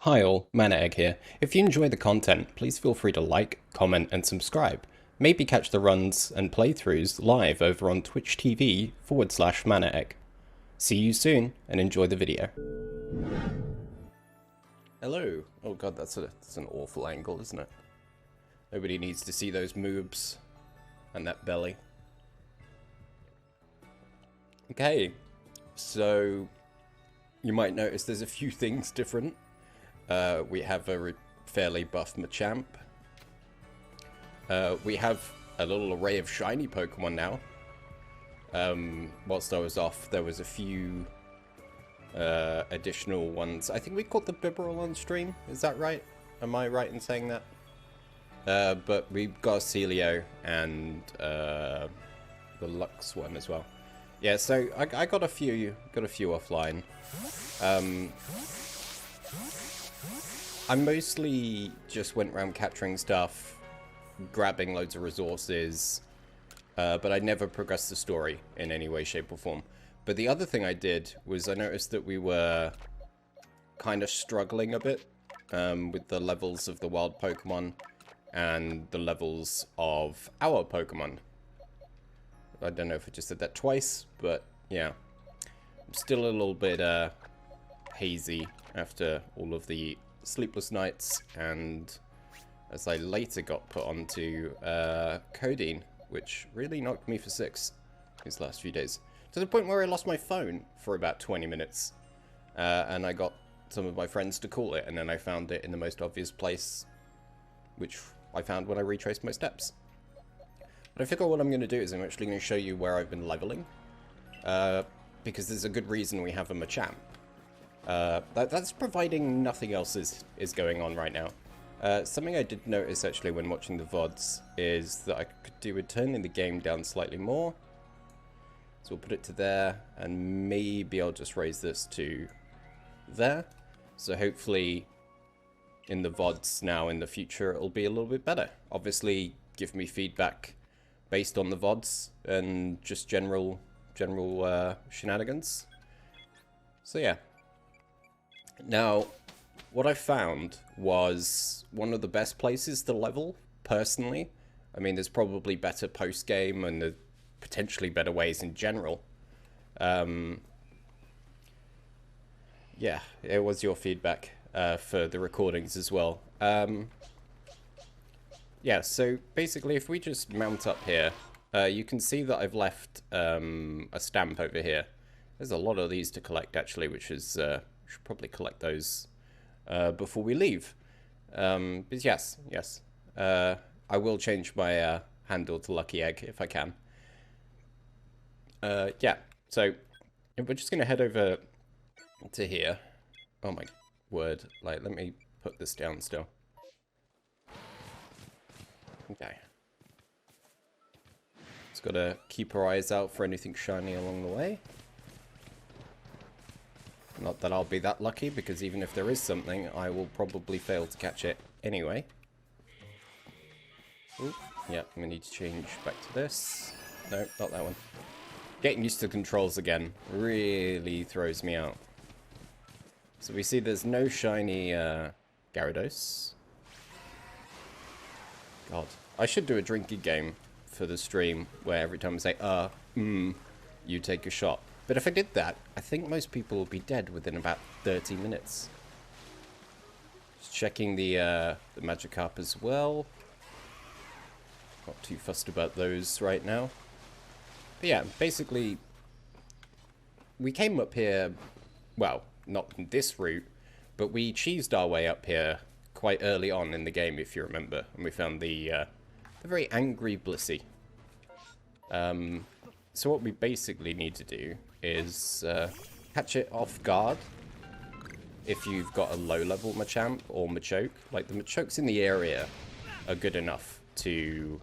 Hi all, Egg here. If you enjoy the content, please feel free to like, comment and subscribe. Maybe catch the runs and playthroughs live over on Twitch TV/Egg. See you soon and enjoy the video. Hello. Oh god, that's an awful angle, isn't it? Nobody needs to see those moobs and that belly. Okay, so you might notice there's a few things different. We have a fairly buff Machamp. We have a little array of shiny Pokemon now. Whilst I was off, there was a few additional ones. I think we caught the Bibarel on stream. Is that right? Am I right in saying that? But we got a Celio and the Lux one as well. Yeah, so I got a few offline. I mostly just went around capturing stuff, grabbing loads of resources, but I never progressed the story in any way, shape, or form. But the other thing I did was I noticed that we were kind of struggling a bit with the levels of the wild Pokemon and the levels of our Pokemon. I don't know if I just said that twice, but yeah. I'm still a little bit hazy after all of the sleepless nights, and as I later got put onto codeine, which really knocked me for 6 these last few days. To the point where I lost my phone for about 20 minutes. And I got some of my friends to call it, and then I found it in the most obvious place, which I found when I retraced my steps. But I figure what I'm going to do is I'm actually going to show you where I've been leveling. Because there's a good reason we have a Machamp. That's providing nothing else is going on right now. Something I did notice actually when watching the VODs is that I could do with turning the game down slightly more. So we'll put it to there, and maybe I'll just raise this to there. So hopefully in the VODs now in the future it'll be a little bit better. Obviously give me feedback based on the VODs and just general shenanigans. So yeah. Now, what I found was one of the best places to level, personally. I mean, there's probably better post-game and potentially better ways in general. Yeah, it was your feedback for the recordings as well. Yeah, so basically if we just mount up here, you can see that I've left a stamp over here. There's a lot of these to collect actually, which is... should probably collect those before we leave. But yes. I will change my handle to Lucky Egg if I can. Yeah, so we're just going to head over to here. Oh my word. Like, let me put this down still. Okay. Just got to keep our eyes out for anything shiny along the way. Not that I'll be that lucky, because even if there is something, I will probably fail to catch it anyway. Ooh, yeah, I'm going to need to change back to this. No, not that one. Getting used to controls again really throws me out. So we see there's no shiny Gyarados. God, I should do a drinking game for the stream, where every time I say, you take a shot. But if I did that, I think most people will be dead within about 30 minutes. Just checking the Magikarp as well. Not too fussed about those right now. But yeah, basically, we came up here, well, not this route, but we cheesed our way up here quite early on in the game, if you remember. And we found the very angry Blissey. So what we basically need to do is catch it off guard if you've got a low-level Machamp or Machoke. Like, the Machokes in the area are good enough to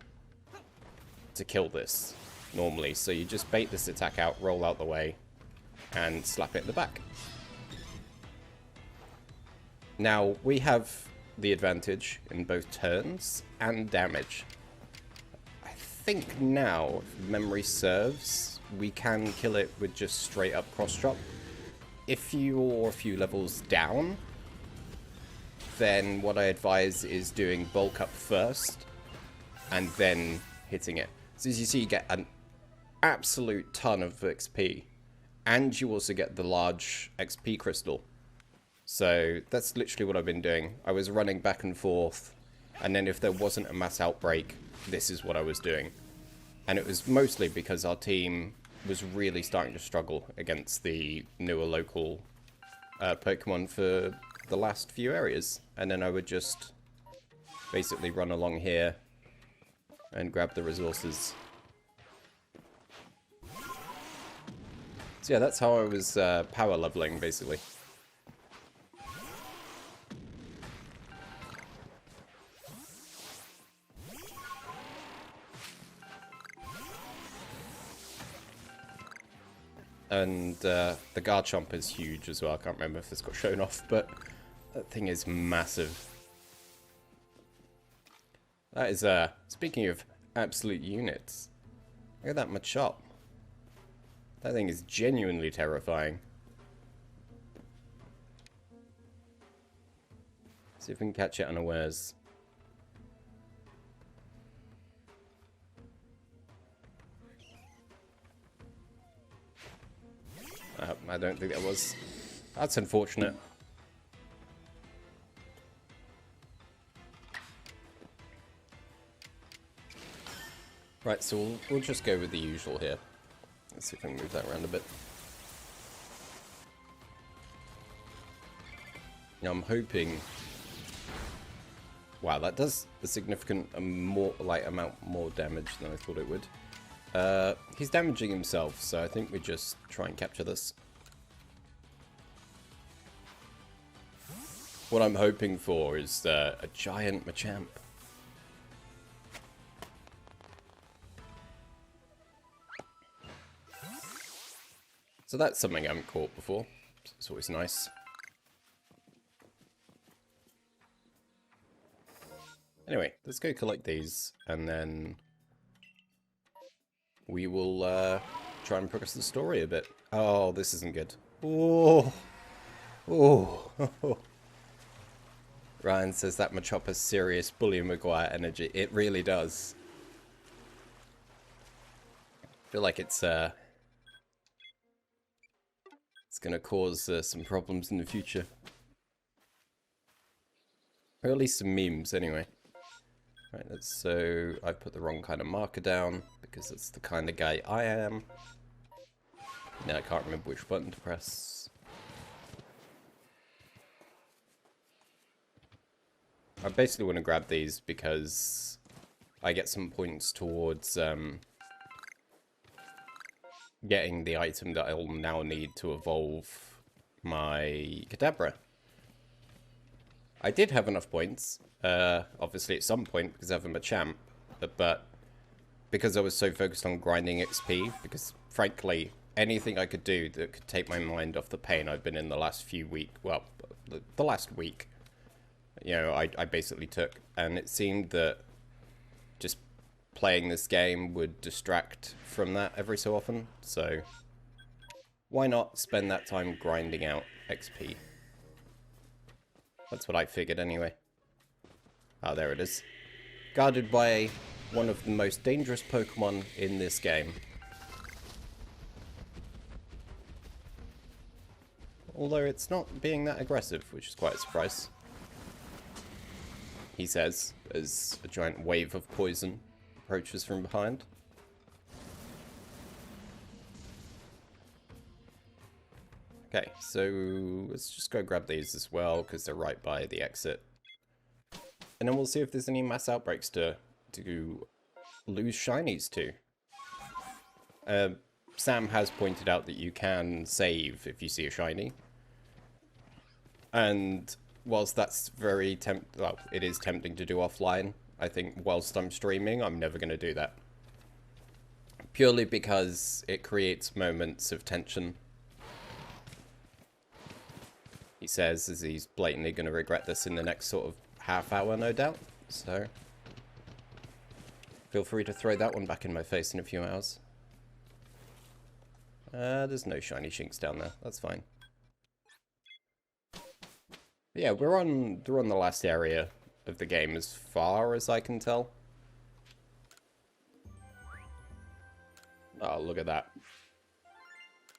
kill this, normally. So you just bait this attack out, roll out the way, and slap it in the back. Now, we have the advantage in both turns and damage. I think now, if memory serves, we can kill it with just straight up cross drop. If you're a few levels down, then what I advise is doing bulk up first and then hitting it. So as you see, you get an absolute ton of XP, and you also get the large XP crystal. So that's literally what I've been doing. I was running back and forth, and then if there wasn't a mass outbreak, this is what I was doing. And it was mostly because our team was really starting to struggle against the newer local Pokemon for the last few areas. And then I would just basically run along here and grab the resources. So yeah, that's how I was power leveling, basically. And the Garchomp is huge as well. I can't remember if this got shown off, but that thing is massive. That is, speaking of absolute units, look at that Machop. That thing is genuinely terrifying. See if we can catch it unawares. I don't think that was. That's unfortunate. Right, so we'll just go with the usual here. Let's see if I can move that around a bit. Now I'm hoping. Wow, that does a significant amount more damage than I thought it would. He's damaging himself, so I think we just try and capture this. What I'm hoping for is a giant Machamp. So that's something I haven't caught before. It's always nice. Anyway, let's go collect these, and then we will try and progress the story a bit. Oh, this isn't good. Oh, oh. Ryan says that Machop has serious Bully Maguire energy. It really does. I feel like it's gonna cause some problems in the future. Or at least some memes, anyway. Right, so I put the wrong kind of marker down, because that's the kind of guy I am. Now I can't remember which button to press. I basically want to grab these because I get some points towards getting the item that I'll now need to evolve my Kadabra. I did have enough points, obviously at some point, because I have a Machamp, but because I was so focused on grinding XP, because frankly, anything I could do that could take my mind off the pain I've been in the last few weeks, well, the last week, you know, I basically took, and it seemed that just playing this game would distract from that every so often, so why not spend that time grinding out XP? That's what I figured anyway. Ah, there it is. Guarded by one of the most dangerous Pokemon in this game. Although it's not being that aggressive, which is quite a surprise. He says, as a giant wave of poison approaches from behind. Okay, so let's just go grab these as well, because they're right by the exit. And then we'll see if there's any mass outbreaks to lose shinies to. Sam has pointed out that you can save if you see a shiny. And whilst that's very well, it is tempting to do offline, I think whilst I'm streaming, I'm never going to do that. Purely because it creates moments of tension. He says, as he's blatantly going to regret this in the next sort of half hour, no doubt. So, feel free to throw that one back in my face in a few hours. There's no shiny Shinx down there. That's fine. Yeah, we're on the last area of the game as far as I can tell. Oh, look at that.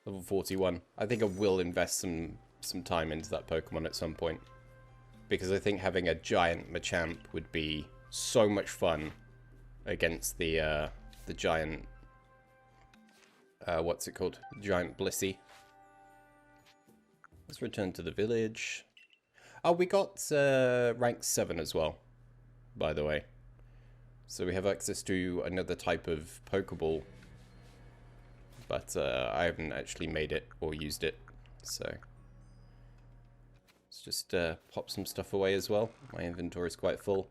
Level 41. I think I will invest some time into that Pokemon at some point. Because I think having a giant Machamp would be so much fun against the giant... what's it called? Giant Blissey. Let's return to the village. Oh, we got rank 7 as well, by the way. So we have access to another type of Pokeball. But I haven't actually made it or used it. So let's just pop some stuff away as well. My inventory is quite full.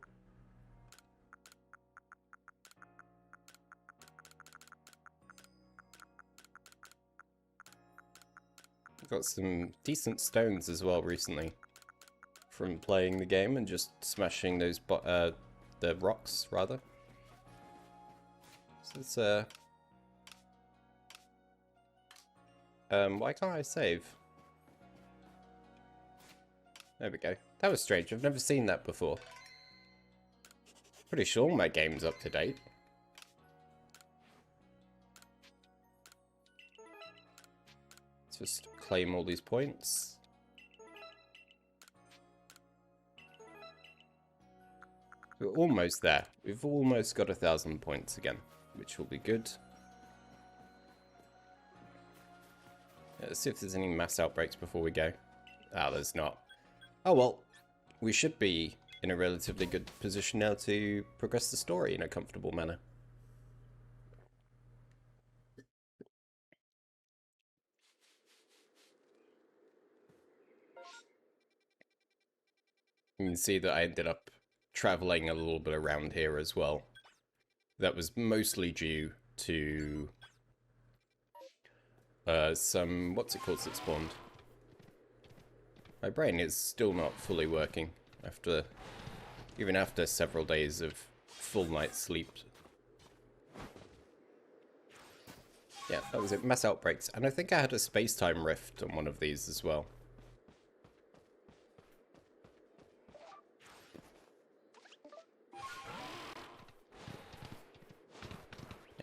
Got some decent stones as well recently from playing the game and just smashing those the rocks rather. So it's why can't I save? There we go. That was strange. I've never seen that before. Pretty sure my game's up to date. Let's just claim all these points. We're almost there. We've almost got 1,000 points again, which will be good. Let's see if there's any mass outbreaks before we go. Ah, there's not. Oh well, we should be in a relatively good position now to progress the story in a comfortable manner. You can see that I ended up traveling a little bit around here as well. That was mostly due to some, what's it called that spawned? My brain is still not fully working even after several days of full night's sleep. Yeah, that was it. Mass outbreaks. And I think I had a space-time rift on one of these as well.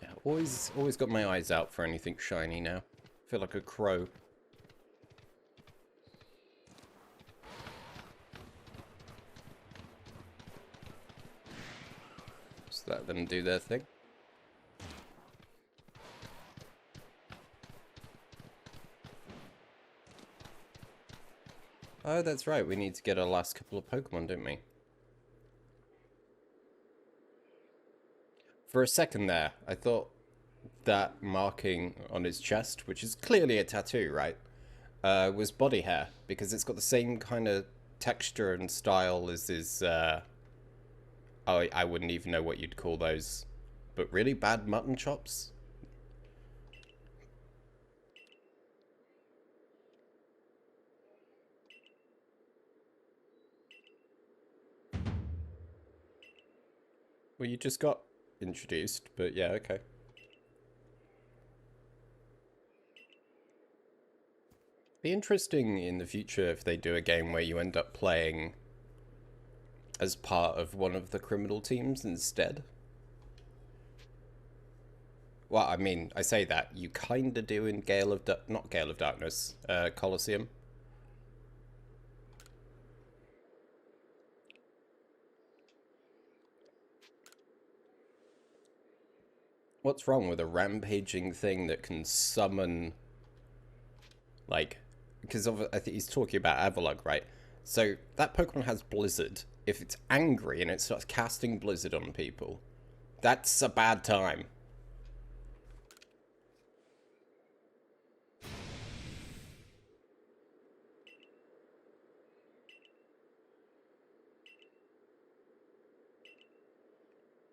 Yeah, always got my eyes out for anything shiny now. I feel like a crow. Just let them do their thing. Oh, that's right. We need to get our last couple of Pokemon, don't we? For a second there, I thought that marking on his chest, which is clearly a tattoo, right, was body hair, because it's got the same kind of texture and style as his, oh, I wouldn't even know what you'd call those, but really bad mutton chops. Well, you just got introduced, but yeah, okay. Be interesting in the future if they do a game where you end up playing as part of one of the criminal teams instead. Well, I mean, I say that. You kind of do in not Gale of Darkness, Colosseum. What's wrong with a rampaging thing that can summon, like, because I think he's talking about Avalugg, right? So that Pokemon has Blizzard. If it's angry and it starts casting Blizzard on people, that's a bad time.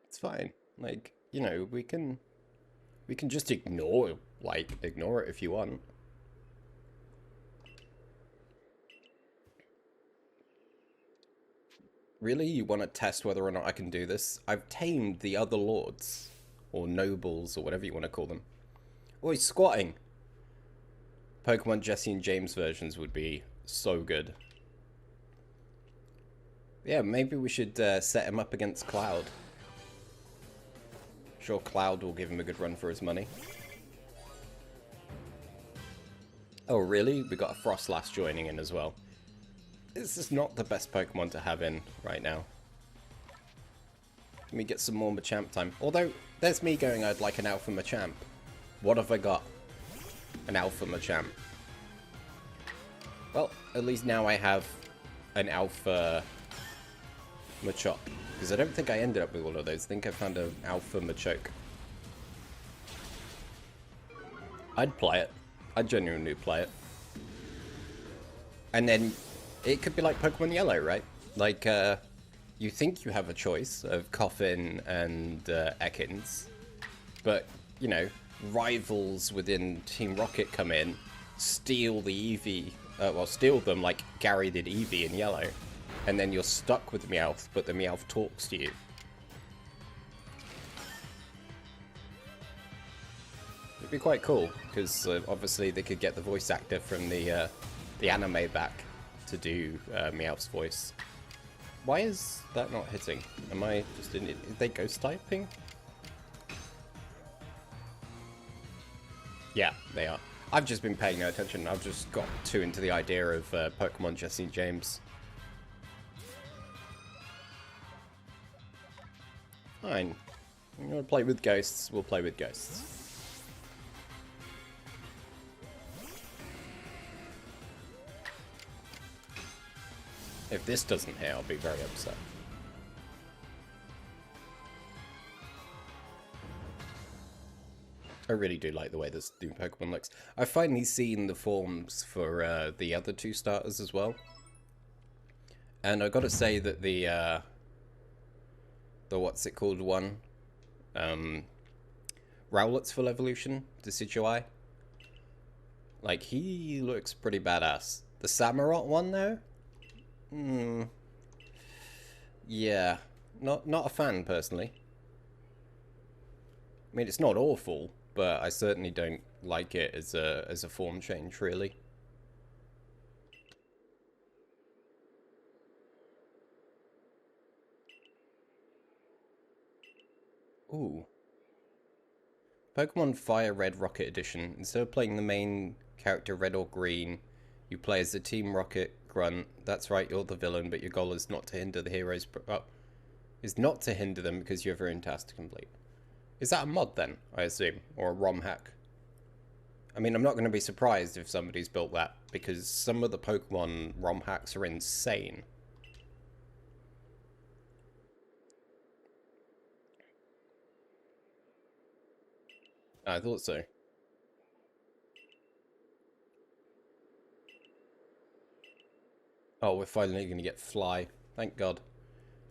It's fine. Like, you know, we can just ignore it if you want. Really? You want to test whether or not I can do this? I've tamed the other lords. Or nobles, or whatever you want to call them. Oh, he's squatting! Pokemon Jesse and James versions would be so good. Yeah, maybe we should set him up against Cloud. Sure, Cloud will give him a good run for his money. Oh, really? We got a Frostlass joining in as well. This is not the best Pokemon to have in right now. Let me get some more Machamp time. Although, there's me going, I'd like an Alpha Machamp. What have I got? An Alpha Machamp. Well, at least now I have an Alpha Machop. Because I don't think I ended up with all of those. I think I found an Alpha Machoke. I'd play it. I'd genuinely play it. And then, it could be like Pokemon Yellow, right? Like, you think you have a choice of Coffin and Ekans. But, you know, rivals within Team Rocket come in, steal the Eevee, well, steal them like Gary did Eevee in Yellow, and then you're stuck with Meowth, but the Meowth talks to you. It'd be quite cool, because obviously they could get the voice actor from the anime back to do Meowth's voice. Why is that not hitting? Am I just in it? Is they ghost typing? Yeah, they are. I've just been paying no attention. I've just got too into the idea of Pokemon Jesse James. Fine. You want to play with ghosts? We'll play with ghosts. If this doesn't hit, I'll be very upset. I really do like the way this new Pokemon looks. I've finally seen the forms for the other two starters as well. And I gotta say that the what's it called one? Rowlet's full evolution, Decidueye. Like, he looks pretty badass. The Samurott one though? Yeah. Not a fan personally. I mean, it's not awful, but I certainly don't like it as a form change, really. Ooh. Pokemon Fire Red Rocket Edition. Instead of playing the main character Red or Green, you play as the Team Rocket Grunt. That's right, you're the villain, but your goal is not to hinder the heroes. Is not to hinder them because you have your own task to complete. Is that a mod then, I assume? Or a ROM hack? I mean, I'm not going to be surprised if somebody's built that, because some of the Pokemon ROM hacks are insane. I thought so. Oh, we're finally going to get Fly. Thank God.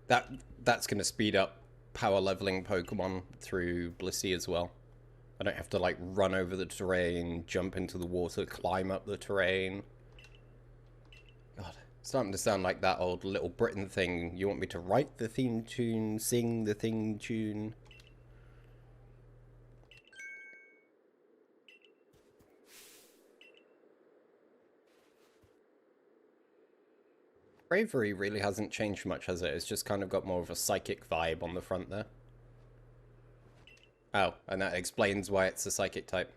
That's going to speed up power leveling Pokemon through Blissey as well. I don't have to, like, run over the terrain, jump into the water, climb up the terrain. God, it's starting to sound like that old Little Britain thing. You want me to write the theme tune, sing the theme tune? Bravery really hasn't changed much, has it? It's just kind of got more of a psychic vibe on the front there. Oh, and that explains why it's a psychic type.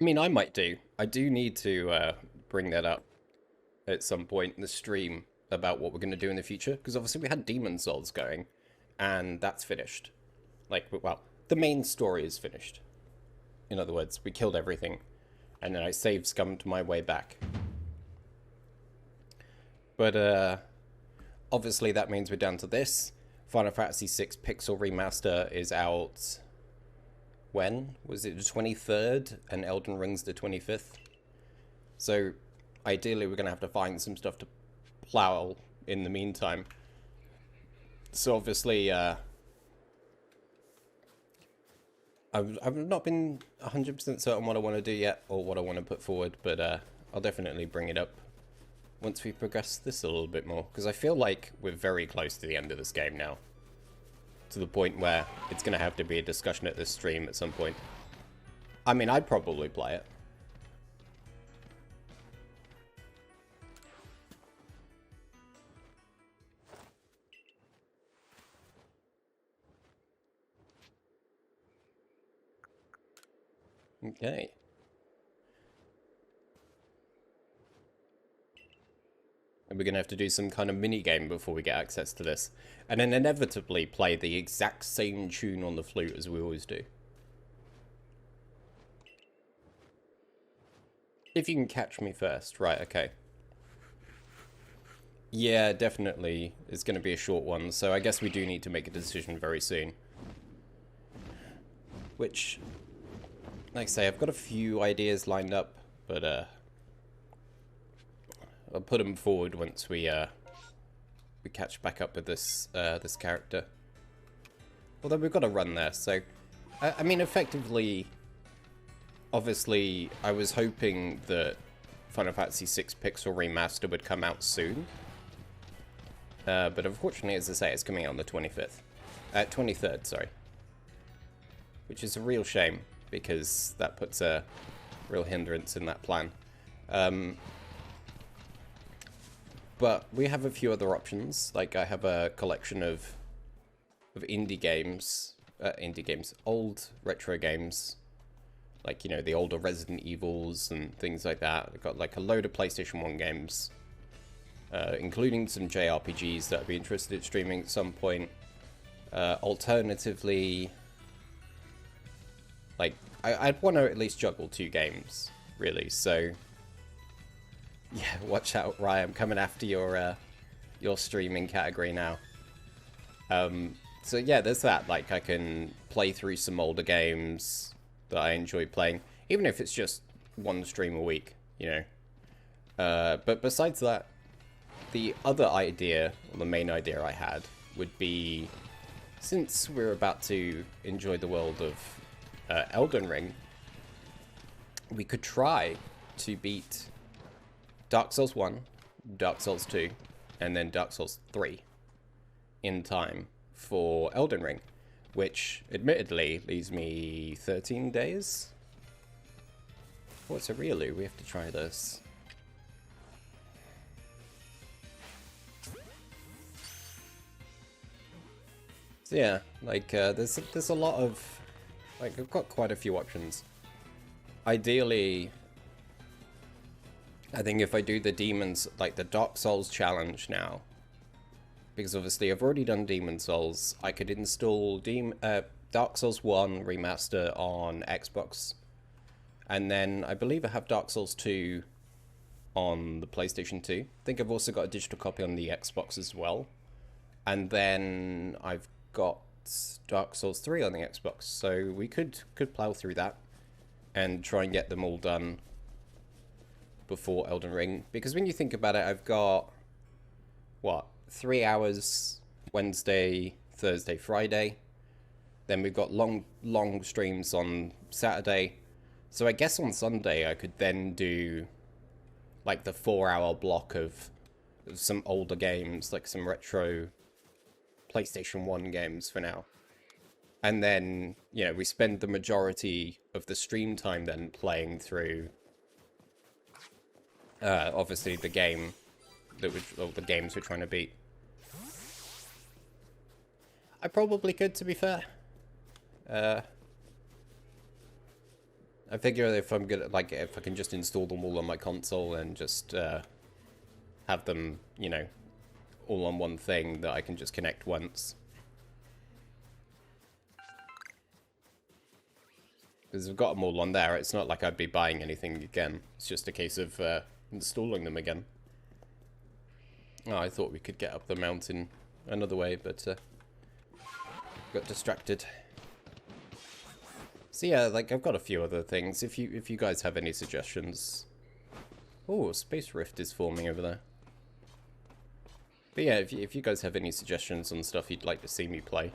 I mean, I might do. I do need to bring that up at some point in the stream about what we're going to do in the future. Because obviously we had Demon Souls going, and that's finished. Like, well, the main story is finished. In other words, we killed everything, and then I saved scummed my way back. But, obviously that means we're down to this. Final Fantasy VI Pixel Remaster is out... When? Was it the 23rd? And Elden Ring's the 25th? So, ideally we're going to have to find some stuff to plow in the meantime. So obviously, I've not been 100% certain what I want to do yet, or what I want to put forward, but I'll definitely bring it up once we progress this a little bit more, because I feel like we're very close to the end of this game now. To the point where it's going to have to be a discussion at this stream at some point. I mean, I'd probably play it. Okay. And we're going to have to do some kind of mini-game before we get access to this. And then inevitably play the exact same tune on the flute as we always do. If you can catch me first. Right, okay. Yeah, definitely. It's going to be a short one, so I guess we do need to make a decision very soon. Which, like I say, I've got a few ideas lined up, but I'll put them forward once we catch back up with this this character. Although we've got to run there, so I mean, effectively, obviously, I was hoping that Final Fantasy VI Pixel Remaster would come out soon. But unfortunately, as I say, it's coming out on the 23rd, sorry. Which is a real shame, because that puts a real hindrance in that plan. But we have a few other options. Like, I have a collection of indie games, old retro games. Like, you know, the older Resident Evils and things like that. I've got, like, a load of PlayStation 1 games. Including some JRPGs that I'd be interested in streaming at some point. Alternatively, like, I'd want to at least juggle 2 games, really, so yeah, watch out, Ryan, I'm coming after your streaming category now. So yeah, there's that, like, I can play through some older games that I enjoy playing, even if it's just 1 stream a week, you know. But besides that, the other idea, or the main idea I had, would be, since we're about to enjoy the world of Elden Ring, we could try to beat Dark Souls 1, Dark Souls 2, and then Dark Souls 3 in time for Elden Ring, which admittedly leaves me 13 days. What's a Riolu? We have to try this. So yeah, like, there's a lot of, like, I've got quite a few options. Ideally, I think if I do the Demons, like the Dark Souls challenge now, because obviously I've already done Demon Souls, I could install Dark Souls 1 Remaster on Xbox, and then I believe I have Dark Souls 2 on the PlayStation 2. I think I've also got a digital copy on the Xbox as well, and then I've got Dark Souls 3 on the Xbox, so we could plow through that and try and get them all done before Elden Ring. Because when you think about it, I've got, what, 3 hours Wednesday, Thursday, Friday. Then we've got long streams on Saturday. So I guess on Sunday I could then do, like, the 4-hour block of some older games, like some retro PlayStation 1 games for now. And then, you know, we spend the majority of the stream time then playing through, obviously, the game that the games we're trying to beat. I probably could, to be fair. I figure if I'm gonna, like, if I can just install them all on my console and just have them, you know, all on one thing that I can just connect once. Because I've got them all on there, it's not like I'd be buying anything again. It's just a case of installing them again. Oh, I thought we could get up the mountain another way, but got distracted. So yeah, like, I've got a few other things. If you guys have any suggestions. Oh, Space Rift is forming over there. But yeah, if you guys have any suggestions on stuff you'd like to see me play,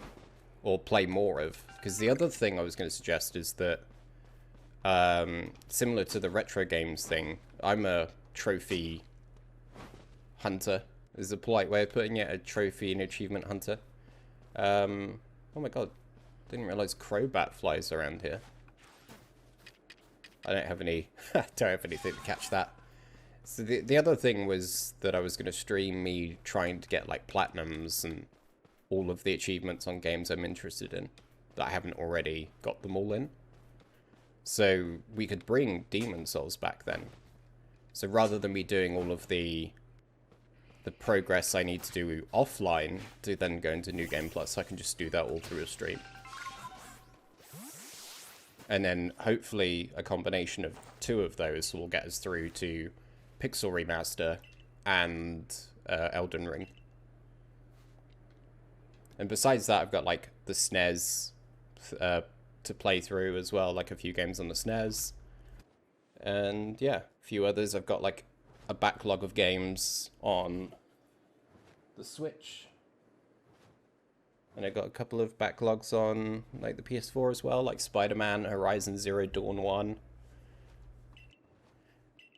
or play more of, because the other thing I was going to suggest is that, similar to the retro games thing, I'm a trophy hunter, is a polite way of putting it, a trophy and achievement hunter. Oh my god, didn't realize Crobat flies around here. I don't have any, don't have anything to catch that. So the other thing was that I was going to stream me trying to get, like, platinums and all of the achievements on games I'm interested in that I haven't already got them all in. So we could bring Demon Souls back then. So rather than me doing all of the progress I need to do offline to then go into New Game Plus, I can just do that all through a stream. And then hopefully a combination of two of those will get us through to Pixel Remaster and Elden Ring. And besides that, I've got like the SNES to play through as well, like a few games on the SNES. And yeah, a few others. I've got like a backlog of games on the Switch. And I got a couple of backlogs on like the PS4 as well, like Spider-Man, Horizon Zero Dawn 1.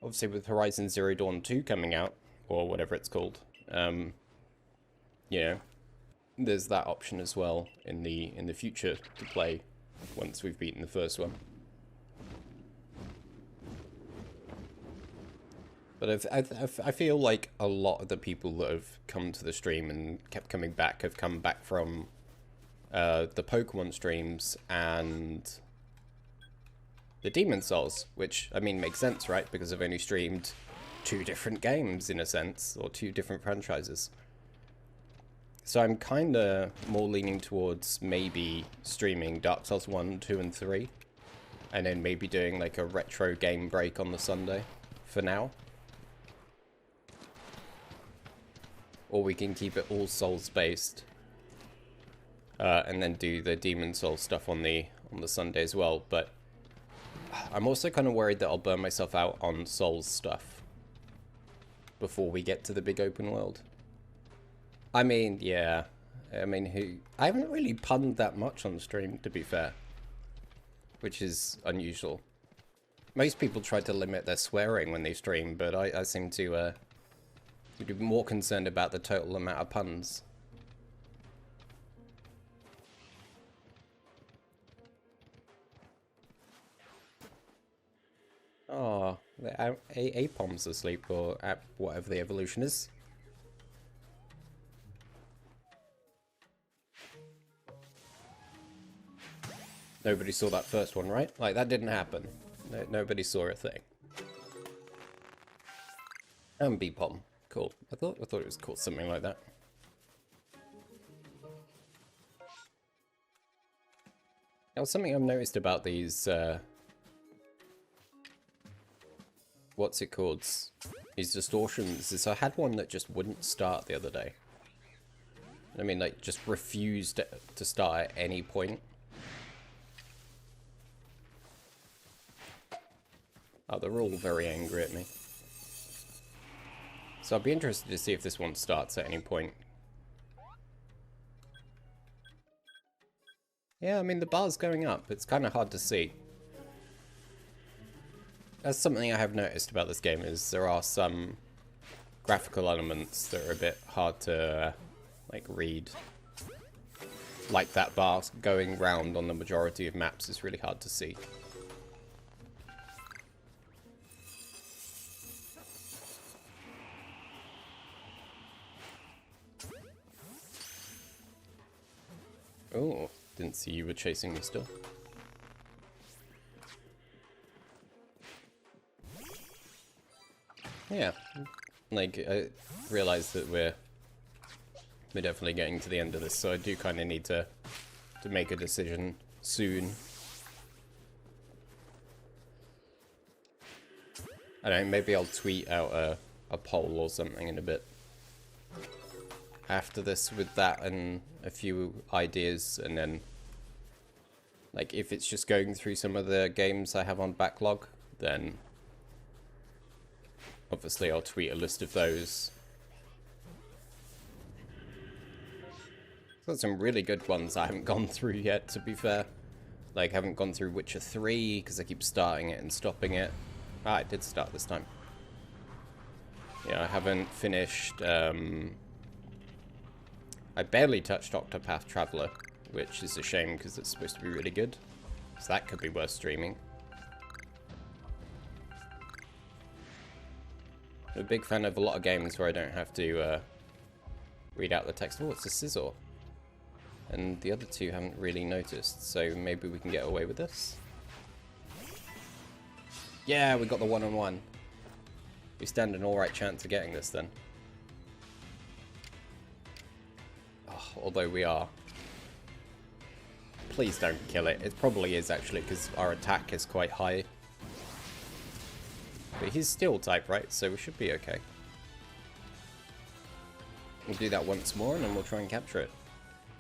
Obviously with Horizon Zero Dawn 2 coming out, or whatever it's called, you know, there's that option as well in the future to play once we've beaten the first one. But I feel like a lot of the people that have come to the stream and kept coming back have come back from the Pokemon streams and the Demon Souls, which, I mean, makes sense, right? Because I've only streamed 2 different games, in a sense, or 2 different franchises. So I'm kind of more leaning towards maybe streaming Dark Souls 1, 2, and 3, and then maybe doing like a retro game break on the Sunday for now. Or we can keep it all Souls based, and then do the Demon Souls stuff on the Sunday as well. But I'm also kind of worried that I'll burn myself out on Souls stuff before we get to the big open world. I mean, yeah. I mean, I haven't really punned that much on the stream, to be fair, which is unusual. Most people try to limit their swearing when they stream, but I seem to be more concerned about the total amount of puns. Oh, the Apom's asleep, or whatever the evolution is. Nobody saw that first one, right? Like, that didn't happen. Nobody saw a thing. And Bpom. Cool. I thought it was called something like that. Now, something I've noticed about these, what's it called? These distortions is I had one that just wouldn't start the other day. I mean, like, just refused to start at any point. Oh, they're all very angry at me. So I'll be interested to see if this one starts at any point. Yeah, I mean, the bar's going up. It's kind of hard to see. That's something I have noticed about this game, is there are some graphical elements that are a bit hard to, like, read. Like that bar going round on the majority of maps is really hard to see. Oh, didn't see you were chasing me still. Yeah, like, I realize that we're definitely getting to the end of this, so I do kind of need to make a decision soon. I don't know, maybe I'll tweet out a poll or something in a bit after this with that and a few ideas, and then, like, if it's just going through some of the games I have on backlog, then obviously I'll tweet a list of those. Got some really good ones I haven't gone through yet, to be fair. Like, I haven't gone through Witcher 3 because I keep starting it and stopping it. Ah, I did start this time. Yeah, I haven't finished, I barely touched Octopath Traveler, which is a shame because it's supposed to be really good. So that could be worth streaming. I'm a big fan of a lot of games where I don't have to read out the text. Oh, it's a scissor. And the other two haven't really noticed, so maybe we can get away with this. Yeah, we got the one-on-one. We stand an alright chance of getting this then. Oh, although we are. Please don't kill it. It probably is actually, because our attack is quite high. But he's steel type, right? So we should be okay. We'll do that once more and then we'll try and capture it.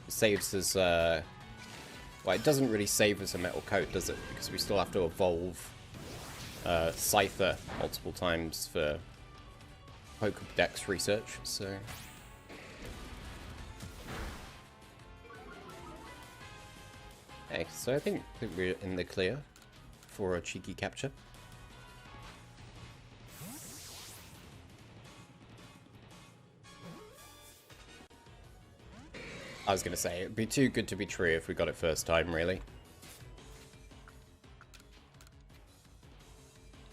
It saves us, well, it doesn't really save us a metal coat, does it? Because we still have to evolve Scyther multiple times for Pokédex research, so... Okay, so I think we're in the clear for a cheeky capture. I was gonna say, it'd be too good to be true if we got it first time, really.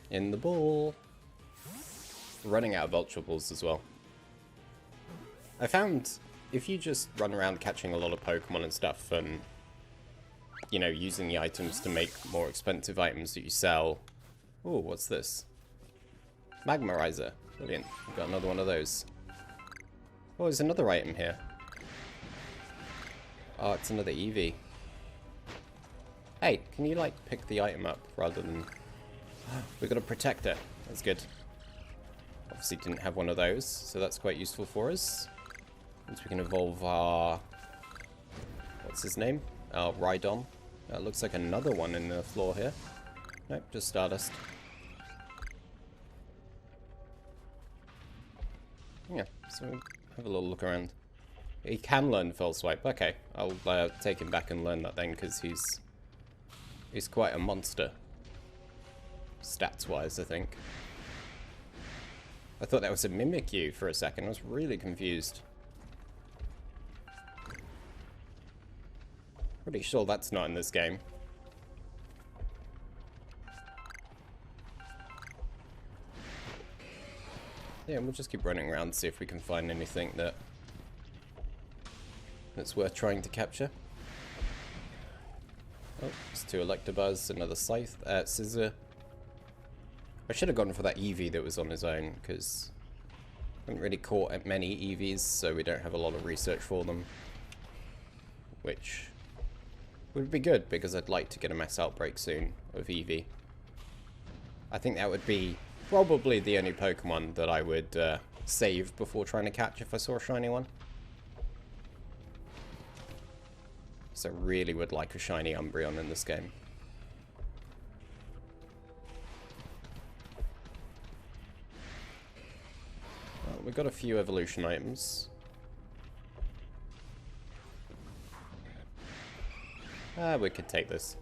In the ball. Running out of Ultra Balls as well. I found if you just run around catching a lot of Pokemon and stuff and, you know, using the items to make more expensive items that you sell. Oh, what's this? Magmarizer. Brilliant. We've got another one of those. Oh, there's another item here. Oh, it's another Eevee. Hey, can you, like, pick the item up rather than... We've got a Protector. That's good. Obviously didn't have one of those, so that's quite useful for us. Once we can evolve our... What's his name? Our Rhydon. Looks like another one in the floor here. Nope, just Stardust. Yeah, so have a little look around. He can learn Fell Swipe. Okay, I'll take him back and learn that then, because he's quite a monster. Stats-wise, I think. I thought that was a Mimikyu for a second. I was really confused. Pretty sure that's not in this game. Yeah, we'll just keep running around and see if we can find anything that's worth trying to capture. Oh, it's 2 Electabuzz, another Scythe, Scissor. I should have gone for that Eevee that was on his own, because I haven't really caught many Eevees, so we don't have a lot of research for them. Which would be good, because I'd like to get a mass outbreak soon of Eevee. I think that would be probably the only Pokemon that I would save before trying to catch if I saw a shiny one. So I really would like a shiny Umbreon in this game. Well, we've got a few evolution items. We could take this.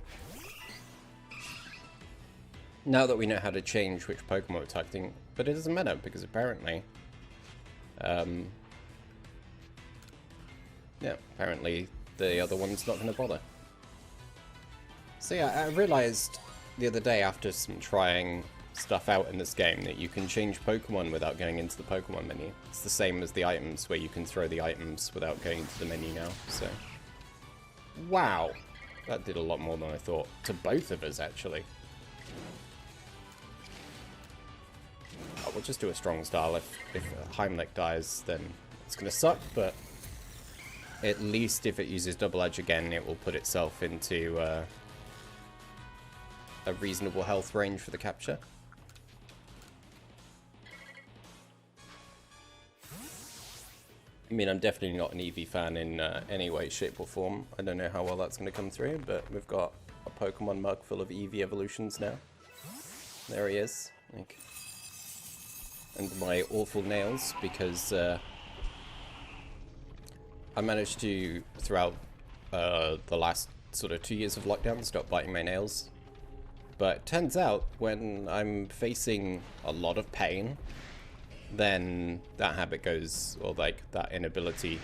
Now that we know how to change which Pokemon we're targeting, but it doesn't matter because apparently, yeah, apparently the other one's not going to bother. So yeah, I realized the other day after some trying stuff out in this game that you can change Pokemon without going into the Pokemon menu. It's the same as the items where you can throw the items without going into the menu now, so. Wow! That did a lot more than I thought. To both of us, actually. Oh, we'll just do a strong style. If Heimlich dies, then it's going to suck, but at least if it uses Double Edge again, it will put itself into a reasonable health range for the capture. I mean, I'm definitely not an Eevee fan in any way, shape, or form. I don't know how well that's going to come through, but we've got a Pokemon mug full of Eevee evolutions now. There he is. Like, and my awful nails, because I managed to, throughout the last sort of 2 years of lockdown, stop biting my nails. But turns out, when I'm facing a lot of pain, then that habit goes, or like that inability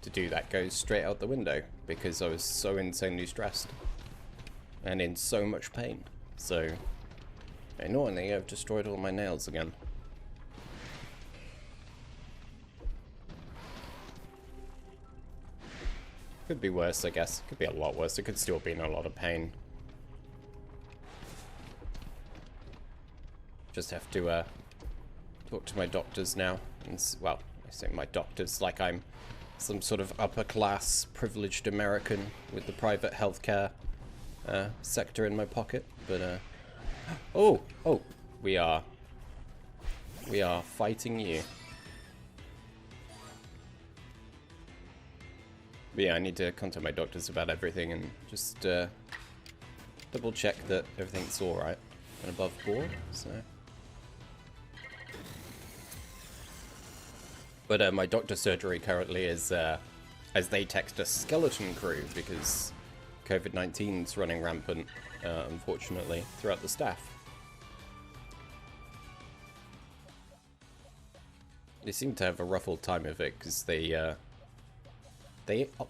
to do that goes straight out the window, because I was so insanely stressed and in so much pain. So annoyingly, I've destroyed all my nails again. Could be worse, I guess. Could be a lot worse. It could still be in a lot of pain. Just have to talk to my doctors now. And, well, I say my doctors like I'm some sort of upper-class, privileged American with the private healthcare sector in my pocket. But, oh, we are fighting you. But yeah, I need to contact my doctors about everything and just double check that everything's alright and above board, so. But my doctor's surgery currently is, as they text a skeleton crew, because COVID-19's running rampant, unfortunately, throughout the staff. They seem to have a rough old time of it, because they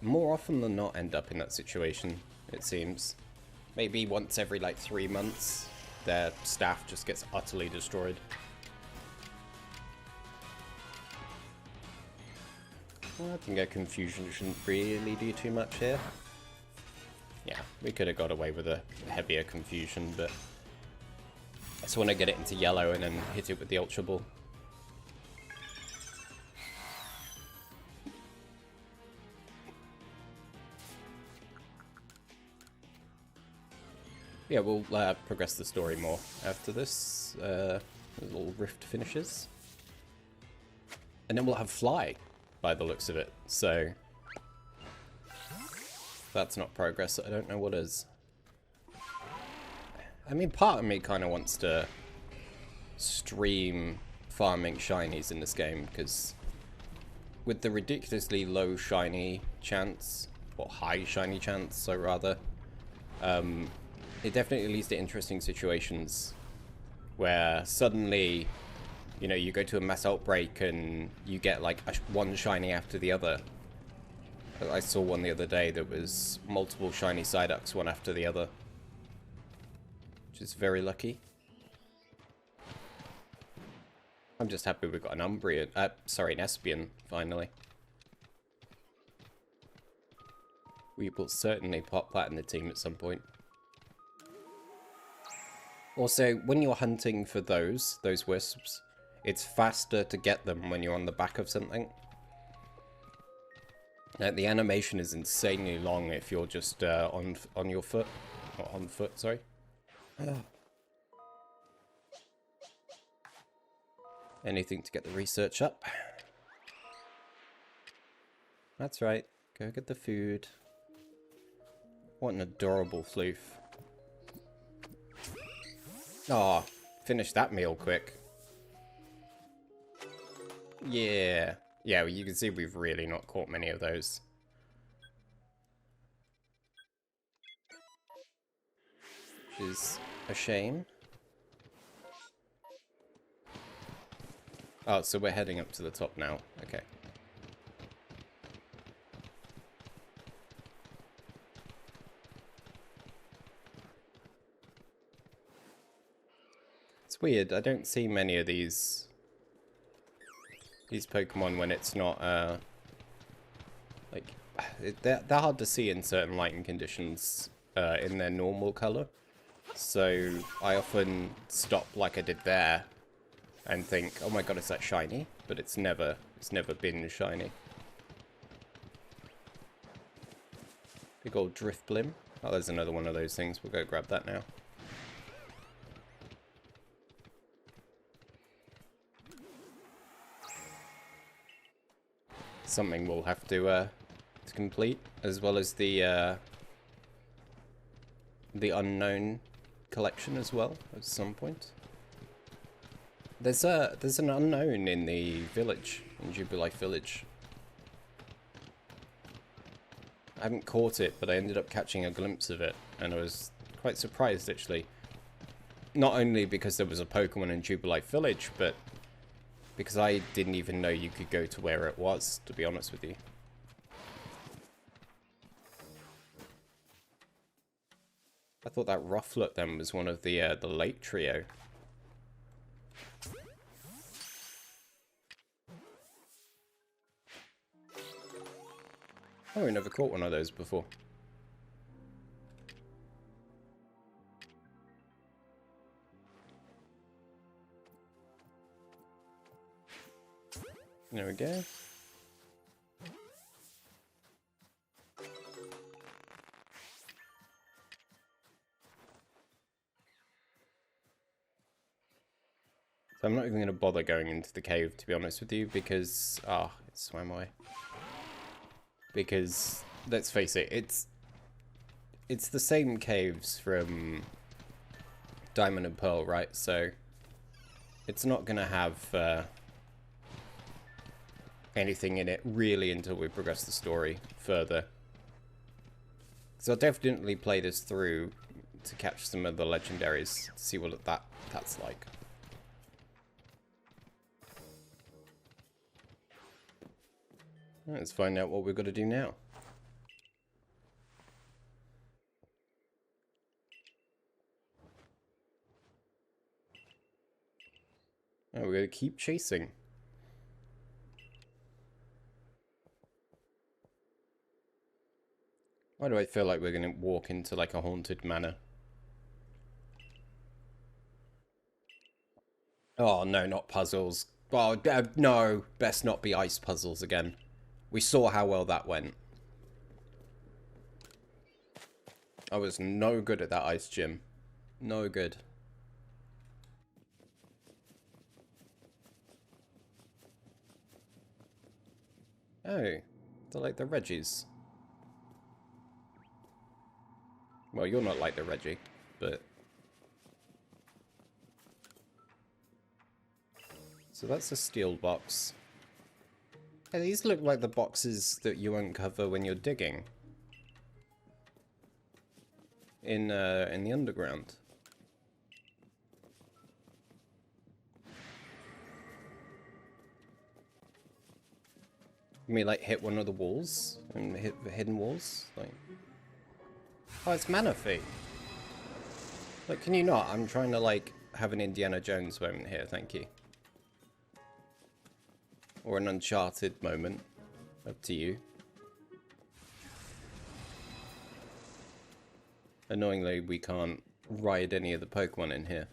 more often than not end up in that situation, it seems. Maybe once every like 3 months, their staff just gets utterly destroyed. Well, I think a confusion shouldn't really do too much here. Yeah, we could have got away with a heavier confusion, but I just want to get it into yellow and then hit it with the Ultra Ball. Yeah, we'll progress the story more after this. Little rift finishes. And then we'll have Fly, by the looks of it. So, if that's not progress, I don't know what is. I mean, part of me kind of wants to stream farming shinies in this game, because with the ridiculously low shiny chance, or high shiny chance, so rather, it definitely leads to interesting situations where suddenly, you know, you go to a mass outbreak and you get like one shiny after the other. I saw one the other day that was multiple shiny Psyducks, one after the other, which is very lucky. I'm just happy we've got an Umbreon, sorry, an Espion, finally. We will certainly pop that in the team at some point. Also, when you're hunting for those wisps, it's faster to get them when you're on the back of something. The animation is insanely long if you're just on your foot, or on foot, sorry. Anything to get the research up. That's right. Go get the food. What an adorable floof. Aw, finish that meal quick. Yeah. Yeah, well, you can see we've really not caught many of those. Which is a shame. Oh, so we're heading up to the top now. Okay. It's weird, I don't see many of these Pokemon when it's not, like, they're hard to see in certain lighting conditions in their normal color. So I often stop like I did there and think, oh my god, is that shiny? But it's never been shiny. Big old Drift Blim. Oh, there's another one of those things. We'll go grab that now. Something we'll have to complete, as well as the unknown collection as well at some point. There's an unknown in the village, in Jubilife Village. I haven't caught it, but I ended up catching a glimpse of it, and I was quite surprised actually. Not only because there was a Pokemon in Jubilife Village, but because I didn't even know you could go to where it was, to be honest with you. I thought that Rufflet then was one of the late trio. Oh, we never caught one of those before. There we go. So I'm not even going to bother going into the cave, to be honest with you, because... Ah, it swam away. Because, let's face it, it's the same caves from Diamond and Pearl, right? So it's not going to have anything in it really until we progress the story further. So I'll definitely play this through to catch some of the legendaries, to see what that's like. Let's find out what we've got to do now. Oh, we're going to keep chasing. Why do I feel like we're going to walk into like a haunted manor? Oh, no, not puzzles. Oh, no, best not be ice puzzles again. We saw how well that went. I was no good at that ice gym. No good. Oh, they're like the Reggies. Well, you're not like the Reggie, but... So that's a steel box. Hey, these look like the boxes that you uncover when you're digging. In the underground. You may like hit one of the walls and hit the hidden walls, like. Oh, it's mana fee. Like, can you not? I'm trying to like have an Indiana Jones moment here. Thank you. Or an Uncharted moment. Up to you. Annoyingly, we can't ride any of the Pokemon in here.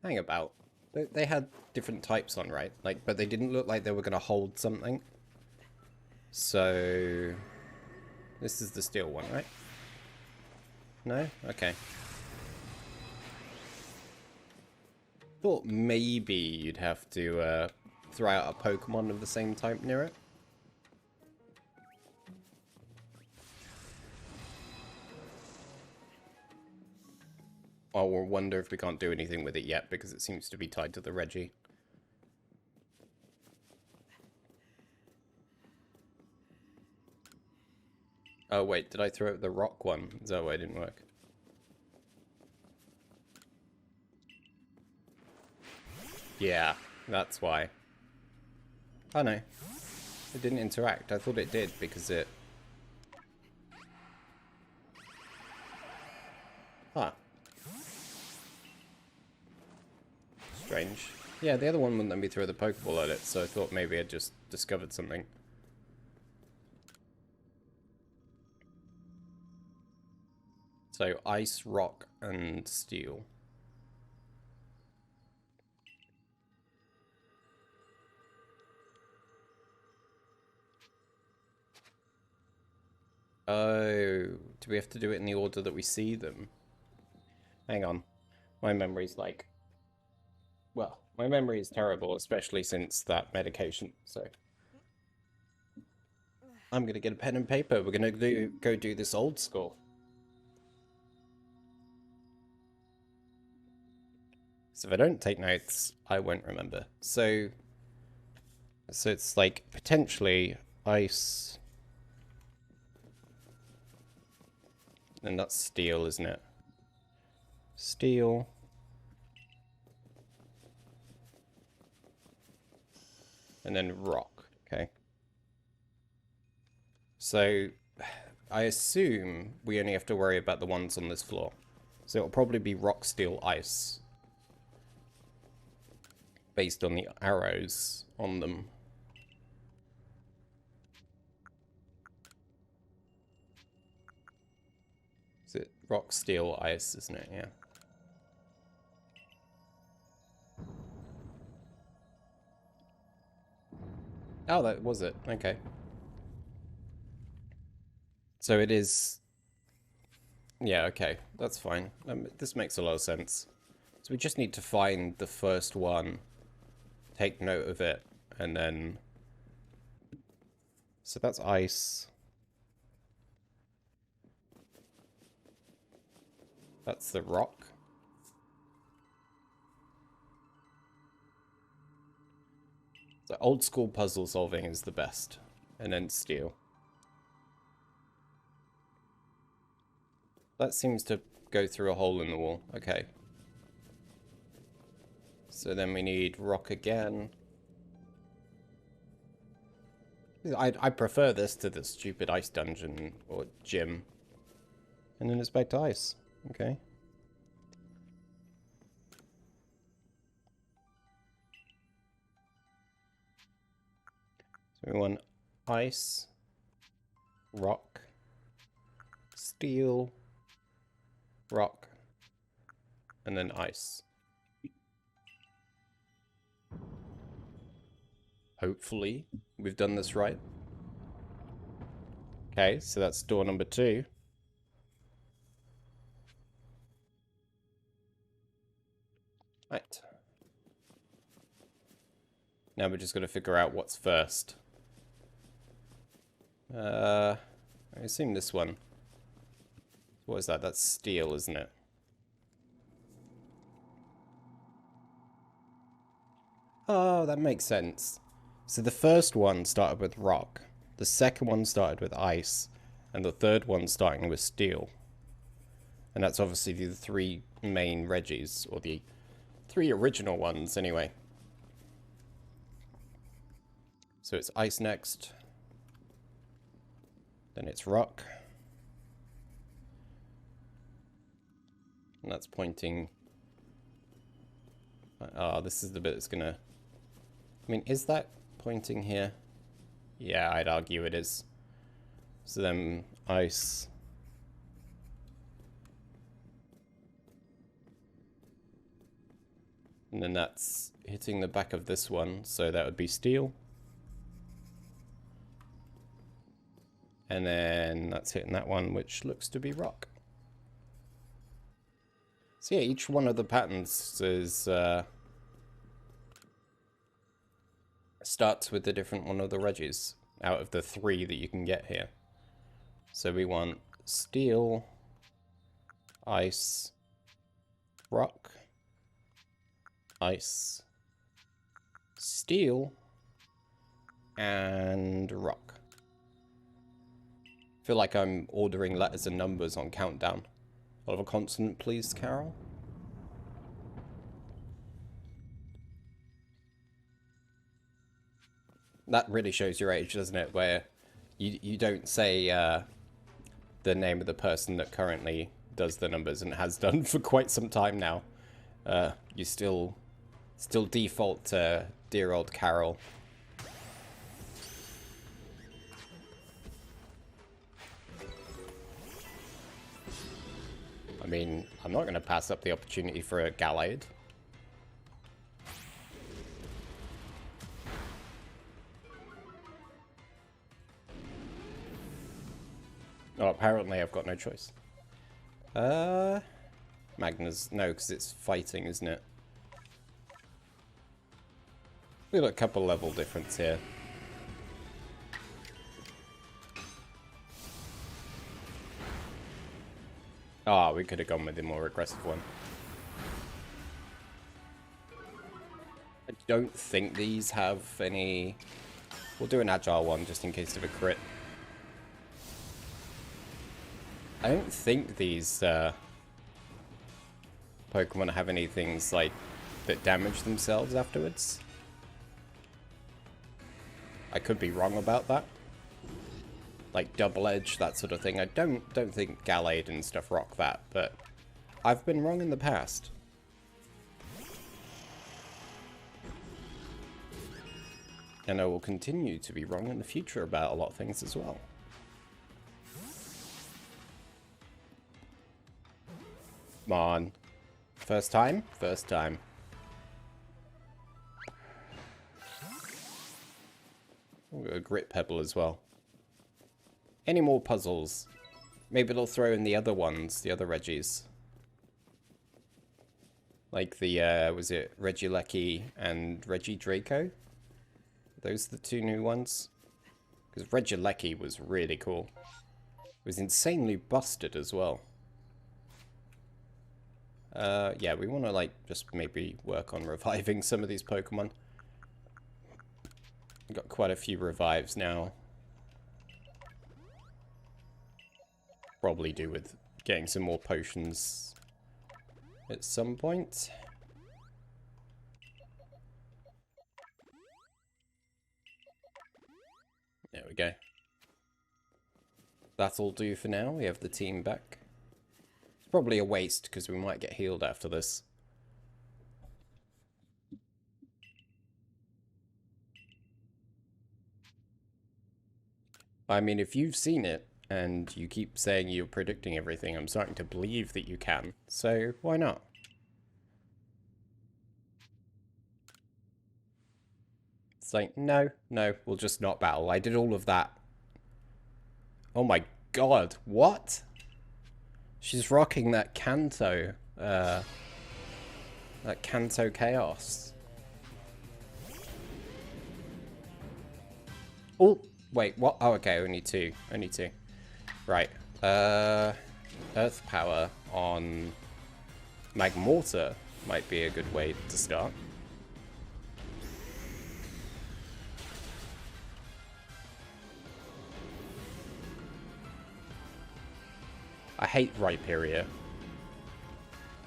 Hang about. They had different types on, right? Like, but they didn't look like they were going to hold something. So... This is the steel one, right? No? Okay. Thought maybe you'd have to throw out a Pokemon of the same type near it. Or we'll wonder if we can't do anything with it yet because it seems to be tied to the Reggie. Oh wait, did I throw out the rock one? Is that why it didn't work? Yeah, that's why. Oh no. It didn't interact. I thought it did because it... Huh. Strange. Yeah, the other one wouldn't let me throw the Pokeball at it, so I thought maybe I'd just discovered something. So, ice, rock, and steel. Oh, do we have to do it in the order that we see them? Hang on. My memory's like... Well, my memory is terrible, especially since that medication, so... I'm gonna get a pen and paper. We're gonna go do this old school. So if I don't take notes, I won't remember. So it's like potentially ice... And that's steel, isn't it? Steel. And then rock. Okay. So I assume we only have to worry about the ones on this floor. So it'll probably be rock, steel, ice. Based on the arrows on them. Is it rock, steel, ice, isn't it? Yeah. Oh, that was it. Okay. So it is... Yeah, okay. That's fine. This makes a lot of sense. So we just need to find the first one, take note of it, and then... So that's ice. That's the rock. So old school puzzle solving is the best. And then steel. That seems to go through a hole in the wall. Okay. So then we need rock again. I prefer this to the stupid ice dungeon or gym. And then it's back to ice. Okay. So we want ice, rock, steel, rock, and then ice. Hopefully, we've done this right. Okay, so that's door number 2. Right. Now we're just going to figure out what's first. I assume this one. What is that? That's steel, isn't it? Oh, that makes sense. So the first one started with rock, the second one started with ice, and the third one starting with steel. And that's obviously the 3 main Reggies, or the 3 original ones anyway. So it's ice next. Then it's rock. And that's pointing... Oh, this is the bit that's gonna... I mean, is that pointing here? Yeah, I'd argue it is. So then ice. And then that's hitting the back of this one, so that would be steel. And then that's hitting that one, which looks to be rock. So yeah, each one of the patterns is starts with a different one of the Reggies out of the 3 that you can get here. So we want steel, ice, rock, ice, steel, and rock. I feel like I'm ordering letters and numbers on countdown. I'll have a consonant, please, Carol. That really shows your age, doesn't it? Where you don't say the name of the person that currently does the numbers and has done for quite some time now. You still default to dear old Carol. I mean, I'm not going to pass up the opportunity for a Gallade. Oh, apparently I've got no choice. Magnus, no, because it's fighting, isn't it? We've got a couple level difference here. Ah, we could have gone with the more aggressive one. I don't think these have any... We'll do an agile one just in case of a crit. I don't think these Pokemon have any things like that damage themselves afterwards. I could be wrong about that. Like double edge, that sort of thing. I don't think Gallade and stuff rock that, but I've been wrong in the past. And I will continue to be wrong in the future about a lot of things as well. Come on. First time? First time. Ooh, a grit pebble as well. Any more puzzles? Maybe they'll throw in the other ones, the other Reggies. Like the, was it Regieleki and Regidraco? Those are the two new ones? Because Regieleki was really cool. It was insanely busted as well. Yeah, we want to, like, just maybe work on reviving some of these Pokemon. We've got quite a few revives now. Probably do with getting some more potions at some point. There we go. That'll do for now. We have the team back. It's probably a waste because we might get healed after this. I mean, if you've seen it and you keep saying you're predicting everything, I'm starting to believe that you can. So why not? It's like, no, we'll just not battle. I did all of that. Oh my god, what? She's rocking that Kanto, Chaos. Oh, wait, what? Oh, okay, only two. Right, Earth Power on Magmortar might be a good way to start. I hate Rhyperior.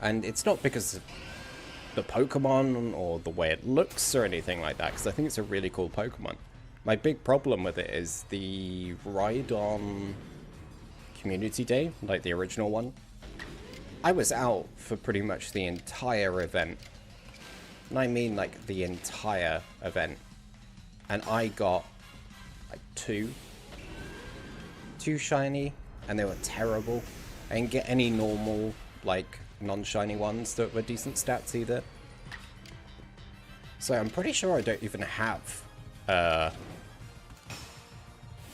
And it's not because of the Pokemon or the way it looks or anything like that, because I think it's a really cool Pokemon. My big problem with it is the Rhydon Community Day, like the original one. I was out for pretty much the entire event. And I mean like the entire event. And I got like two shiny, and they were terrible. I didn't get any normal, like, non-shiny ones that were decent stats either. So I'm pretty sure I don't even have,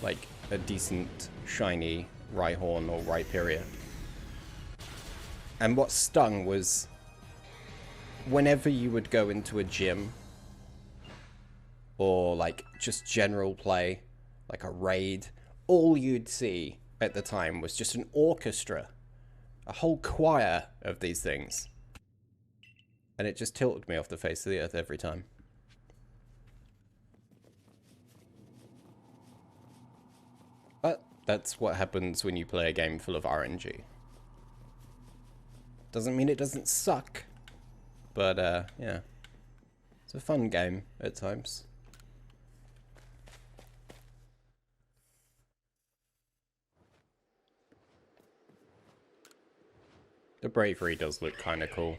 like, a decent shiny Rhyhorn or Rhyperior. And what stung was, whenever you would go into a gym, or, like, just general play, like a raid, all you'd see at the time was just an orchestra, a whole choir of these things, and it just tilted me off the face of the earth every time. But that's what happens when you play a game full of RNG. Doesn't mean it doesn't suck, but yeah, it's a fun game at times. The bravery does look kind of cool.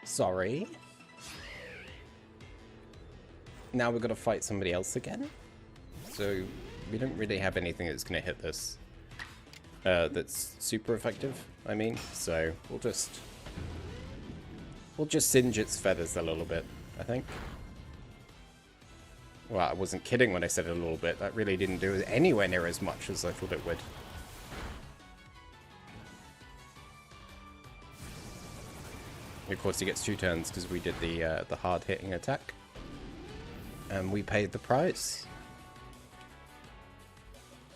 Sorry. Now we're gonna fight somebody else again? So we don't really have anything that's gonna hit this. That's super effective, I mean. So we'll just singe its feathers a little bit, I think. Well, I wasn't kidding when I said a little bit. That really didn't do anywhere near as much as I thought it would. Of course, he gets 2 turns because we did the hard-hitting attack. And we paid the price.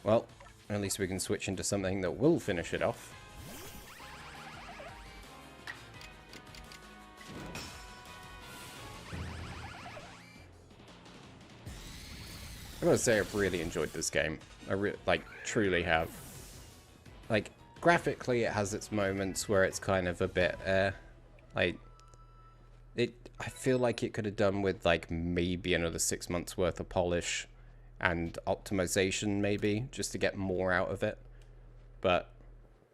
Well, at least we can switch into something that will finish it off. I gotta say, I've really enjoyed this game. I truly have. Like, graphically, it has its moments where it's kind of a bit, like, I feel like it could have done with, like, maybe another 6 months worth of polish and optimization, maybe, just to get more out of it. But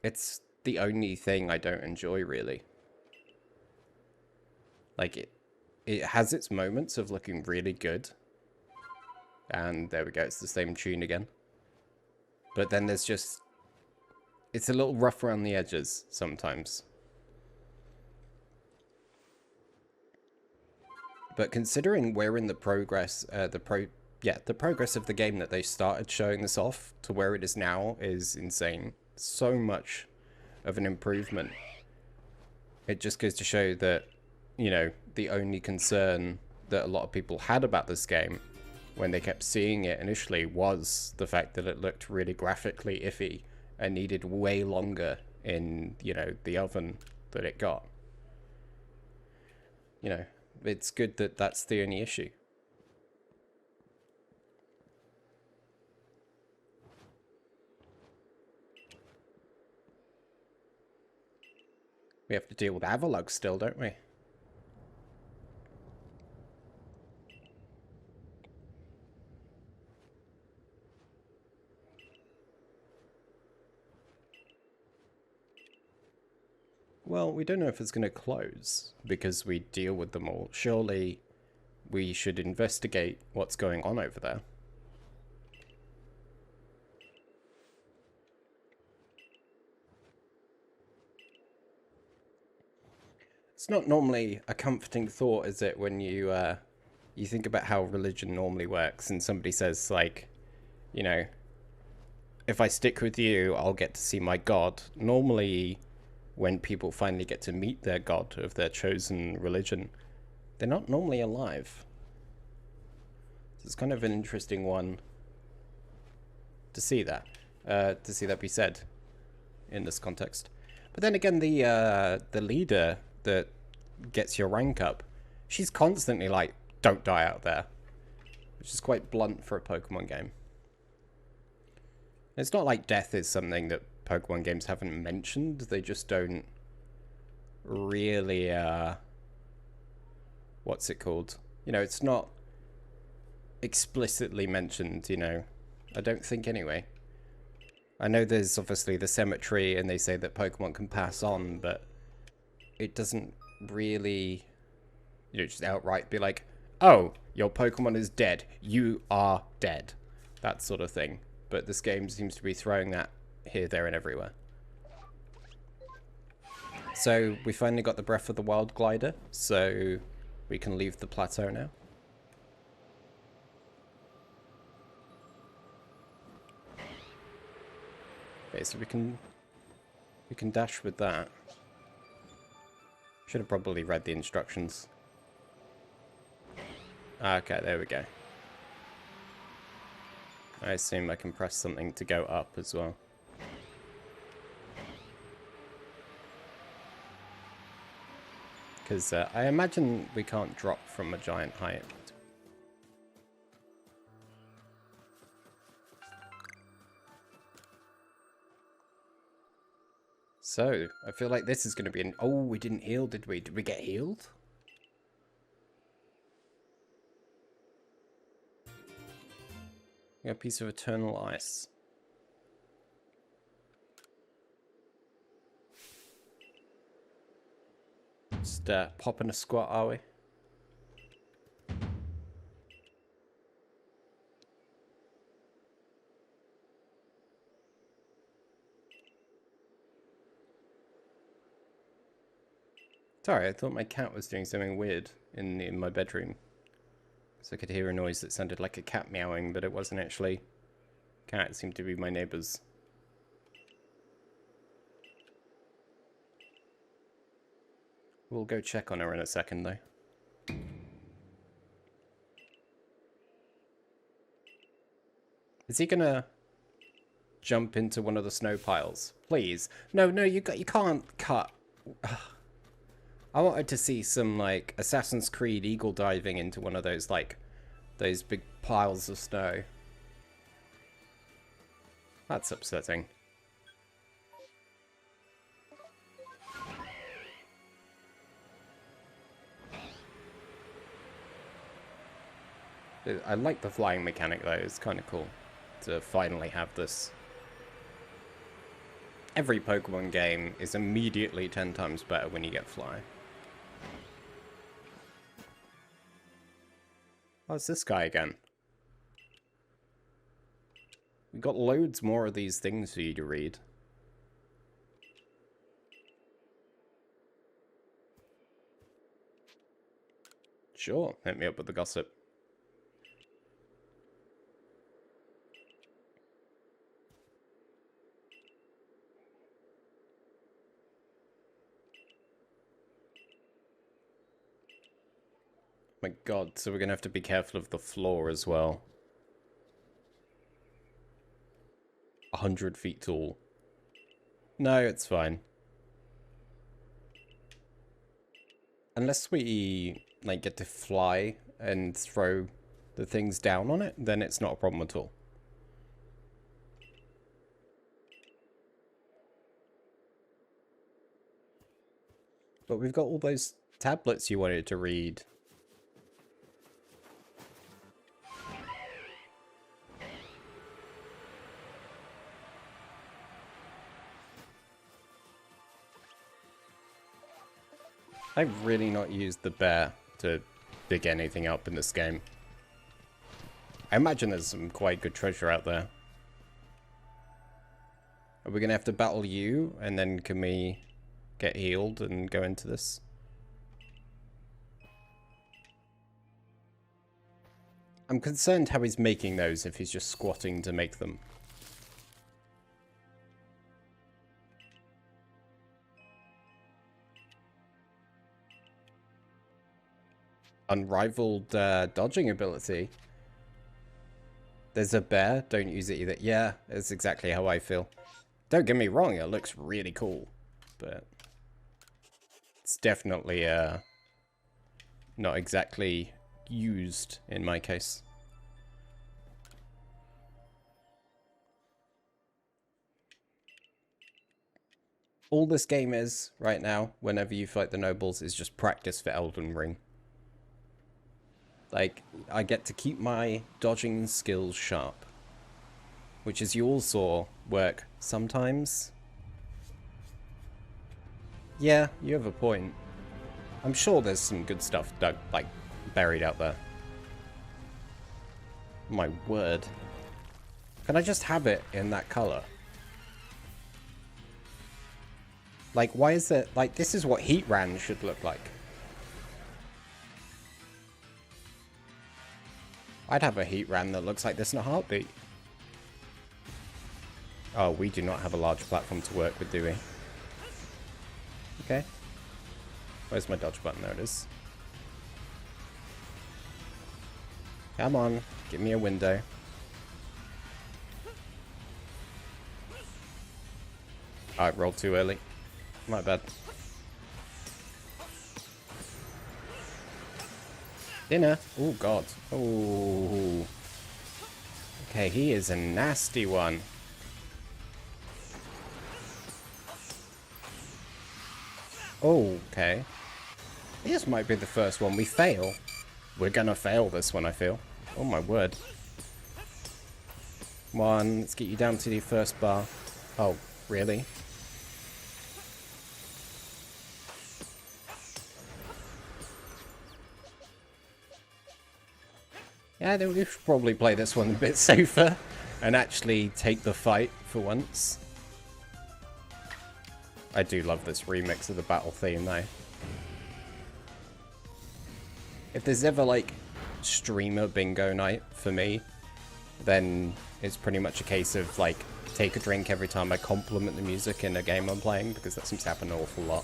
it's the only thing I don't enjoy, really. Like, it has its moments of looking really good. And there we go, it's the same tune again. But then there's just... It's a little rough around the edges sometimes. But considering we're in the progress, the progress of the game that they started showing this off to where it is now is insane. So much of an improvement. It just goes to show that, you know, the only concern that a lot of people had about this game when they kept seeing it initially was the fact that it looked really graphically iffy and needed way longer in, you know, the oven that it got. You know, it's good that that's the only issue. We have to deal with Avalugg still, don't we? Well, we don't know if it's going to close because we deal with them all. Surely we should investigate what's going on over there. It's not normally a comforting thought, is it, when you think about how religion normally works and somebody says, like, you know, if I stick with you, I'll get to see my God. Normally, when people finally get to meet their God of their chosen religion, they're not normally alive. So it's kind of an interesting one to see that be said in this context. But then again, the leader that gets your rank up, she's constantly like, don't die out there, which is quite blunt for a Pokemon game. It's not like death is something that Pokemon games haven't mentioned, they just don't really, what's it called? You know, it's not explicitly mentioned, you know, I don't think anyway. I know there's obviously the cemetery and they say that Pokemon can pass on, but it doesn't really, you know, just outright be like, oh, your Pokemon is dead, you are dead, that sort of thing. But this game seems to be throwing that here, there, and everywhere. So we finally got the Breath of the Wild glider, so we can leave the plateau now. Okay, so we can dash with that. Should have probably read the instructions. Okay, there we go. I assume I can press something to go up as well. Because I imagine we can't drop from a giant height. So, I feel like this is going to be an... Oh, we didn't heal, did we? Did we get healed? A piece of eternal ice. Just popping a squat, are we? Sorry, I thought my cat was doing something weird in my bedroom. So I could hear a noise that sounded like a cat meowing, but it wasn't actually a cat. It seemed to be my neighbour's. We'll go check on her in a second, though. Is he gonna jump into one of the snow piles? Please. No, you can't cut. I wanted to see some, like, Assassin's Creed eagle diving into one of those, like, those big piles of snow. That's upsetting. I like the flying mechanic, though. It's kind of cool to finally have this. Every Pokemon game is immediately 10 times better when you get fly. Oh, it's this guy again. We got loads more of these things for you to read. Sure, hit me up with the gossip. My god, so we're gonna have to be careful of the floor as well. 100 feet tall. No, it's fine. Unless we, like, get to fly and throw the things down on it, then it's not a problem at all. But we've got all those tablets you wanted to read. I've really not used the bear to dig anything up in this game. I imagine there's some quite good treasure out there. Are we gonna have to battle you, and then can we get healed and go into this? I'm concerned how he's making those if he's just squatting to make them. Unrivaled dodging ability. There's a bear, don't use it either. Yeah, that's exactly how I feel. Don't get me wrong, it looks really cool, but it's definitely not exactly used in my case. All this game is right now, whenever you fight the nobles, is just practice for Elden Ring. Like, I get to keep my dodging skills sharp. Which, as you all saw, work sometimes. Yeah, you have a point. I'm sure there's some good stuff buried out there. My word. Can I just have it in that color? Like, why is it... Like, this is what Heatran should look like. I'd have a Heatran that looks like this in a heartbeat. Oh, we do not have a large platform to work with, do we? Okay. Where's my dodge button? There it is. Come on, give me a window. I rolled too early. My bad. Dinner. Oh, God. Oh. Okay, he is a nasty one. Okay. This might be the first one we fail. We're gonna fail this one, I feel. Oh, my word. Come on, let's get you down to the first bar. Oh, really? Yeah, we should probably play this one a bit safer and actually take the fight for once. I do love this remix of the battle theme, though. If there's ever, like, streamer bingo night for me, then it's pretty much a case of, like, take a drink every time I compliment the music in a game I'm playing, because that seems to happen an awful lot.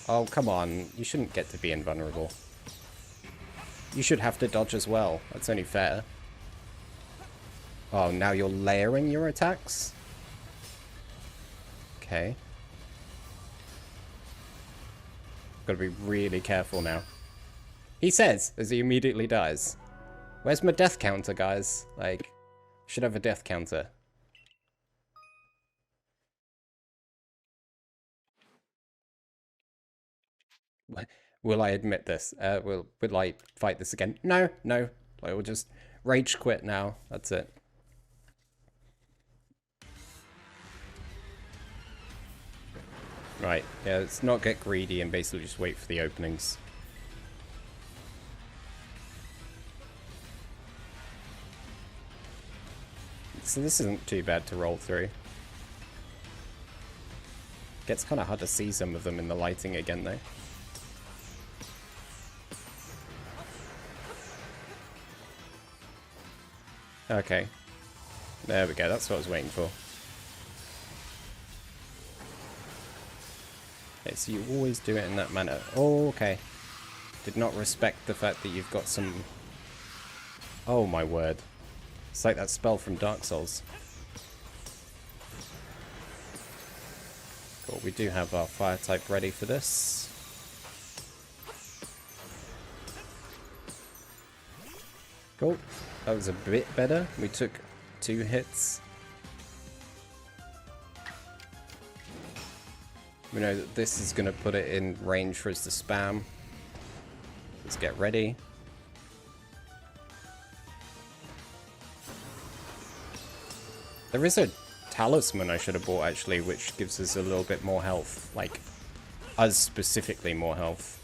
Oh, come on. You shouldn't get to be invulnerable. You should have to dodge as well. That's only fair. Oh, now you're layering your attacks? Okay. Gotta be really careful now. He says, as he immediately dies. Where's my death counter, guys? Like, should have a death counter. Will I admit this? Will I fight this again? No, no. I will just rage quit now. That's it. Right, yeah, let's not get greedy and basically just wait for the openings. So this isn't too bad to roll through. Gets kind of hard to see some of them in the lighting again, though. Okay. There we go, that's what I was waiting for. Okay, so you always do it in that manner. Oh, okay. Did not respect the fact that you've got some... Oh my word. It's like that spell from Dark Souls. Cool, we do have our fire type ready for this. Cool. That was a bit better. We took 2 hits. We know that this is going to put it in range for us to spam. Let's get ready. There is a talisman I should have bought, actually, which gives us a little bit more health. Like, us specifically more health.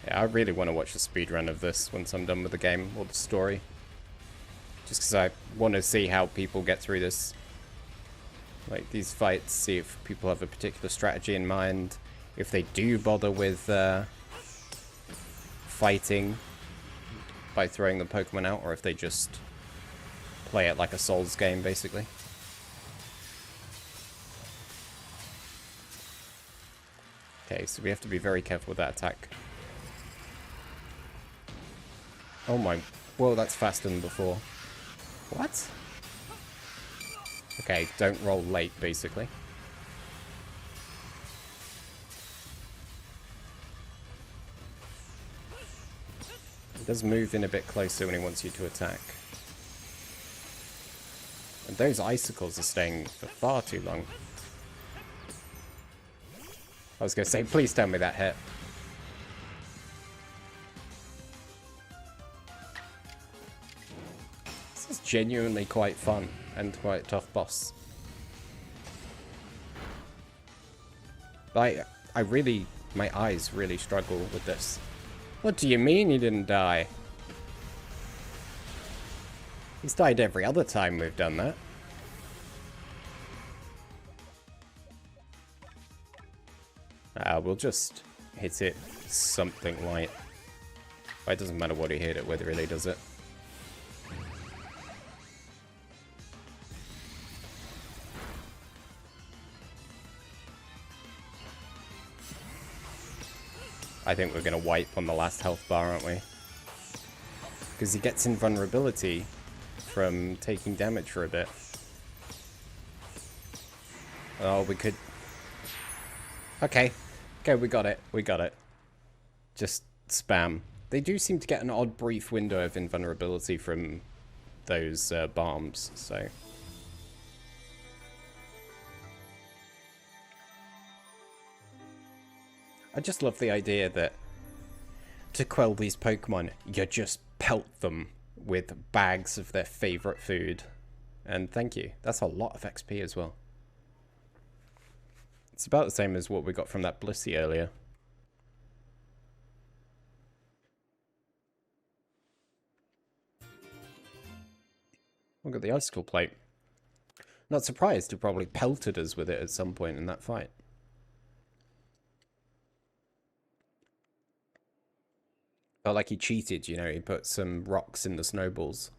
Yeah, I really want to watch a speedrun of this once I'm done with the game or the story. Just because I want to see how people get through this. Like, these fights, see if people have a particular strategy in mind. If they do bother with fighting by throwing the Pokemon out, or if they just play it like a Souls game, basically. Okay, so we have to be very careful with that attack. Oh my... Whoa, that's faster than before. What? Okay, don't roll late, basically. He does move in a bit closer when he wants you to attack. And those icicles are staying for far too long. I was going to say, please tell me that hit. This is genuinely quite fun and quite a tough boss. But I really, my eyes really struggle with this. What do you mean he didn't die? He's died every other time we've done that. We'll just hit it something light. It doesn't matter what he hit it with, really, does it? I think we're going to wipe on the last health bar, aren't we? Because he gets invulnerability from taking damage for a bit. Oh, we could... Okay. Okay, we got it. We got it. Just spam. They do seem to get an odd brief window of invulnerability from those bombs, so... I just love the idea that to quell these Pokemon, you just pelt them with bags of their favorite food. And thank you. That's a lot of XP as well. It's about the same as what we got from that Blissey earlier. Look at the icicle plate. Not surprised, he probably pelted us with it at some point in that fight. Felt like he cheated, you know, he put some rocks in the snowballs.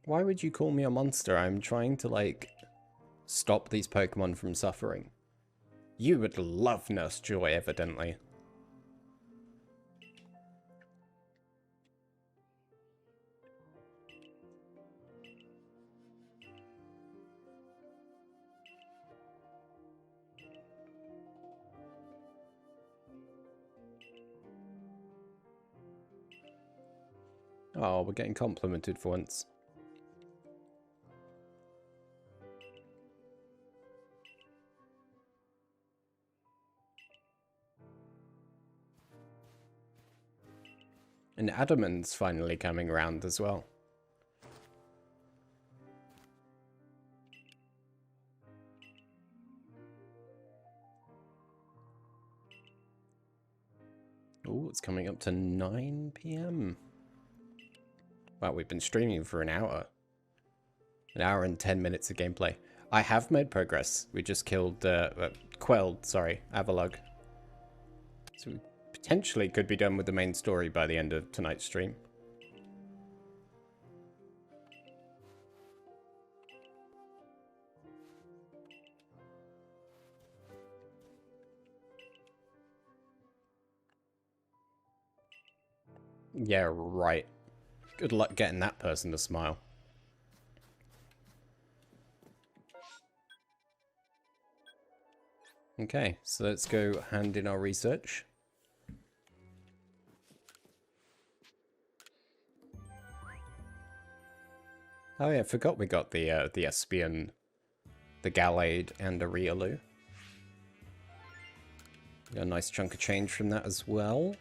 Why would you call me a monster? I'm trying to, like, stop these Pokemon from suffering. You would love Nurse Joy, evidently. Oh, we're getting complimented for once. And Adaman's finally coming around as well. it's coming up to 9 p.m. Wow, we've been streaming for an hour. An hour and 10 minutes of gameplay. I have made progress. We just quelled, Avalug. So we potentially could be done with the main story by the end of tonight's stream. Yeah, right. Good luck getting that person to smile. Okay, so let's go hand in our research. Oh yeah, I forgot we got the Espion, the Gallade, and the Riolu. Got a nice chunk of change from that as well.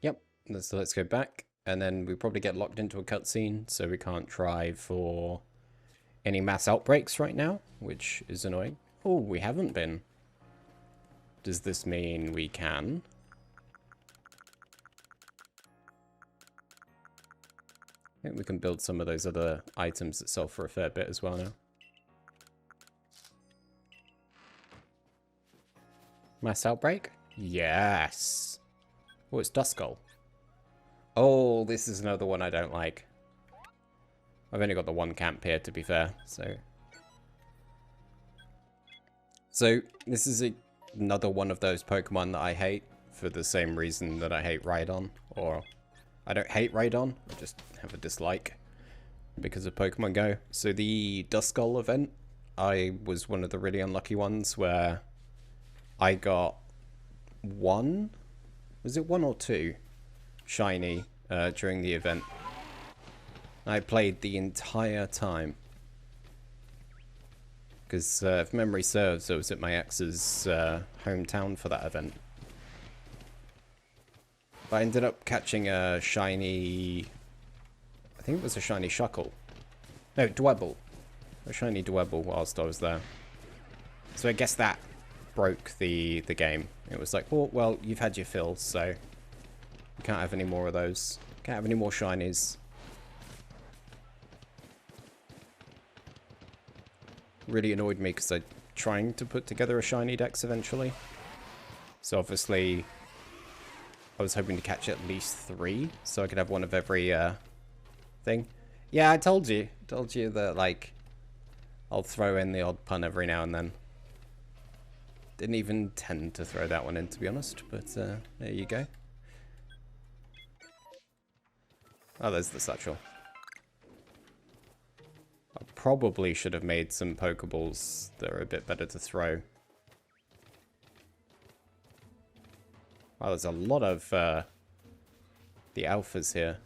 Yep, so let's go back, and then we probably get locked into a cutscene, so we can't try for any mass outbreaks right now, which is annoying. Oh, we haven't been. Does this mean we can? I think we can build some of those other items that sell for a fair bit as well now. Mass outbreak? Yes. Oh, it's Duskull. Oh, this is another one I don't like. I've only got the one camp here, to be fair, so... So, this is another one of those Pokemon that I hate, for the same reason that I hate Rhydon, or... I don't hate Rhydon, I just have a dislike because of Pokemon Go. So the Duskull event, I was one of the really unlucky ones where I got one? Was it one or two? Shiny during the event. I played the entire time. Because if memory serves, I was at my ex's hometown for that event. But I ended up catching a shiny... I think it was a shiny Shuckle. No, Dwebble. A shiny Dwebble whilst I was there. So I guess that broke the game. It was like, oh, well, you've had your fill, so... You can't have any more of those. Can't have any more shinies. Really annoyed me because I'm trying to put together a shiny dex eventually. So obviously... I was hoping to catch at least 3, so I could have one of every thing. Yeah, I told you. Told you that, like, I'll throw in the odd pun every now and then. Didn't even tend to throw that one in, to be honest, but there you go. Oh, there's the satchel. I probably should have made some Pokeballs that are a bit better to throw. Wow, there's a lot of the alphas here.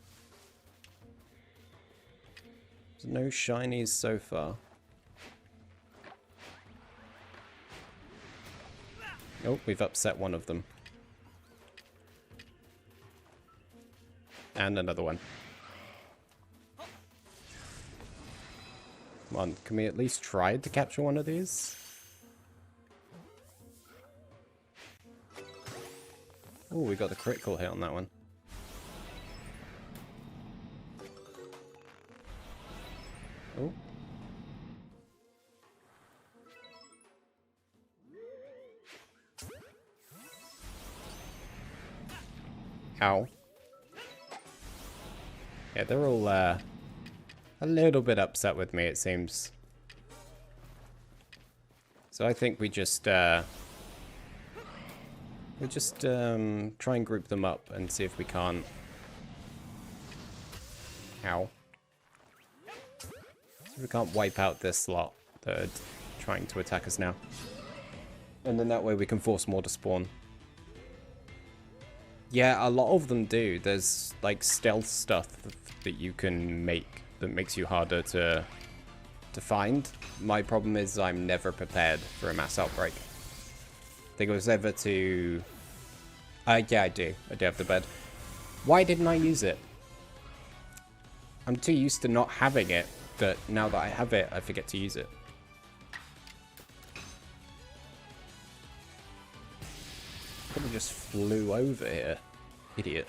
There's no shinies so far. Oh, we've upset one of them. And another one. Come on, can we at least try to capture one of these? Oh, we got the critical hit on that one. Oh. Ow. Yeah, they're all a little bit upset with me, it seems. So I think we just try and group them up and see if we can't. Ow. See if we can't wipe out this lot that are trying to attack us now. And then that way we can force more to spawn. Yeah, a lot of them do. There's like stealth stuff that you can make that makes you harder to find. My problem is I'm never prepared for a mass outbreak. I think I was ever to... yeah, I do. I do have the bed. Why didn't I use it? I'm too used to not having it that now that I have it, I forget to use it. Probably just flew over here. Idiot.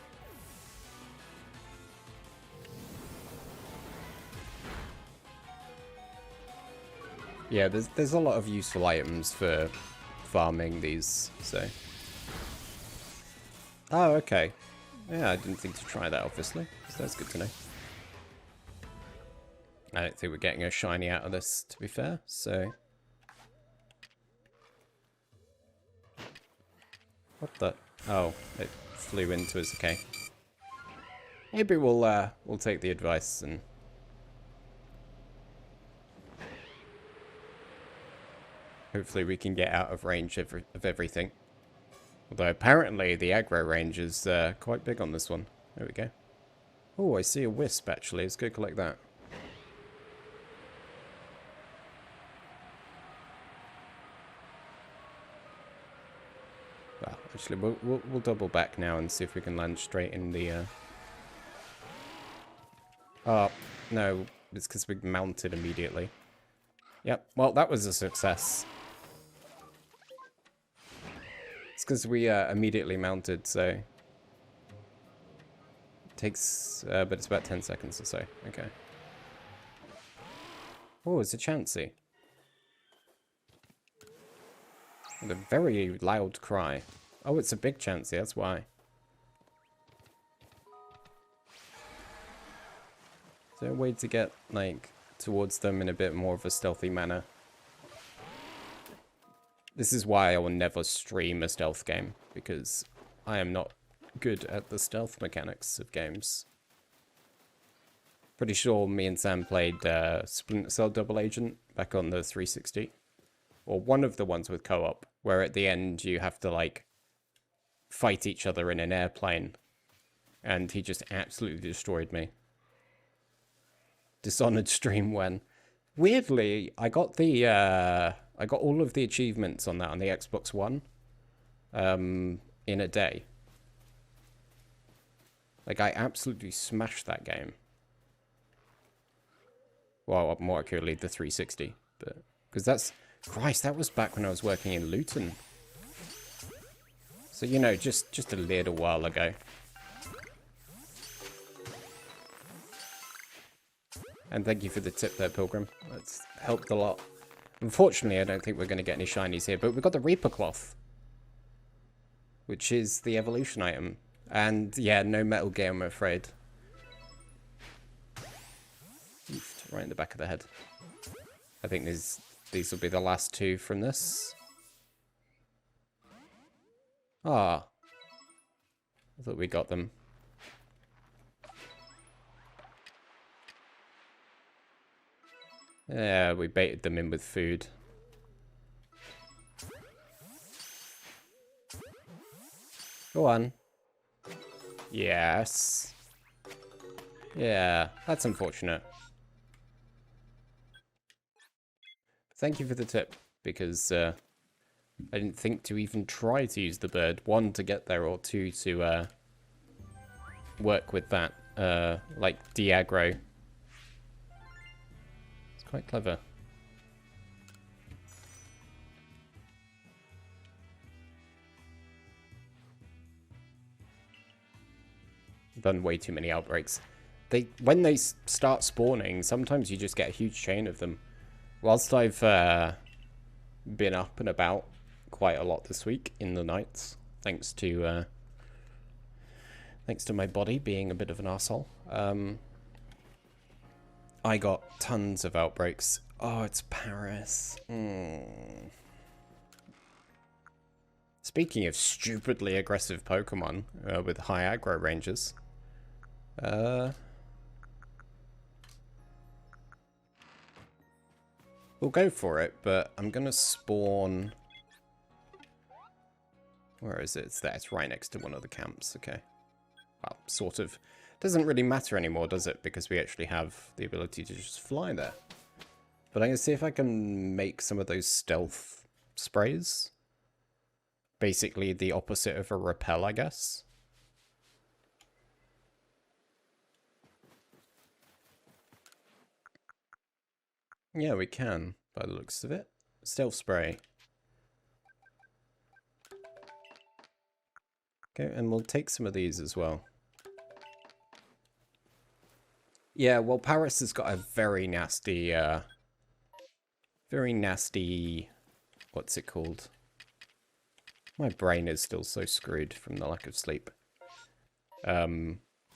Yeah, there's a lot of useful items for farming these, so. Oh, okay. Yeah, I didn't think to try that, obviously. So that's good to know. I don't think we're getting a shiny out of this, to be fair, so. What the? Oh, it flew into us, okay. Maybe we'll take the advice and... hopefully we can get out of range of everything. Although apparently the aggro range is quite big on this one. There we go. Oh, I see a wisp actually. Let's go collect that. Well, actually, we'll double back now and see if we can land straight in the... Oh, no. It's because we mounted immediately. Yep, well, that was a success. It's because we immediately mounted, so... It takes... but it's about 10 seconds or so. Okay. Oh, it's a Chansey. With a very loud cry. Oh, it's a big Chansey, that's why. Is there a way to get, like, towards them in a bit more of a stealthy manner? This is why I will never stream a stealth game, because I am not good at the stealth mechanics of games. Pretty sure me and Sam played Splinter Cell Double Agent back on the 360. Or one of the ones with co-op, where at the end you have to, like, fight each other in an airplane. And he just absolutely destroyed me. Dishonored stream when... Weirdly, I got the, I got all of the achievements on that on the Xbox One. In a day. Like, I absolutely smashed that game. Well, more accurately, the 360. But, because that's... Christ, that was back when I was working in Luton. So, you know, just a little while ago. And thank you for the tip there, Pilgrim. That's helped a lot. Unfortunately, I don't think we're going to get any shinies here, but we've got the Reaper Cloth. Which is the evolution item. And, yeah, no Metal Gear, I'm afraid. Oofed, right in the back of the head. I think these will be the last two from this. Ah. I thought we got them. Yeah, we baited them in with food. Go on. Yes. Yeah, that's unfortunate. Thank you for the tip, because I didn't think to even try to use the bird. One, to get there, or two, to work with that, like, de-aggro. It's quite clever. Done way too many outbreaks. When they start spawning, sometimes you just get a huge chain of them. Whilst I've been up and about quite a lot this week in the nights, thanks to my body being a bit of an arsehole, I got tons of outbreaks. Oh, it's Paris. Speaking of stupidly aggressive Pokemon with high aggro ranges, we'll go for it, but I'm gonna spawn... Where is it? It's there. It's right next to one of the camps. Okay. Well, sort of. Doesn't really matter anymore, does it? Because we actually have the ability to just fly there. But I'm gonna see if I can make some of those stealth sprays. Basically the opposite of a repel, I guess. Yeah, we can, by the looks of it. Stealth spray. Okay, and we'll take some of these as well. Yeah, well, Paris has got a very nasty, what's it called? My brain is still so screwed from the lack of sleep.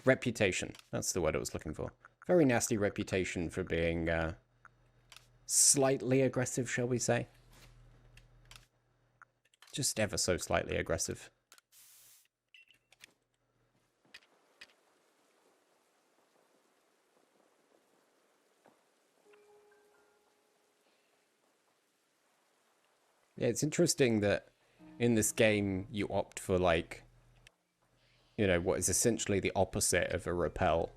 Reputation. That's the word I was looking for. Very nasty reputation for being, slightly aggressive, shall we say? Just ever so slightly aggressive. Yeah, it's interesting that in this game you opt for, like, you know, what is essentially the opposite of a repel.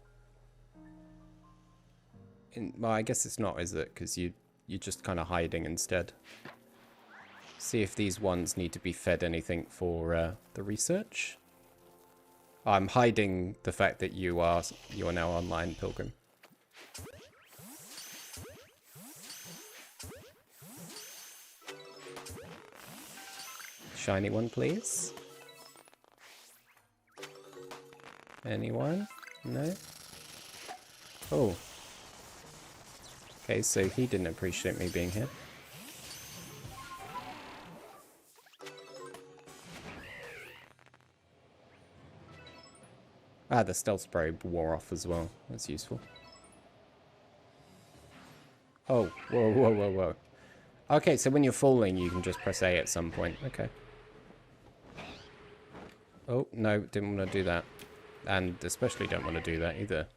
Well, I guess it's not, is it? Because you're just kind of hiding instead. See if these ones need to be fed anything for the research. I'm hiding the fact that you are now online, Pilgrim. Shiny one, please. Anyone? No? Oh. Okay, so he didn't appreciate me being here. Ah, the stealth spray wore off as well. That's useful. Oh, whoa, whoa, whoa, whoa. Okay, so when you're falling, you can just press A at some point. Okay. Oh, no, didn't want to do that. And especially don't want to do that either.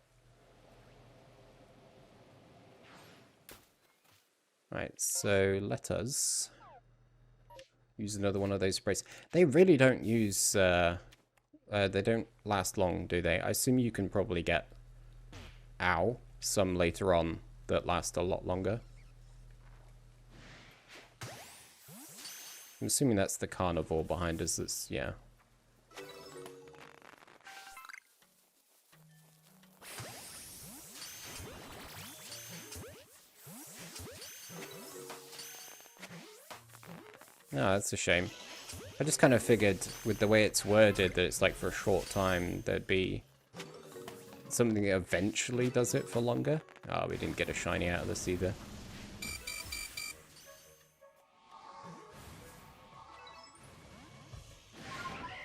Right, so let us use another one of those sprays. They really don't use... they don't last long, do they? I assume you can probably get... Ow. Some later on that last a lot longer. I'm assuming that's the carnivore behind us that's... Yeah. No, that's a shame. I just kind of figured with the way it's worded that it's like for a short time there'd be something that eventually does it for longer. Oh, we didn't get a shiny out of this either.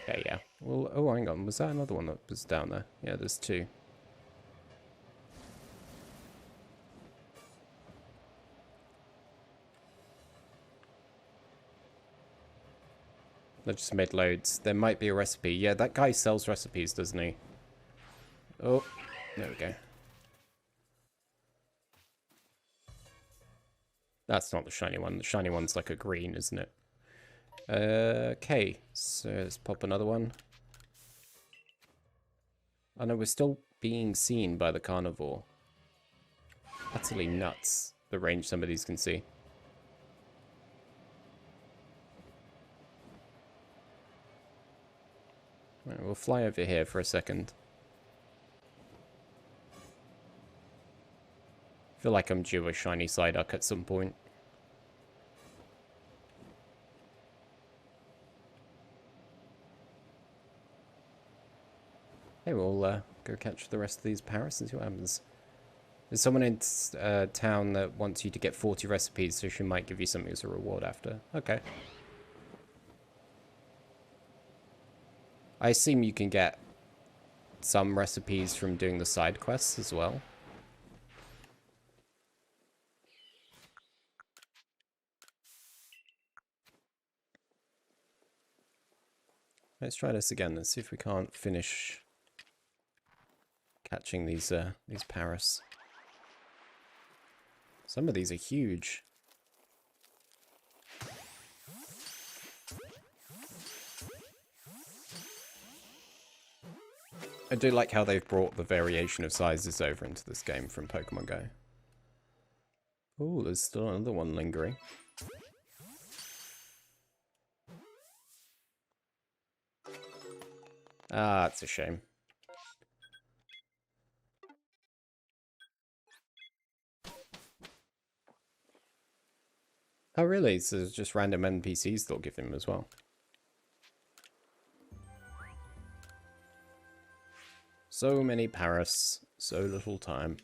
Okay, yeah. Well, oh, hang on. Was that another one that was down there? Yeah, there's two. I just made loads. There might be a recipe. Yeah, that guy sells recipes, doesn't he? Oh, there we go. That's not the shiny one. The shiny one's like a green, isn't it? Okay, so let's pop another one. Oh no, we're still being seen by the carnivore. Utterly nuts, the range some of these can see. Right, we'll fly over here for a second. I feel like I'm due a shiny Psyduck at some point. Hey, we'll go catch the rest of these parrots and see what happens. There's someone in town that wants you to get 40 recipes, so she might give you something as a reward after. Okay. I assume you can get some recipes from doing the side quests as well. Let's try this again. Let's see if we can't finish catching these parrots. Some of these are huge. I do like how they've brought the variation of sizes over into this game from Pokemon Go. Oh, there's still another one lingering. Ah, that's a shame. Oh, really? So it's just random NPCs they'll give him as well. So many Paris, so little time.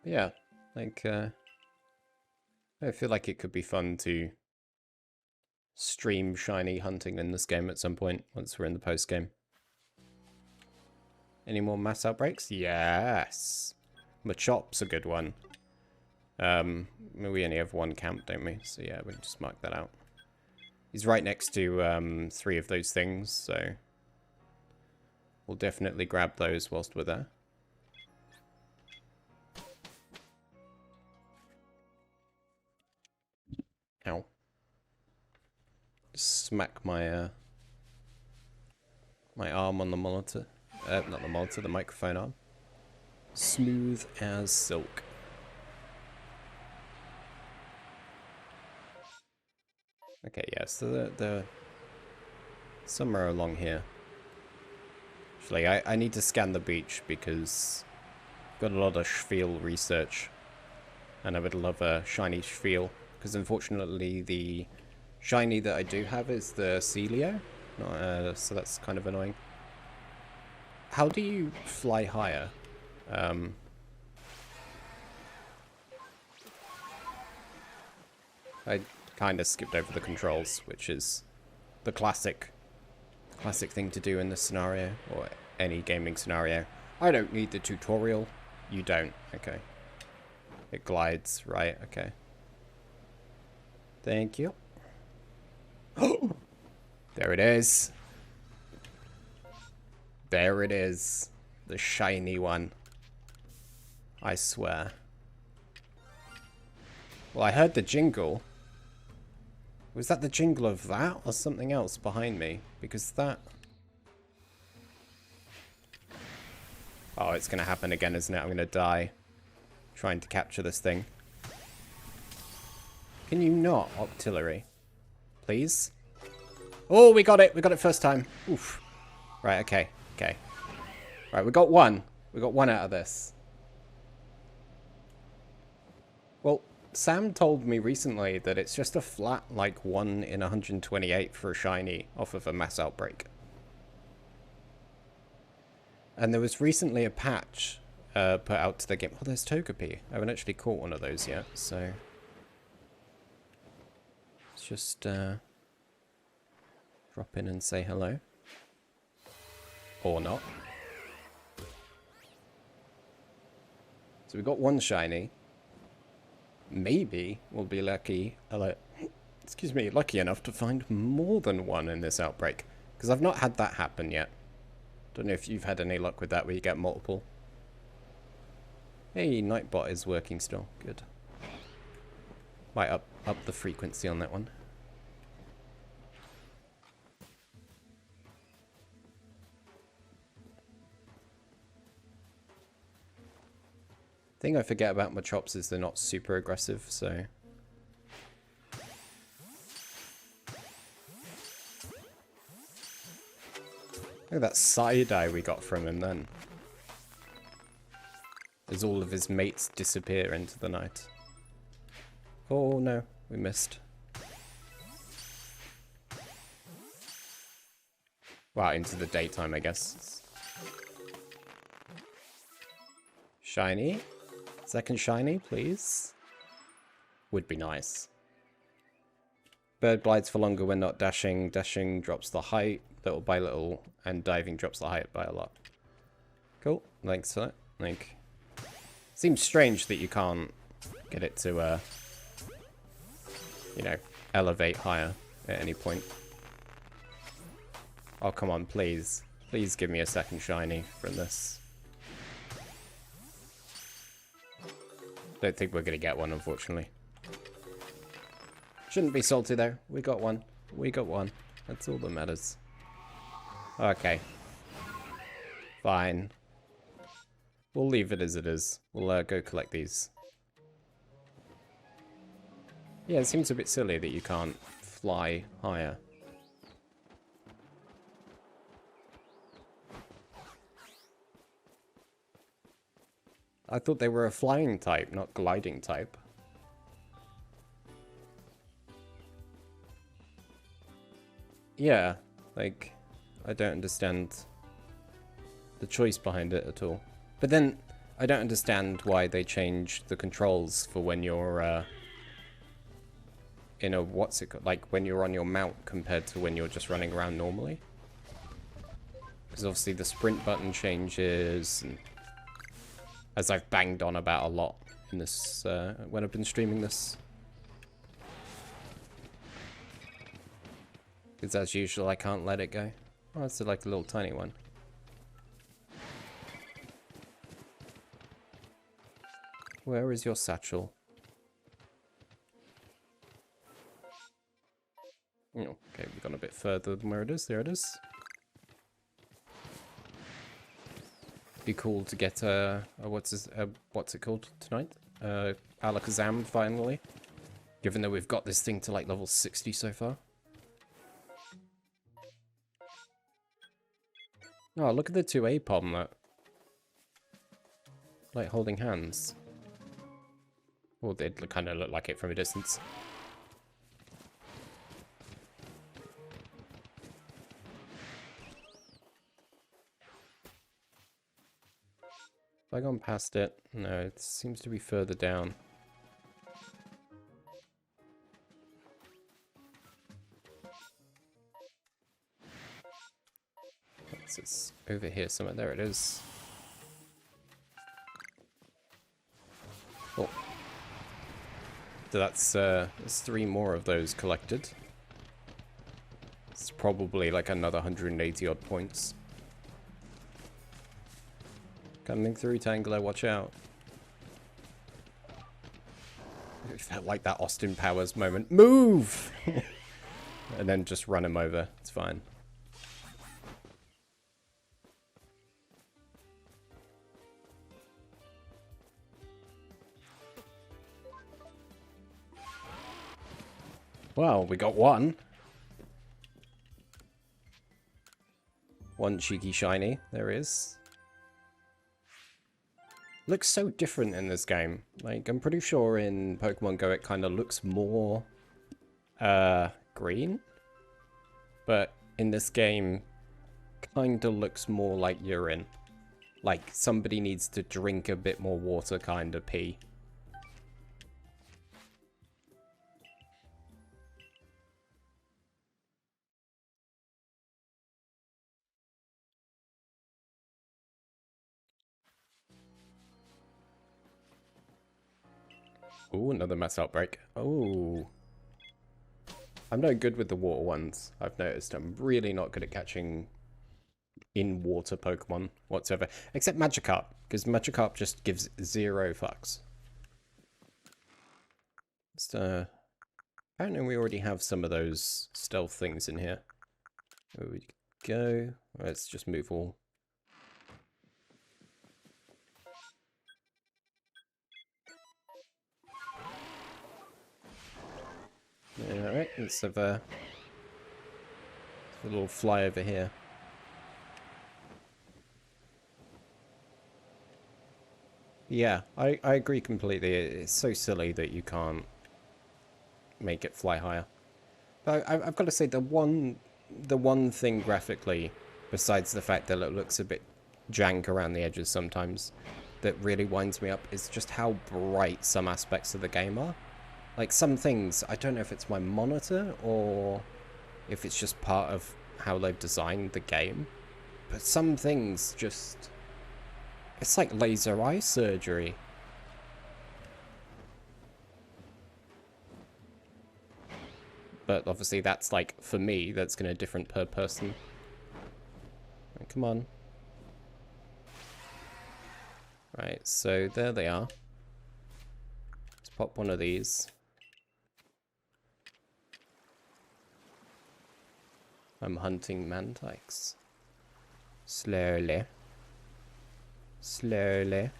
Yeah, like, I feel like it could be fun to stream shiny hunting in this game at some point, once we're in the post-game. Any more mass outbreaks? Yes! Machop's a good one. We only have one camp, don't we? So yeah, we'll just mark that out. He's right next to 3 of those things, so we'll definitely grab those whilst we're there. Ow. Just smack my my arm on the monitor. Not the monitor, the microphone arm. Smooth as silk. Okay, yeah, so the somewhere along here. Actually, I need to scan the beach because I've got a lot of Spiel research. And I would love a shiny Spiel. Because unfortunately the shiny that I do have is the Celio. So that's kind of annoying. How do you fly higher? I kind of skipped over the controls, which is the classic thing to do in this scenario, or any gaming scenario. I don't need the tutorial. You don't. Okay. It glides, right? Okay. Thank you. Oh! There it is. There it is. The shiny one. I swear. Well, I heard the jingle. Was that the jingle of that or something else behind me? Because that... Oh, it's going to happen again, isn't it? I'm going to die trying to capture this thing. Can you not, Octillery? Please? Oh, we got it. We got it first time. Oof. Right, okay. Okay. Right, we got one. We got one out of this. Well, Sam told me recently that it's just a flat, like, 1 in 128 for a shiny off of a mass outbreak. And there was recently a patch put out to the game. Oh, there's Togepi. I haven't actually caught one of those yet, so... Let's just drop in and say hello. Or not. So we got one shiny. Maybe we'll be lucky, excuse me, lucky enough to find more than one in this outbreak. Because I've not had that happen yet. Don't know if you've had any luck with that where you get multiple. Hey, Nightbot is working still. Good. Might up the frequency on that one. Thing I forget about Machops is they're not super aggressive, so... Look at that side-eye we got from him then. As all of his mates disappear into the night. Oh no, we missed. Well, into the daytime, I guess. Shiny? Second shiny, please. Would be nice. Bird glides for longer when not dashing. Dashing drops the height little by little, and diving drops the height by a lot. Cool. Thanks for that. Like, seems strange that you can't get it to, you know, elevate higher at any point. Oh, come on, please. Please give me a second shiny from this. Don't think we're going to get one, unfortunately. Shouldn't be salty, though. We got one. We got one. That's all that matters. Okay. Fine. We'll leave it as it is. We'll go collect these. Yeah, it seems a bit silly that you can't fly higher. I thought they were a flying type, not gliding type. Yeah, like, I don't understand the choice behind it at all. But then, I don't understand why they changed the controls for when you're, in a, like, when you're on your mount compared to when you're just running around normally. Because obviously the sprint button changes, and as I've banged on about a lot in this, when I've been streaming this. Because as usual, I can't let it go. Oh, it's like a little tiny one. Where is your satchel? Oh, okay, we've gone a bit further than where it is. There it is. Be cool to get what's it called tonight? Alakazam finally. Given that we've got this thing to like level 60 so far. Oh, look at the two Apom that like holding hands. Well, they kind of look like it from a distance. Have I gone past it? No, it seems to be further down. It's over here somewhere. There it is. Oh. So that's, there's 3 more of those collected. It's probably like another 180 odd points. Coming through, Tangler, watch out. It felt like that Austin Powers moment. Move! And then just run him over. It's fine. Well, we got one. One cheeky shiny. There is. Looks so different in this game. Like, I'm pretty sure in Pokemon Go it kind of looks more green. But in this game, kind of looks more like urine. Like somebody needs to drink a bit more water kind of pee. Ooh, another mass outbreak. Oh. I'm no good with the water ones, I've noticed. I'm really not good at catching in-water Pokemon whatsoever. Except Magikarp, because Magikarp just gives 0 fucks. Just, apparently we already have some of those stealth things in here. There we go. Let's just move all. Alright, let's have a little fly over here. Yeah, I agree completely. It's so silly that you can't make it fly higher. But I've got to say, the one thing graphically, besides the fact that it looks a bit jank around the edges sometimes, that really winds me up is just how bright some aspects of the game are. Like, some things, I don't know if it's my monitor or if it's just part of how they've designed the game, but some things just... It's like laser eye surgery. But obviously that's like, for me, that's going to different per person. Right, come on. Right, so there they are. Let's pop one of these. I'm hunting Mantikes. Slowly. Slowly.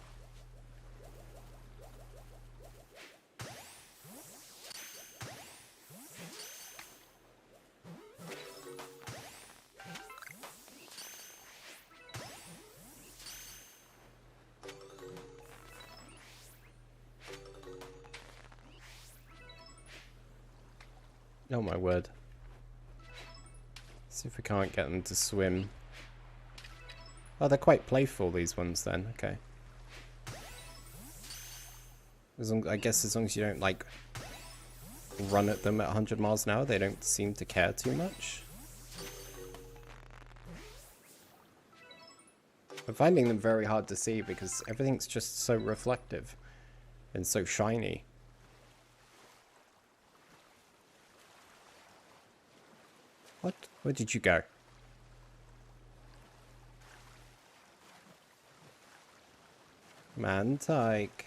Oh my word. See if we can't get them to swim. Oh, they're quite playful, these ones then. Okay. I guess as long as you don't, like, run at them at 100 miles an hour, they don't seem to care too much. I'm finding them very hard to see because everything's just so reflective and so shiny. What? Where did you go? Mantike.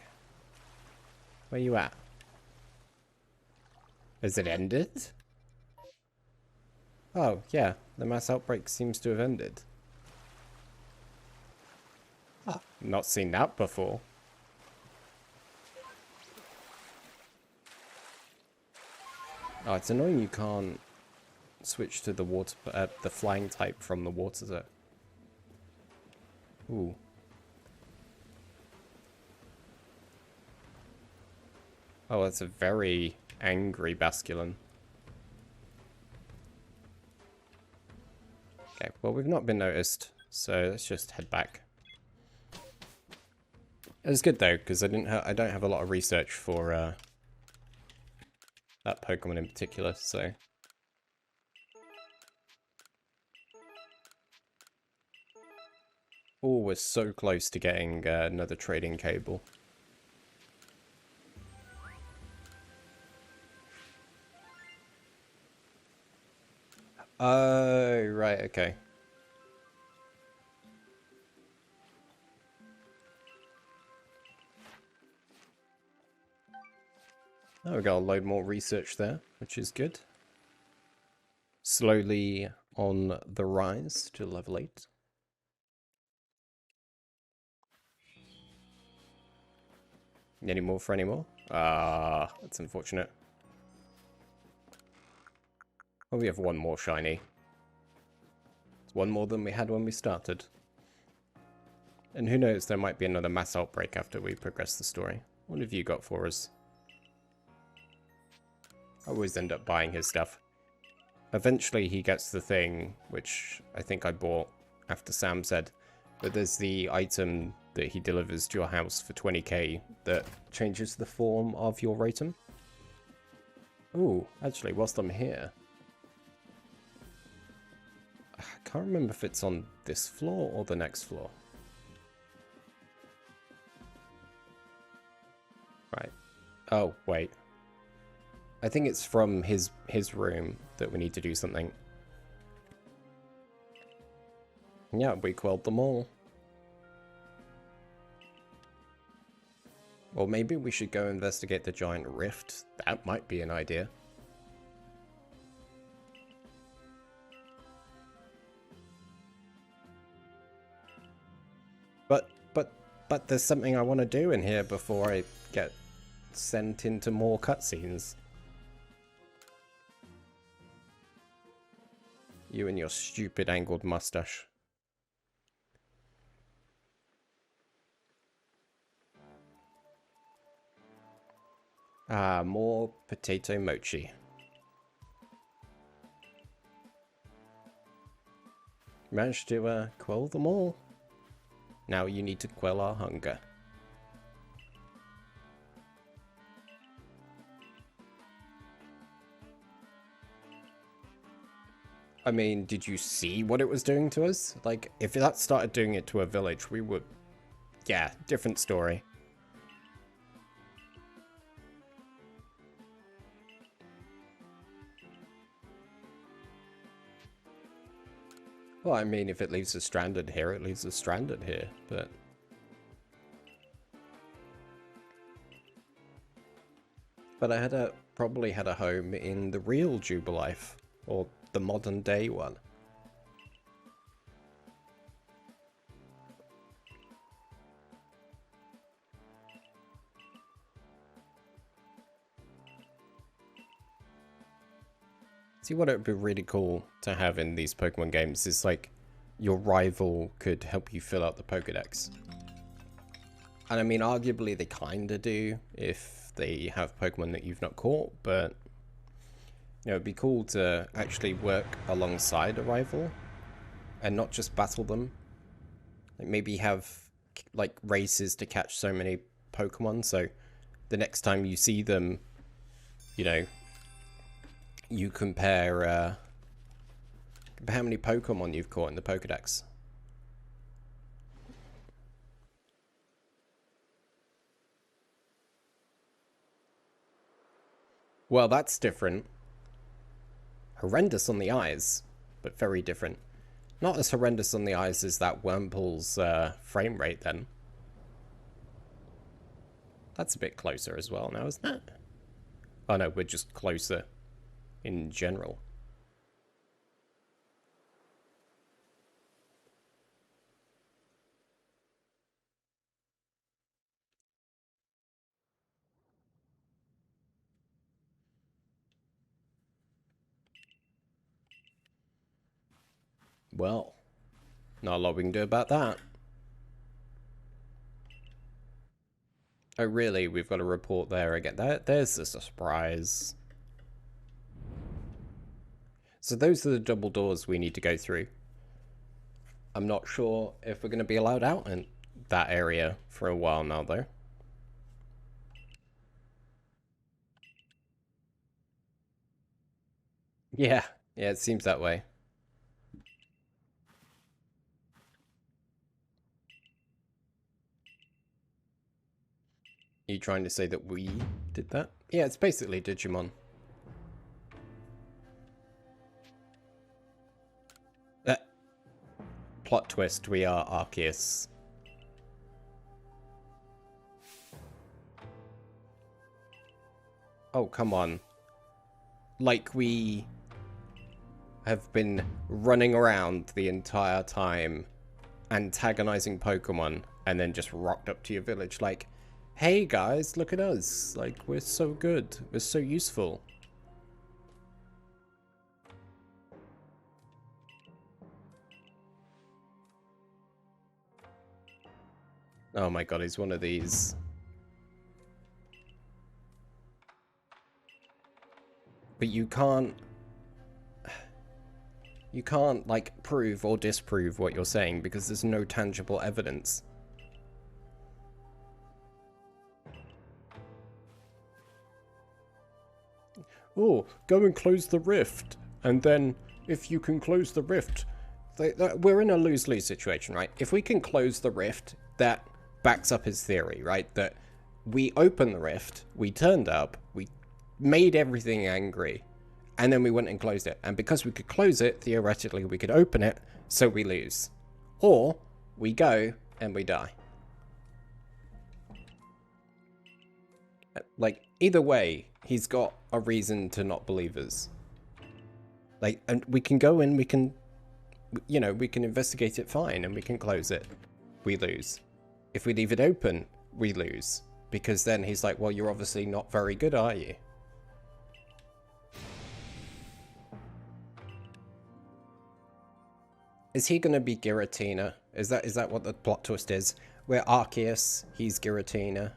Where you at? Has it ended? Oh, yeah. The mass outbreak seems to have ended. Oh, not seen that before. Oh, it's annoying you can't switch to the water, the flying type from the water zone. Ooh. Oh, that's a very angry Basculin. Okay, well, we've not been noticed, so let's just head back. It's good though, because I don't have a lot of research for that Pokemon in particular, so. Oh, we're so close to getting another trading cable. Oh, right, okay. Oh, we got a load more research there, which is good. Slowly on the rise to level 8. Any more for any more? Ah, that's unfortunate. Well, we have one more shiny. It's one more than we had when we started. And who knows, there might be another mass outbreak after we progress the story. What have you got for us? I always end up buying his stuff. Eventually he gets the thing, which I think I bought after Sam said, but there's the item that he delivers to your house for 20k that changes the form of your Rotom. Ooh, actually, whilst I'm here, I can't remember if it's on this floor or the next floor. Right. Oh, wait. I think it's from his room that we need to do something. Yeah, we quelled them all. Or maybe we should go investigate the giant rift. That might be an idea. But there's something I want to do in here before I get sent into more cutscenes. You and your stupid angled mustache. Ah, more potato mochi. Managed to quell them all. Now you need to quell our hunger. I mean, did you see what it was doing to us? Like, if that started doing it to a village, we would... Yeah, different story. Well, I mean, if it leaves us stranded here, it leaves us stranded here, but... But I probably had a home in the real Jubilife, or the modern day one. See, what it would be really cool to have in these Pokemon games is like your rival could help you fill out the Pokedex. And I mean, arguably they kind of do if they have Pokemon that you've not caught, but You know, it'd be cool to actually work alongside a rival and not just battle them. Like maybe have like races to catch so many Pokemon, so the next time you see them, you know, you compare how many Pokemon you've caught in the Pokedex. Well, that's different. Horrendous on the eyes, but very different. Not as horrendous on the eyes as that Wurmple's frame rate, then. That's a bit closer as well now, isn't it? Oh no, we're just closer in general. Well, not a lot we can do about that. Oh really, we've got a report there again. There's a surprise. So those are the double doors we need to go through. I'm not sure if we're going to be allowed out in that area for a while now, though. Yeah, yeah, it seems that way. Are you trying to say that we did that? Yeah, it's basically Digimon. Uh, Plot twist, we are Arceus. Oh, come on. Like we have been running around the entire time antagonizing Pokemon and then just rocked up to your village like, hey guys, look at us. Like, we're so good. We're so useful. Oh my god, he's one of these. But you can't, like, prove or disprove what you're saying because there's no tangible evidence. Oh, go and close the rift. And then, if you can close the rift, we're in a lose-lose situation, right? If we can close the rift, that backs up his theory, right? That we opened the rift, we turned up, we made everything angry, and then we went and closed it. And because we could close it, theoretically we could open it, so we lose. Or we go and we die. Like, either way, he's got a reason to not believe us. Like, and we can go in, we can, you know, we can investigate it fine, and we can close it. We lose. If we leave it open, we lose. Because then he's like, well, you're obviously not very good, are you? Is he going to be Giratina? Is that what the plot twist is? We're Arceus, he's Giratina.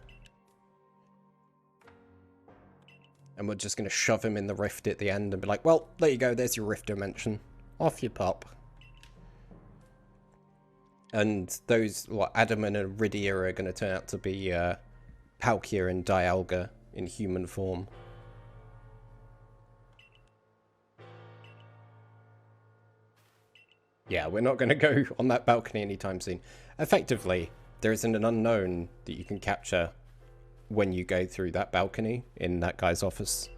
And we're just going to shove him in the rift at the end and be like, well, there you go, there's your rift dimension. Off you pop. And those, what, Adam and Iridia are going to turn out to be Palkia and Dialga in human form. Yeah, we're not going to go on that balcony anytime soon. Effectively, there isn't an unknown that you can capture when you go through that balcony in that guy's office.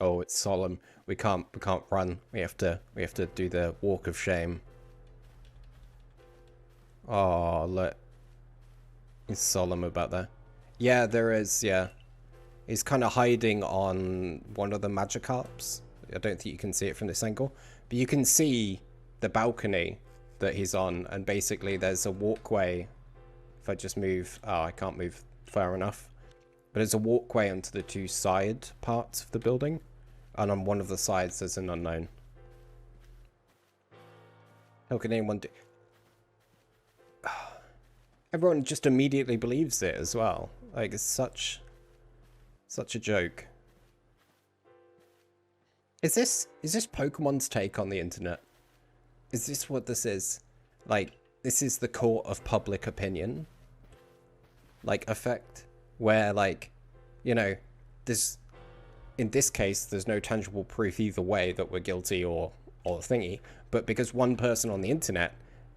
Oh, it's solemn. We can't run. We have to do the walk of shame. Oh, look. He's solemn about that. Yeah, there is, yeah. He's kind of hiding on one of the Magikarps. I don't think you can see it from this angle. But you can see the balcony that he's on. And basically there's a walkway. If I just move... Oh, I can't move far enough. But there's a walkway onto the two side parts of the building. And on one of the sides there's an unknown. How can anyone do... everyone just immediately believes it as well. Like, it's such a joke. Is this Pokemon's take on the internet? Is this what this is? Like, this is the court of public opinion? Like, effect? Where, like, you know, in this case, there's no tangible proof either way that we're guilty or thingy. But because one person on the internet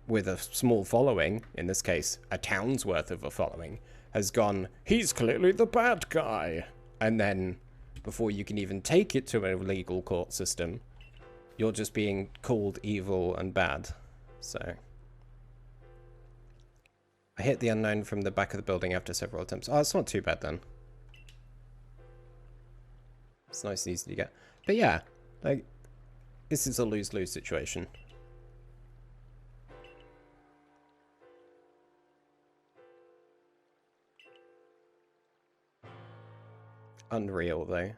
with a small following, in this case, a town's worth of a following, has gone, he's clearly the bad guy. And then, before you can even take it to a legal court system, you're just being called evil and bad. So, I hit the unknown from the back of the building after several attempts. Oh, it's not too bad then. It's nice and easy to get. But yeah, like, this is a lose-lose situation. Unreal, though.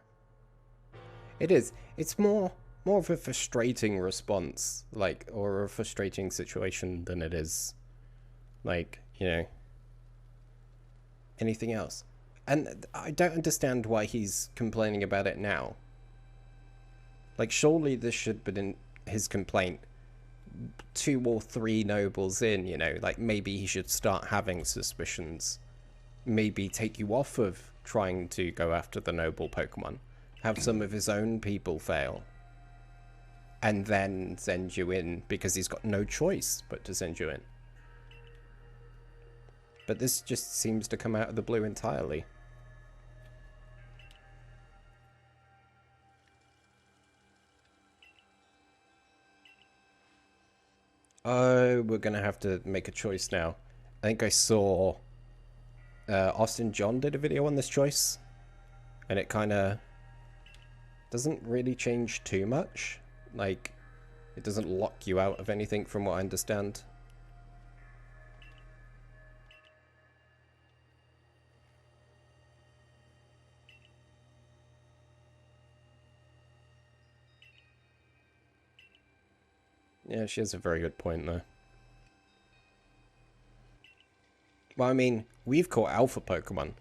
It is. It's more of a frustrating response, like, or a frustrating situation than it is, like, you know, anything else. And I don't understand why he's complaining about it now. Like, surely this should have been his complaint 2 or 3 nobles in, you know? Like, maybe he should start having suspicions. Maybe take you off of trying to go after the noble Pokemon. Have some of his own people fail. And then send you in, because he's got no choice but to send you in. But this just seems to come out of the blue entirely. Oh, we're going to have to make a choice now. I think I saw Austin John did a video on this choice. And it kind of doesn't really change too much. Like, it doesn't lock you out of anything from what I understand. Yeah, she has a very good point there. Well, I mean, we've caught alpha Pokemon.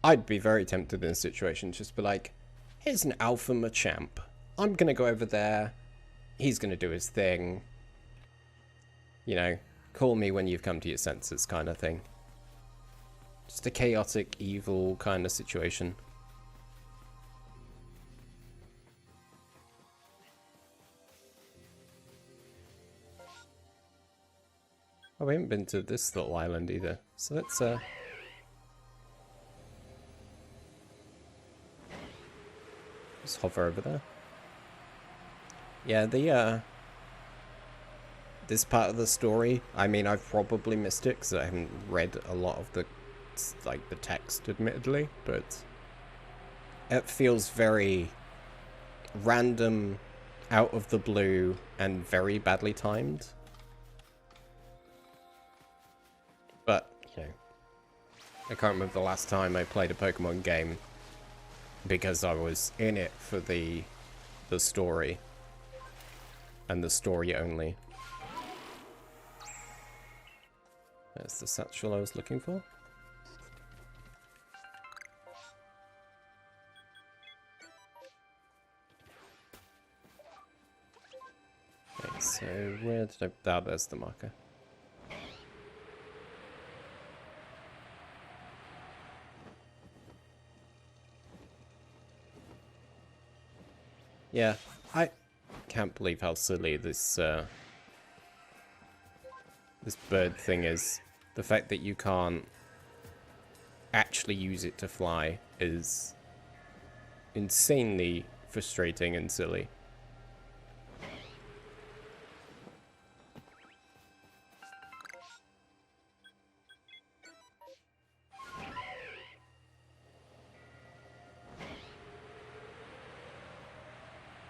I'd be very tempted in a situation just to be like, here's an alpha Machamp. I'm going to go over there. He's going to do his thing. You know, call me when you've come to your senses kind of thing. Just a chaotic, evil kind of situation. Oh, we haven't been to this little island either. So let's just hover over there. Yeah, this part of the story, I mean, I've probably missed it because I haven't read a lot of the text, admittedly, but it feels very random, out of the blue, and very badly timed. But, you know, I can't remember the last time I played a Pokemon game because I was in it for the story. And the story only. That's the satchel I was looking for. Okay, so where did I... Oh, there's the marker. Yeah, I can't believe how silly this this bird thing is. The fact that you can't actually use it to fly is insanely frustrating and silly.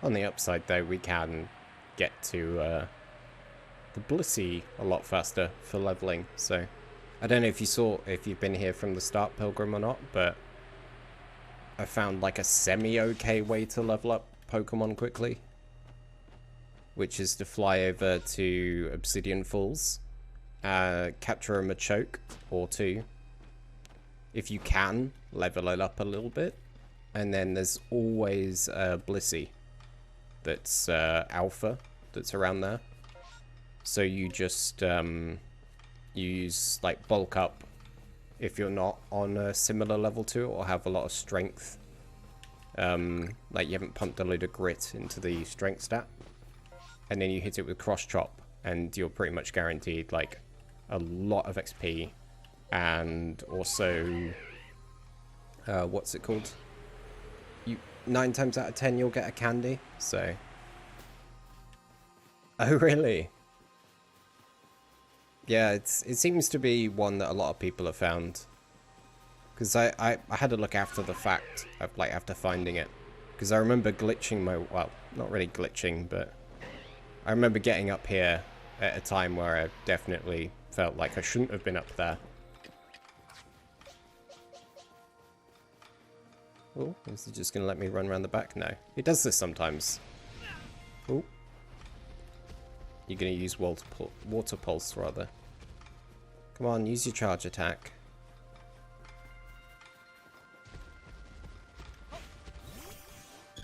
On the upside, though, we can get to the Blissey a lot faster for leveling. So, I don't know if you've been here from the start, Pilgrim, or not, but I found like a semi-okay way to level up Pokemon quickly, which is to fly over to Obsidian Falls capture a Machoke or two. If you can, level it up a little bit. And then there's always Blissey that's alpha that's around there. So you just use like bulk up if you're not on a similar level to it or have a lot of strength. Like you haven't pumped a load of grit into the strength stat. And then you hit it with cross chop and you're pretty much guaranteed like a lot of XP and also what's it called? 9 times out of 10 you'll get a candy, so. Oh really? Yeah, it seems to be one that a lot of people have found. Because I had to look after the fact of like after finding it. Because I remember glitching my, well, not really glitching, but I remember getting up here at a time where I definitely felt like I shouldn't have been up there. Oh, is he just going to let me run around the back? No. He does this sometimes. Oh. You're going to use water pulse, rather. Come on, use your charge attack.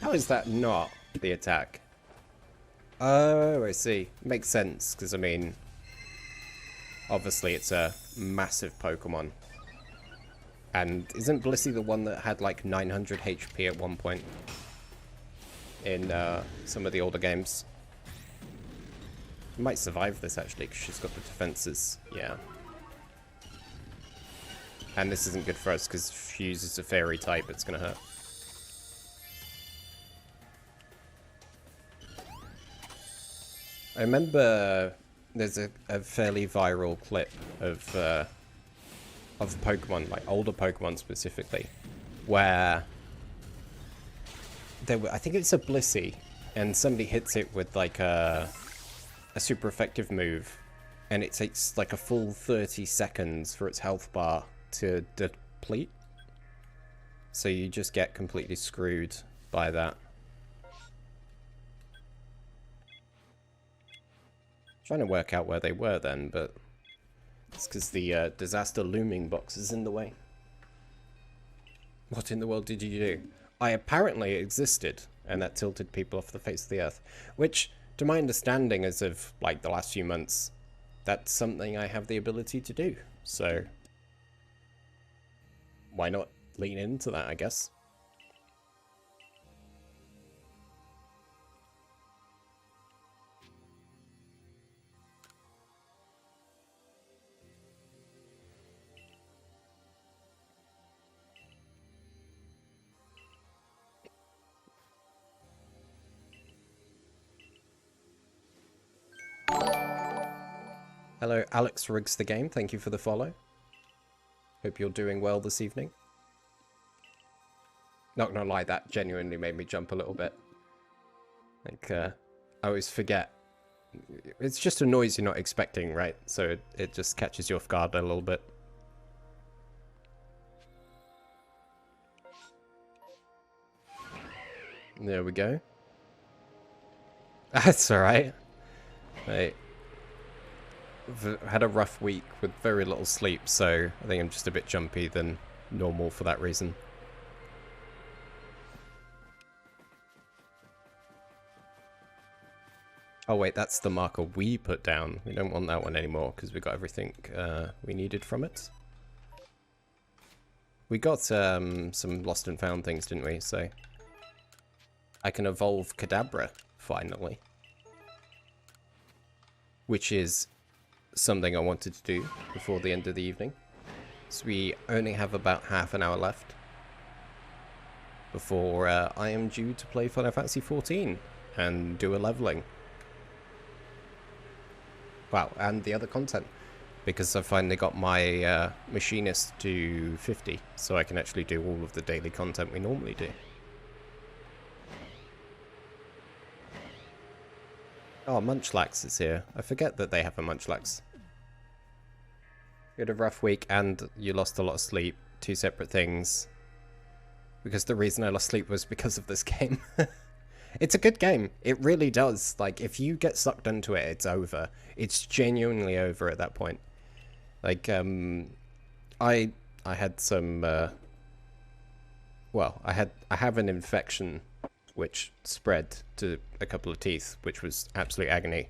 How is that not the attack? Oh, I see. Makes sense, because, I mean, obviously it's a massive Pokemon. And isn't Blissey the one that had like 900 HP at one point in some of the older games? Might survive this actually because she's got the defenses. Yeah. And this isn't good for us because if she uses a fairy type, it's going to hurt. I remember there's a fairly viral clip of Pokemon, like older Pokemon specifically, where there were, I think it's a Blissey, and somebody hits it with like a super effective move, and it takes like a full 30 seconds for its health bar to deplete. So you just get completely screwed by that. Trying to work out where they were then, but it's because the disaster looming box is in the way. What in the world did you do? I apparently existed, and that tilted people off the face of the earth. Which, to my understanding, as of like the last few months, that's something I have the ability to do. So, why not lean into that, I guess? Hello, Alex Riggs the Game. Thank you for the follow. Hope you're doing well this evening. Not gonna lie, that genuinely made me jump a little bit. Like, I always forget. It's just a noise you're not expecting, right? So it just catches you off guard a little bit. There we go. That's alright. Right. I've had a rough week with very little sleep, so I think I'm just a bit jumpy than normal for that reason. Oh wait, that's the marker we put down. We don't want that one anymore because we got everything we needed from it. We got some lost and found things, didn't we? So I can evolve Kadabra finally, which is something I wanted to do before the end of the evening. So we only have about half an hour left before I am due to play Final Fantasy XIV and do a leveling. Wow, and the other content, because I finally got my machinist to 50, so I can actually do all of the daily content we normally do. Oh, Munchlax is here. I forget that they have a Munchlax. You had a rough week and you lost a lot of sleep. Two separate things. Because the reason I lost sleep was because of this game. It's a good game. It really does. Like, if you get sucked into it, it's over. It's genuinely over at that point. Like, I had some, well, I have an infection which spread to a couple of teeth, which was absolute agony.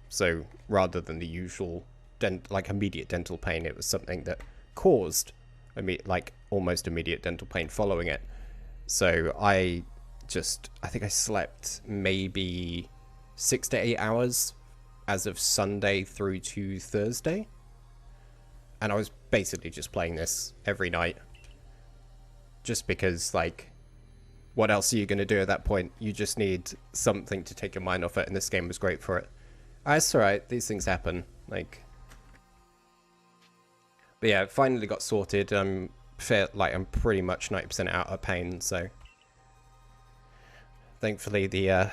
So rather than the usual like immediate dental pain, it was something that caused like almost immediate dental pain following it. So I think I slept maybe 6 to 8 hours as of Sunday through to Thursday. And I was basically just playing this every night. Just because, like, what else are you going to do at that point? You just need something to take your mind off it, and this game was great for it. It's alright, these things happen. Like, but yeah, it finally got sorted. I'm pretty much 90% out of pain, so thankfully the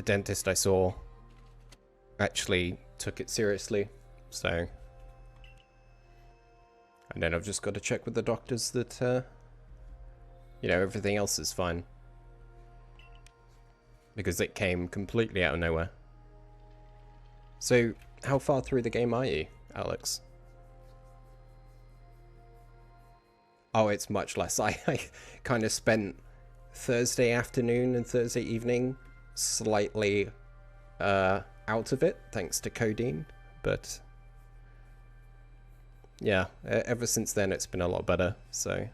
dentist I saw actually took it seriously. So, and then I've just got to check with the doctors that you know, everything else is fine, because it came completely out of nowhere. So, how far through the game are you, Alex? Oh, it's much less. I kind of spent Thursday afternoon and Thursday evening slightly out of it, thanks to codeine. But yeah, ever since then it's been a lot better, so.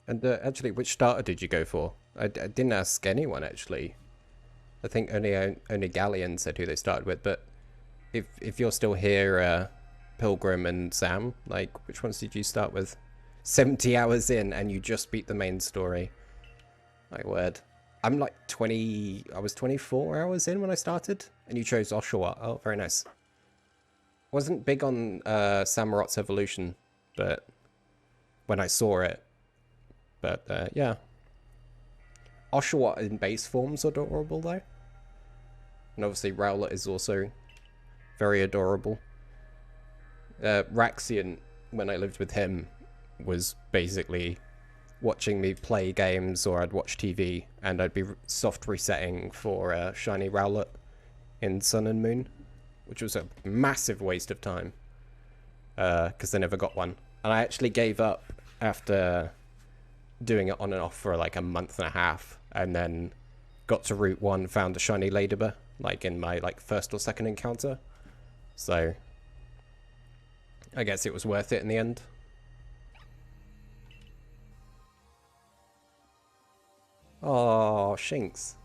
And actually, which starter did you go for? I didn't ask anyone, actually. I think only Galleon said who they started with, but if you're still here, Pilgrim and Sam, like, which ones did you start with? 70 hours in, and you just beat the main story. My word. I'm like I was 24 hours in when I started, and you chose Oshawa. Oh, very nice. Wasn't big on Samurot's evolution, but when I saw it. But, yeah. Oshawott in base form's adorable, though. And obviously Rowlet is also very adorable. Raxian, when I lived with him, was basically watching me play games, or I'd watch TV, and I'd be soft resetting for Shiny Rowlet in Sun and Moon, which was a massive waste of time, because I never got one. And I actually gave up after doing it on and off for like a month and a half, and then got to Route 1, found a shiny Ladybur, like in my like first or second encounter. So I guess it was worth it in the end. Oh, Shinx.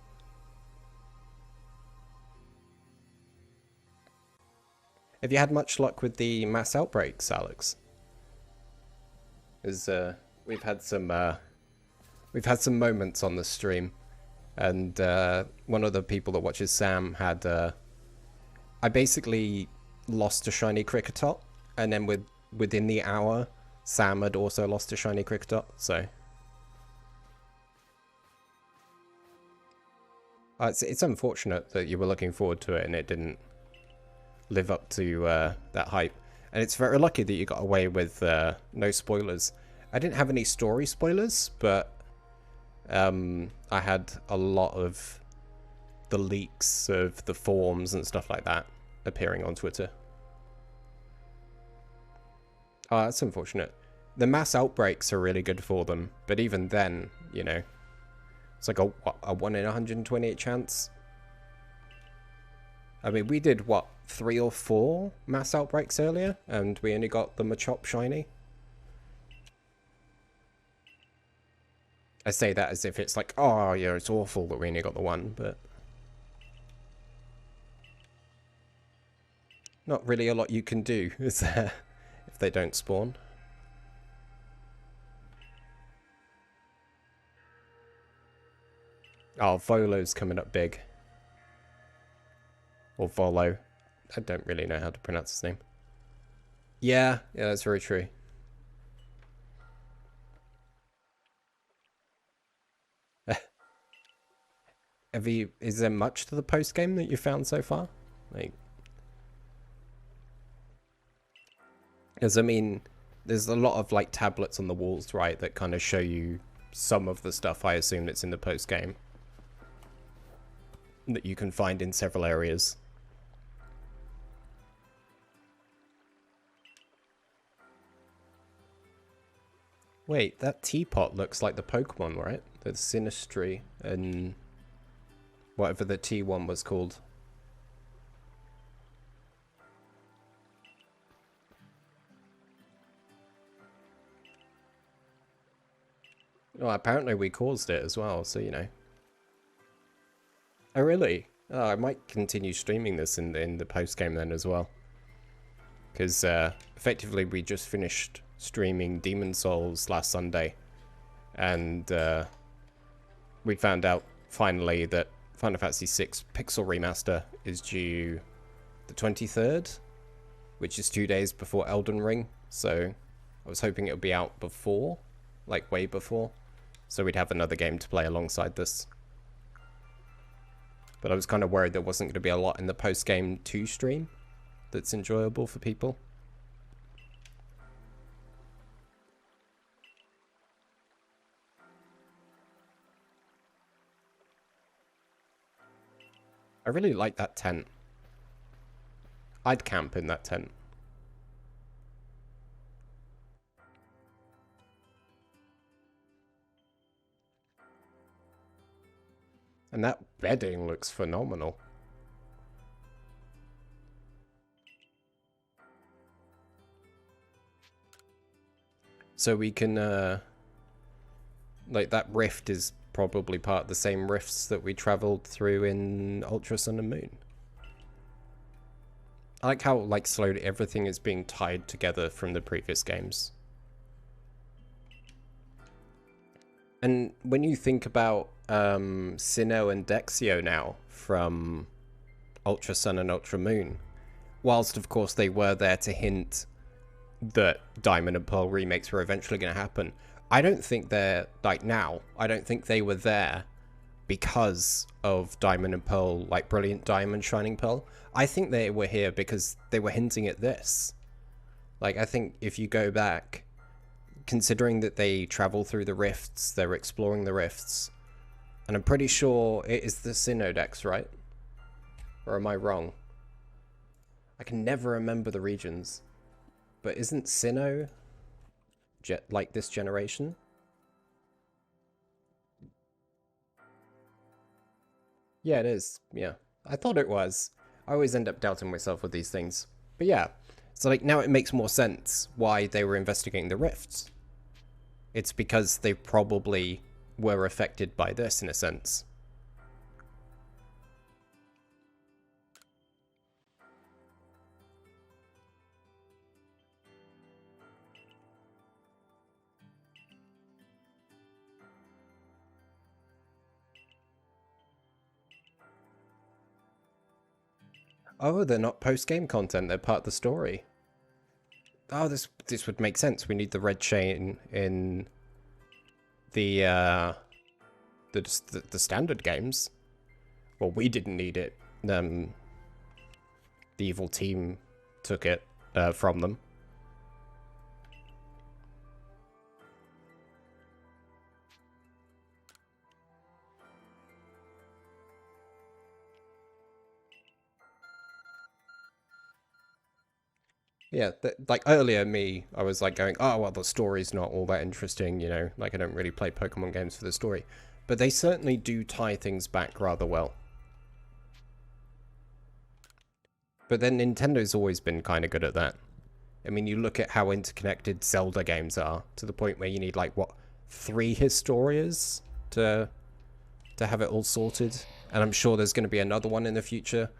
Have you had much luck with the mass outbreaks, Alex? As we've had some moments on the stream, and one of the people that watches Sam had I basically lost a shiny Kricketot, and then within the hour Sam had also lost a shiny Kricketot, so it's unfortunate that you were looking forward to it and it didn't live up to that hype. And it's very lucky that you got away with no spoilers. I didn't have any story spoilers, but I had a lot of the leaks of the forums and stuff like that appearing on Twitter. Oh, that's unfortunate. The mass outbreaks are really good for them, but even then, you know, it's like a 1 in 128 chance. I mean, we did, what, 3 or 4 mass outbreaks earlier, and we only got the Machop shiny. I say that as if it's like, oh, yeah, it's awful that we only got the one, but not really a lot you can do, is there, if they don't spawn. Oh, Volo's coming up big. Or Volo. I don't really know how to pronounce his name. Yeah, that's very true. Is there much to the post game that you found so far? Like, because I mean, there's a lot of like tablets on the walls, right, that kind of show you some of the stuff I assume that's in the post game. that you can find in several areas. Wait, that teapot looks like the Pokemon, right? The Sinistry and whatever the T1 was called. Well, apparently we caused it as well, so you know. Oh, really? Oh, I might continue streaming this in the post-game then as well. Because effectively we just finished streaming Demon Souls last Sunday. And we found out finally that Final Fantasy VI Pixel Remaster is due the 23rd, which is 2 days before Elden Ring. So I was hoping it would be out before, like way before. So we'd have another game to play alongside this. But I was kind of worried there wasn't going to be a lot in the post-game 2 stream that's enjoyable for people. I really like that tent. I'd camp in that tent. And that bedding looks phenomenal. So we can, like, that rift is probably part of the same rifts that we traveled through in Ultra Sun and Moon. I like how, like, slowly everything is being tied together from the previous games. And when you think about Sinnoh and Dexio now from Ultra Sun and Ultra Moon, whilst of course they were there to hint that Diamond and Pearl remakes were eventually going to happen, I don't think they're, like now, I don't think they were there because of Diamond and Pearl, like Brilliant Diamond, Shining Pearl. I think they were here because they were hinting at this. Like, I think if you go back, considering that they travel through the rifts, they're exploring the rifts, and I'm pretty sure it is the Sinnoh Dex, right? Or am I wrong? I can never remember the regions. But isn't Sinnoh like this generation? Yeah, it is. Yeah. I thought it was. I always end up doubting myself with these things. But yeah. So like now it makes more sense why they were investigating the rifts. It's because they probably were affected by this in a sense. Oh, they're not post-game content, they're part of the story. Oh, this would make sense. We need the red chain in the standard games. Well, we didn't need it. The evil team took it from them. Yeah, like earlier I was like going, oh, well, the story's not all that interesting, you know, like I don't really play Pokemon games for the story. But they certainly do tie things back rather well. But then Nintendo's always been kind of good at that. I mean, you look at how interconnected Zelda games are, to the point where you need, like, what, 3 Historias to have it all sorted? And I'm sure there's going to be another one in the future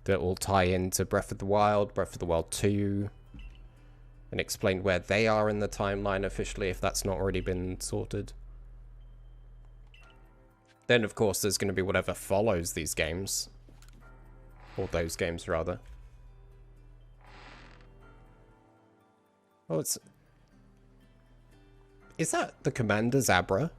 that will tie into Breath of the Wild 2, and explain where they are in the timeline officially, if that's not already been sorted. Then, of course, there's going to be whatever follows these games. Or those games, rather. Oh, it's... Is that the Commander Zabra?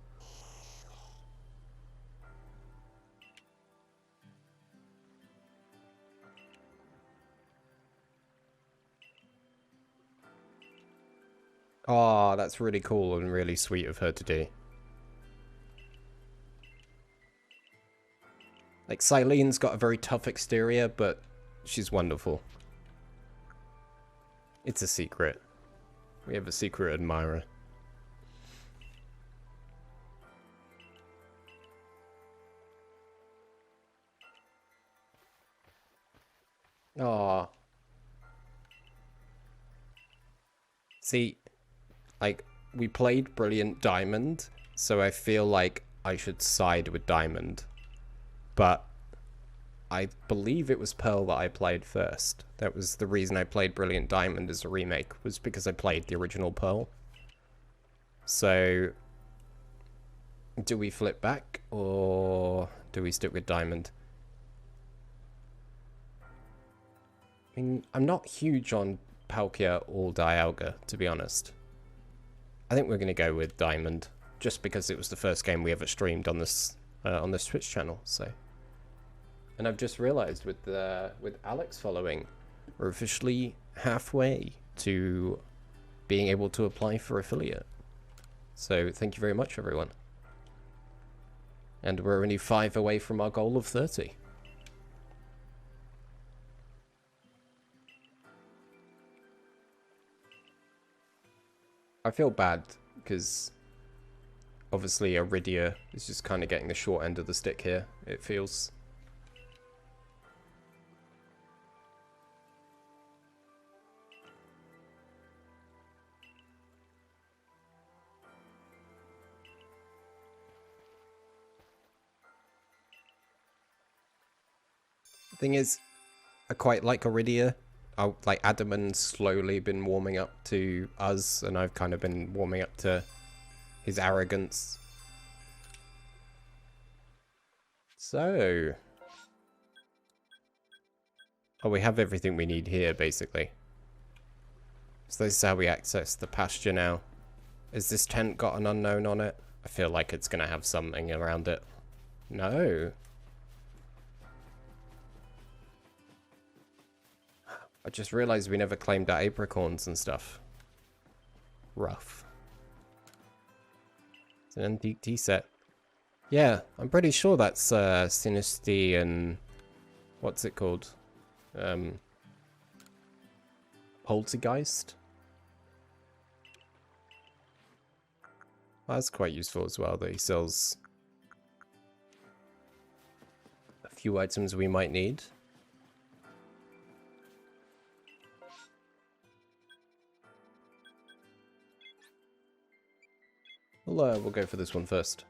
Oh, that's really cool and really sweet of her to do. Like, Cylene's got a very tough exterior, but she's wonderful. It's a secret. We have a secret admirer. Aww. See, like, we played Brilliant Diamond, so I feel like I should side with Diamond. But I believe it was Pearl that I played first. That was the reason I played Brilliant Diamond as a remake, was because I played the original Pearl. So, do we flip back, or do we stick with Diamond? I mean, I'm not huge on Palkia or Dialga, to be honest. I think we're going to go with Diamond, just because it was the first game we ever streamed on this Twitch channel. So, and I've just realised with Alex following, we're officially halfway to being able to apply for affiliate. So thank you very much, everyone. And we're only 5 away from our goal of 30. I feel bad because obviously Iridia is just kind of getting the short end of the stick here, it feels. The thing is, I quite like Iridia. Like, Adaman's slowly been warming up to us, and I've kind of been warming up to his arrogance. So... oh, we have everything we need here, basically. So this is how we access the pasture now. Is this tent got an unknown on it? I feel like it's going to have something around it. No. I just realized we never claimed our apricorns and stuff. Rough. It's an antique tea set. Yeah, I'm pretty sure that's Sinisty and... what's it called? Poltergeist? That's quite useful as well, that he sells a few items we might need. We'll go for this one first.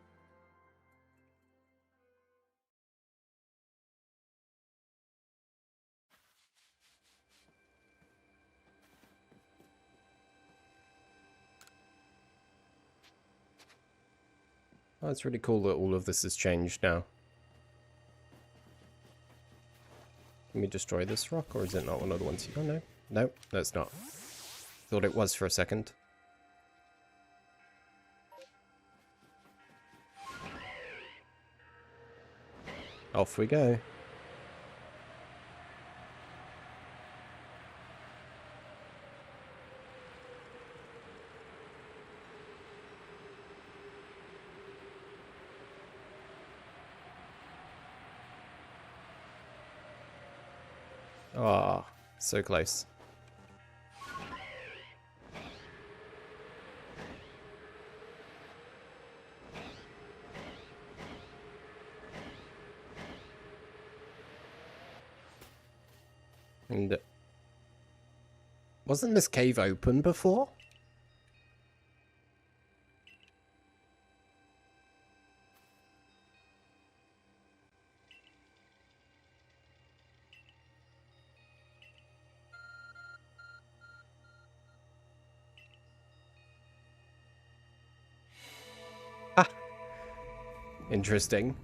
Oh, it's really cool that all of this has changed now. Can we destroy this rock, or is it not one of the ones you don't know? No, that's not. Thought it was for a second. Off we go. Ah, oh, so close. And wasn't this cave open before? Ah, interesting.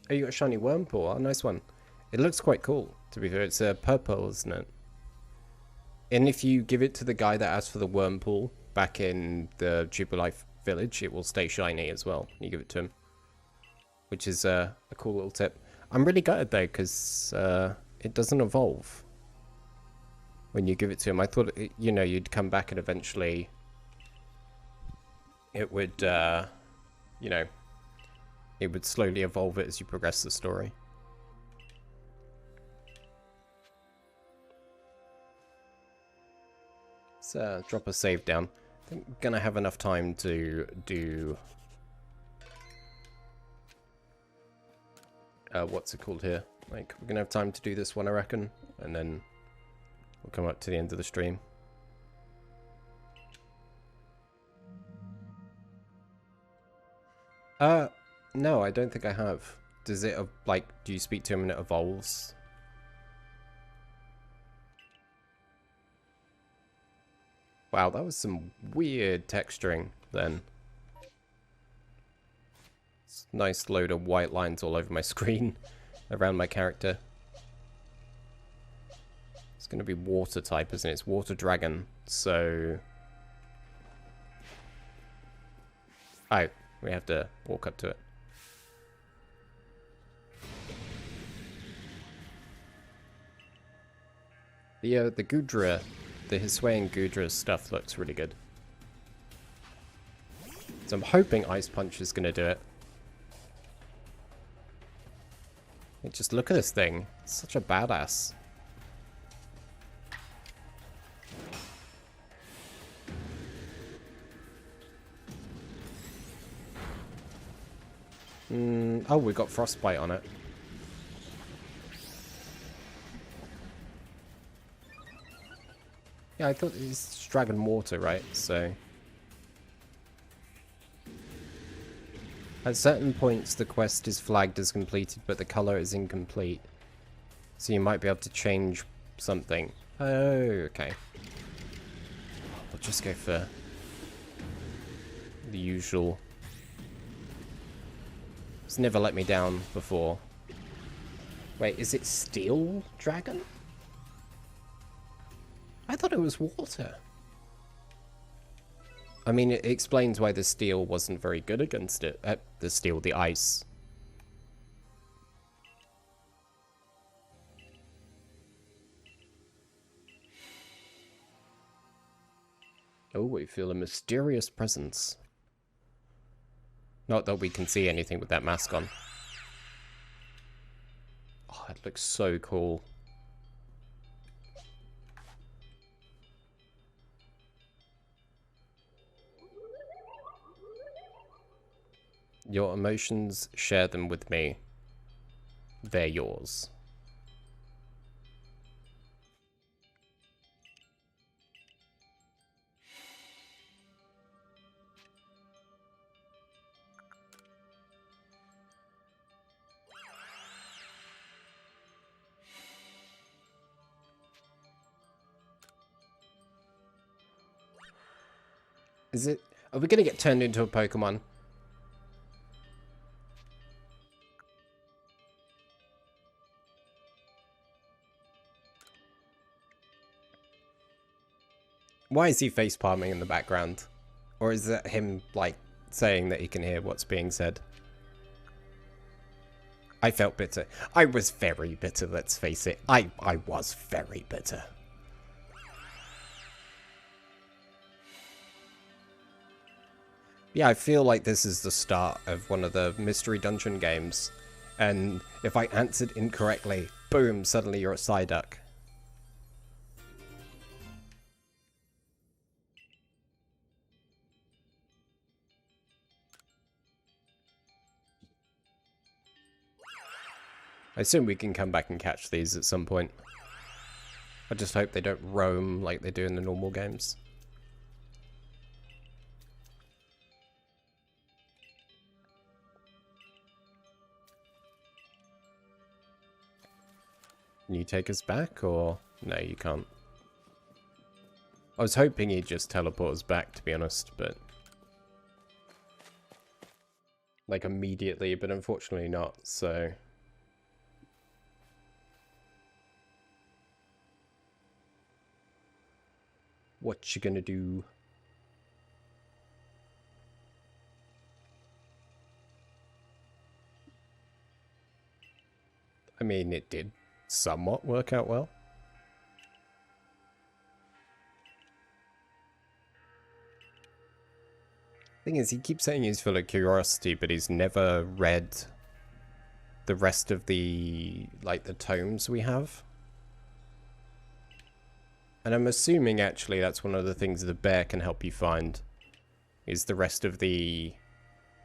Oh, you got a shiny Wormpool. Oh, nice one. It looks quite cool, to be fair. It's purple, isn't it? And if you give it to the guy that asked for the Wormpool back in the Jubilife village, it will stay shiny as well. You give it to him. Which is a cool little tip. I'm really gutted, though, because it doesn't evolve when you give it to him. I thought, you know, you'd come back and eventually it would, you know, it would slowly evolve it as you progress the story. Let's drop a save down. I think I'm gonna have enough time to do... what's it called here? Like, we're gonna have time to do this one, I reckon. And then we'll come up to the end of the stream. No, I don't think I have. Does it, like, do you speak to him and it evolves? Wow, that was some weird texturing then. It's a nice load of white lines all over my screen around my character. It's going to be water type, isn't it? It's water dragon, so... Oh, we have to walk up to it. The Gudra, the Hisuian Gudra stuff looks really good. So I'm hoping Ice Punch is going to do it. Hey, just look at this thing. It's such a badass. Oh, we got Frostbite on it. Yeah, I thought it's Dragon Water, right? So... At certain points, the quest is flagged as completed, but the color is incomplete. So you might be able to change something. Oh, okay. We'll just go for the usual. It's never let me down before. Wait, is it Steel Dragon? I thought it was water. I mean, it explains why the steel wasn't very good against it. The ice. Oh, we feel a mysterious presence. Not that we can see anything with that mask on. Oh, it looks so cool. Your emotions, share them with me. They're yours. Is it... Are we going to get turned into a Pokemon? Why is he facepalming in the background? Or is that him, like, saying that he can hear what's being said? I felt bitter. I was very bitter, let's face it. I was very bitter. Yeah, I feel like this is the start of one of the mystery dungeon games. And if I answered incorrectly, boom, suddenly you're a Psyduck. I assume we can come back and catch these at some point. I just hope they don't roam like they do in the normal games. Can you take us back, or... No, you can't. I was hoping he'd just teleport us back, to be honest, but... Like, immediately, but unfortunately not, so... What you gonna do? I mean, it did somewhat work out well. Thing is, he keeps saying he's full of curiosity, but he's never read the rest of the, like, the tomes we have. And I'm assuming, actually, that's one of the things the bear can help you find, is the rest of the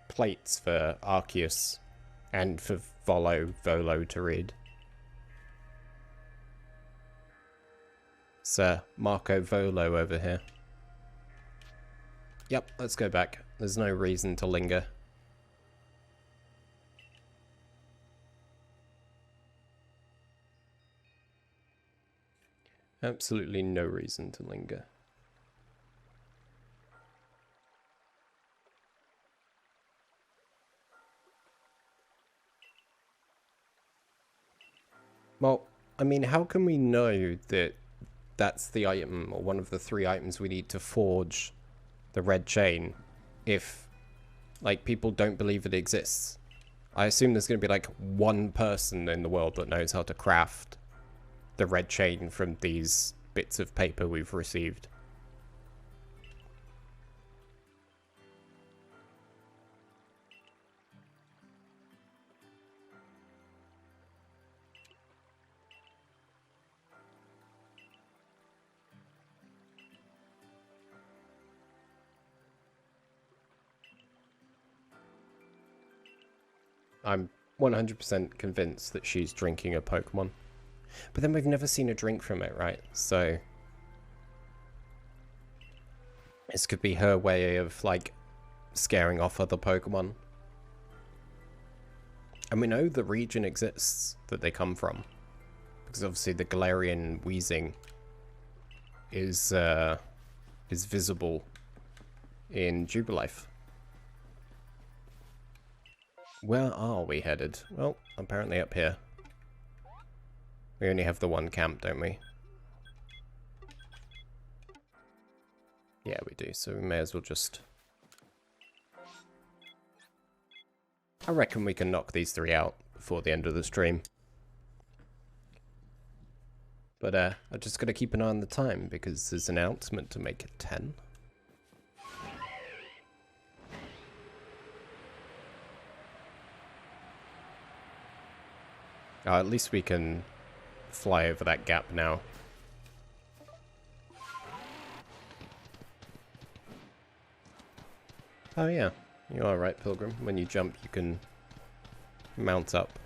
plates for Arceus and for Volo to read. Sir Marco Volo over here. Yep, let's go back. There's no reason to linger. Absolutely no reason to linger. Well, I mean, how can we know that that's the item, or one of the 3 items we need to forge the red chain, if, like, people don't believe it exists? I assume there's going to be, like, one person in the world that knows how to craft the red chain from these bits of paper we've received. I'm 100% convinced that she's drinking a Pokemon. But then we've never seen a drink from it, right? So this could be her way of, like, scaring off other Pokemon. And we know the region exists that they come from, because obviously the Galarian wheezing is visible in Jubilife. Where are we headed? Well, apparently up here. We only have the one camp, don't we? Yeah, we do, so we may as well just... I reckon we can knock these 3 out before the end of the stream. But I just gotta keep an eye on the time, because there's an announcement to make it 10. At least we can fly over that gap now. Oh yeah, you are right, Pilgrim. When you jump, you can mount up.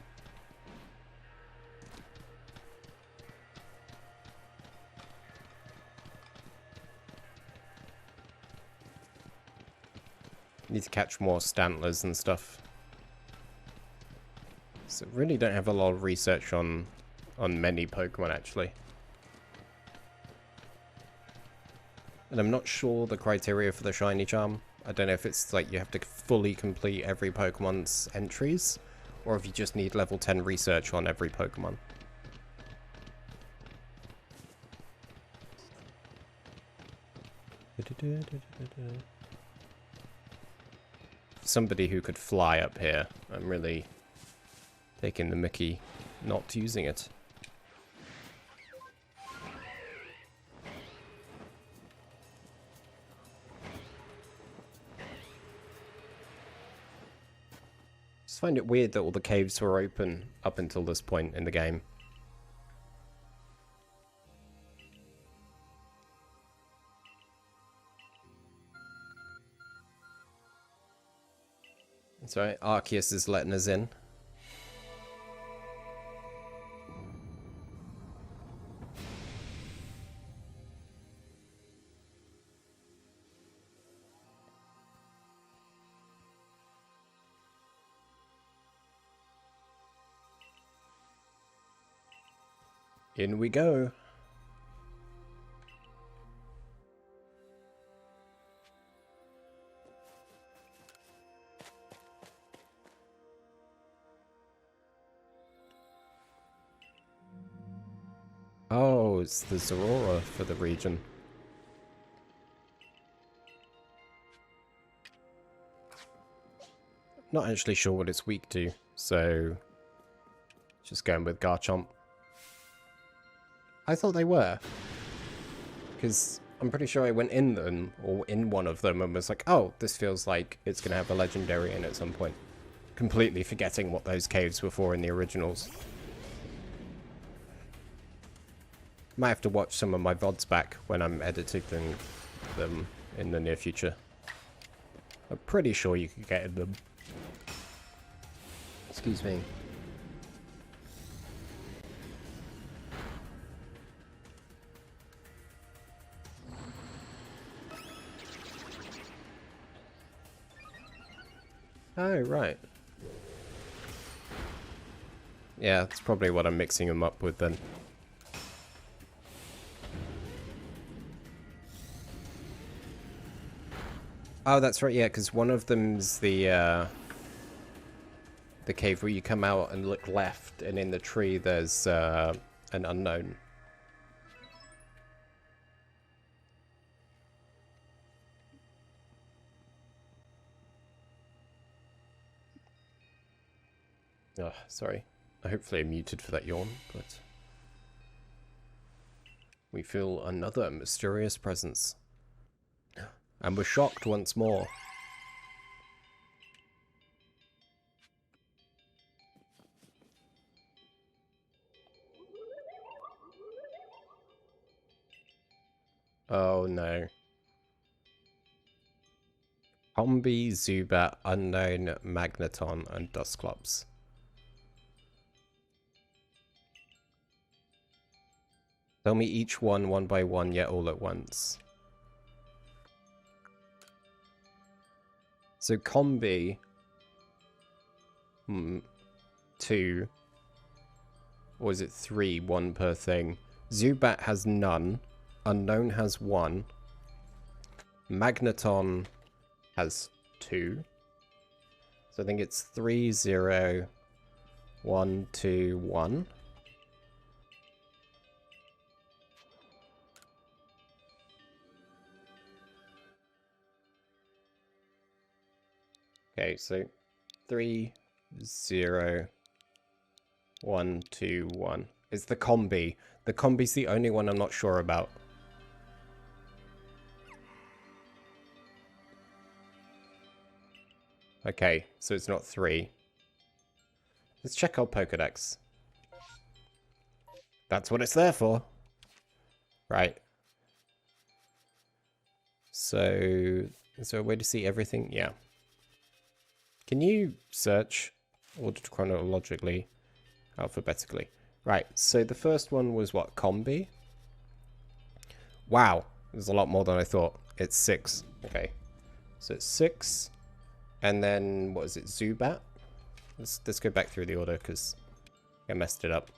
Need to catch more Stantlers and stuff. So really don't have a lot of research on many Pokemon, actually. And I'm not sure the criteria for the Shiny Charm. I don't know if it's like you have to fully complete every Pokemon's entries, or if you just need level 10 research on every Pokemon. Somebody who could fly up here, I'm really taking the mickey not using it. Just find it weird that all the caves were open up until this point in the game. That's right, Arceus is letting us in. In we go. Oh, it's the Zorora for the region. Not actually sure what it's weak to, so just going with Garchomp. I thought they were, because I'm pretty sure I went in them, or in one of them, and was like, oh, this feels like it's going to have a legendary in at some point. Completely forgetting what those caves were for in the originals. Might have to watch some of my VODs back when I'm editing them in the near future. I'm pretty sure you could get in them. Excuse me. Oh, right. Yeah, that's probably what I'm mixing them up with then. Oh, that's right, yeah, because one of them's the cave where you come out and look left, and in the tree there's an unknown. Oh, sorry. Hopefully I'm muted for that yawn, but... We feel another mysterious presence. And we're shocked once more. Oh no. Combi, Zubat, Unknown, Magneton, and Dusclops. Tell me each one by one, yet all at once. So Combi... 2. Or is it 3? 1 per thing. Zubat has none. Unknown has 1. Magneton has 2. So I think it's 3, 0, 1, 2, 1. Okay, so 3, 0, 1, 2, 1. It's the combi. The combi's the only one I'm not sure about. Okay, so it's not 3. Let's check our Pokédex. That's what it's there for. Right. So, is there a way to see everything? Yeah. Can you search ordered chronologically, alphabetically? Right, so the first one was what? Combi? Wow, there's a lot more than I thought. It's 6. Okay, so it's 6. And then, what is it? Zubat? Let's go back through the order because I messed it up.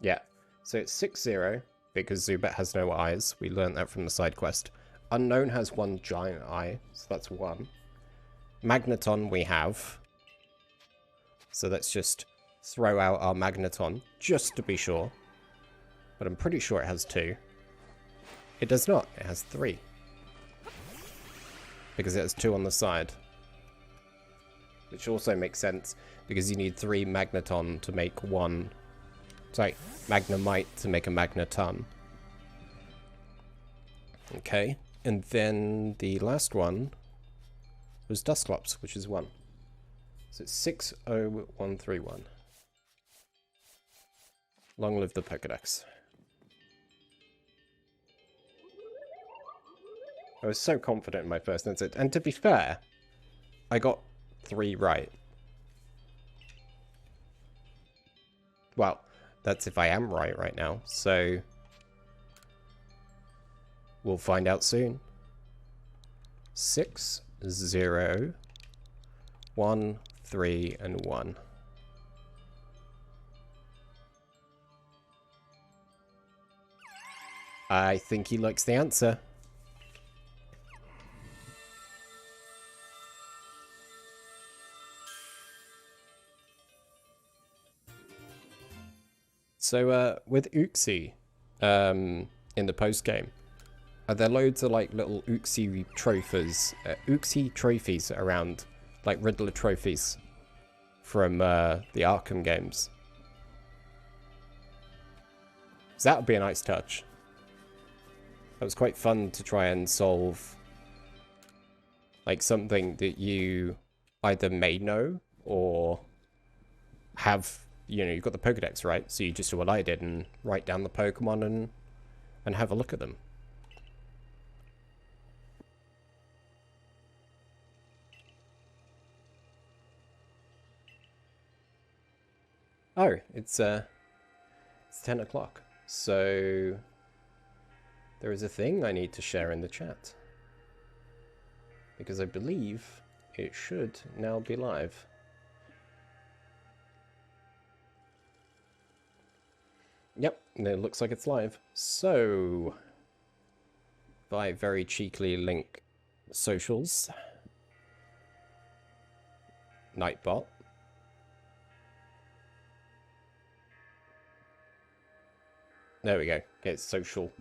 Yeah, so it's 6-0. Because Zubat has no eyes. We learned that from the side quest. Unknown has 1 giant eye, so that's 1. Magneton we have. So let's just throw out our Magneton, just to be sure. But I'm pretty sure it has 2. It does not. It has 3. Because it has 2 on the side. Which also makes sense, because you need 3 Magneton to make 1... Sorry, Magnemite to make a Magneton. Okay, and then the last one was Dusclops, which is 1. So it's 60131. Long live the Pokédex. I was so confident in my first answer, and to be fair, I got 3 right. Well, that's if I am right now, so we'll find out soon. 6, 0, 1, 3, and 1. I think he likes the answer. So, with Uxie, in the post-game, are there loads of, like, little Uxie trophies around, like Riddler trophies from, the Arkham games? Because that would be a nice touch. That was quite fun to try and solve, like, something that you either may know or have, you know, you've got the Pokedex, right? So you just do what I did and write down the Pokemon and have a look at them. Oh, it's 10 o'clock. So there is a thing I need to share in the chat. Because I believe it should now be live. Yep, it looks like it's live. So, if I very cheekily link socials, Nightbot, there we go. Okay, it's social.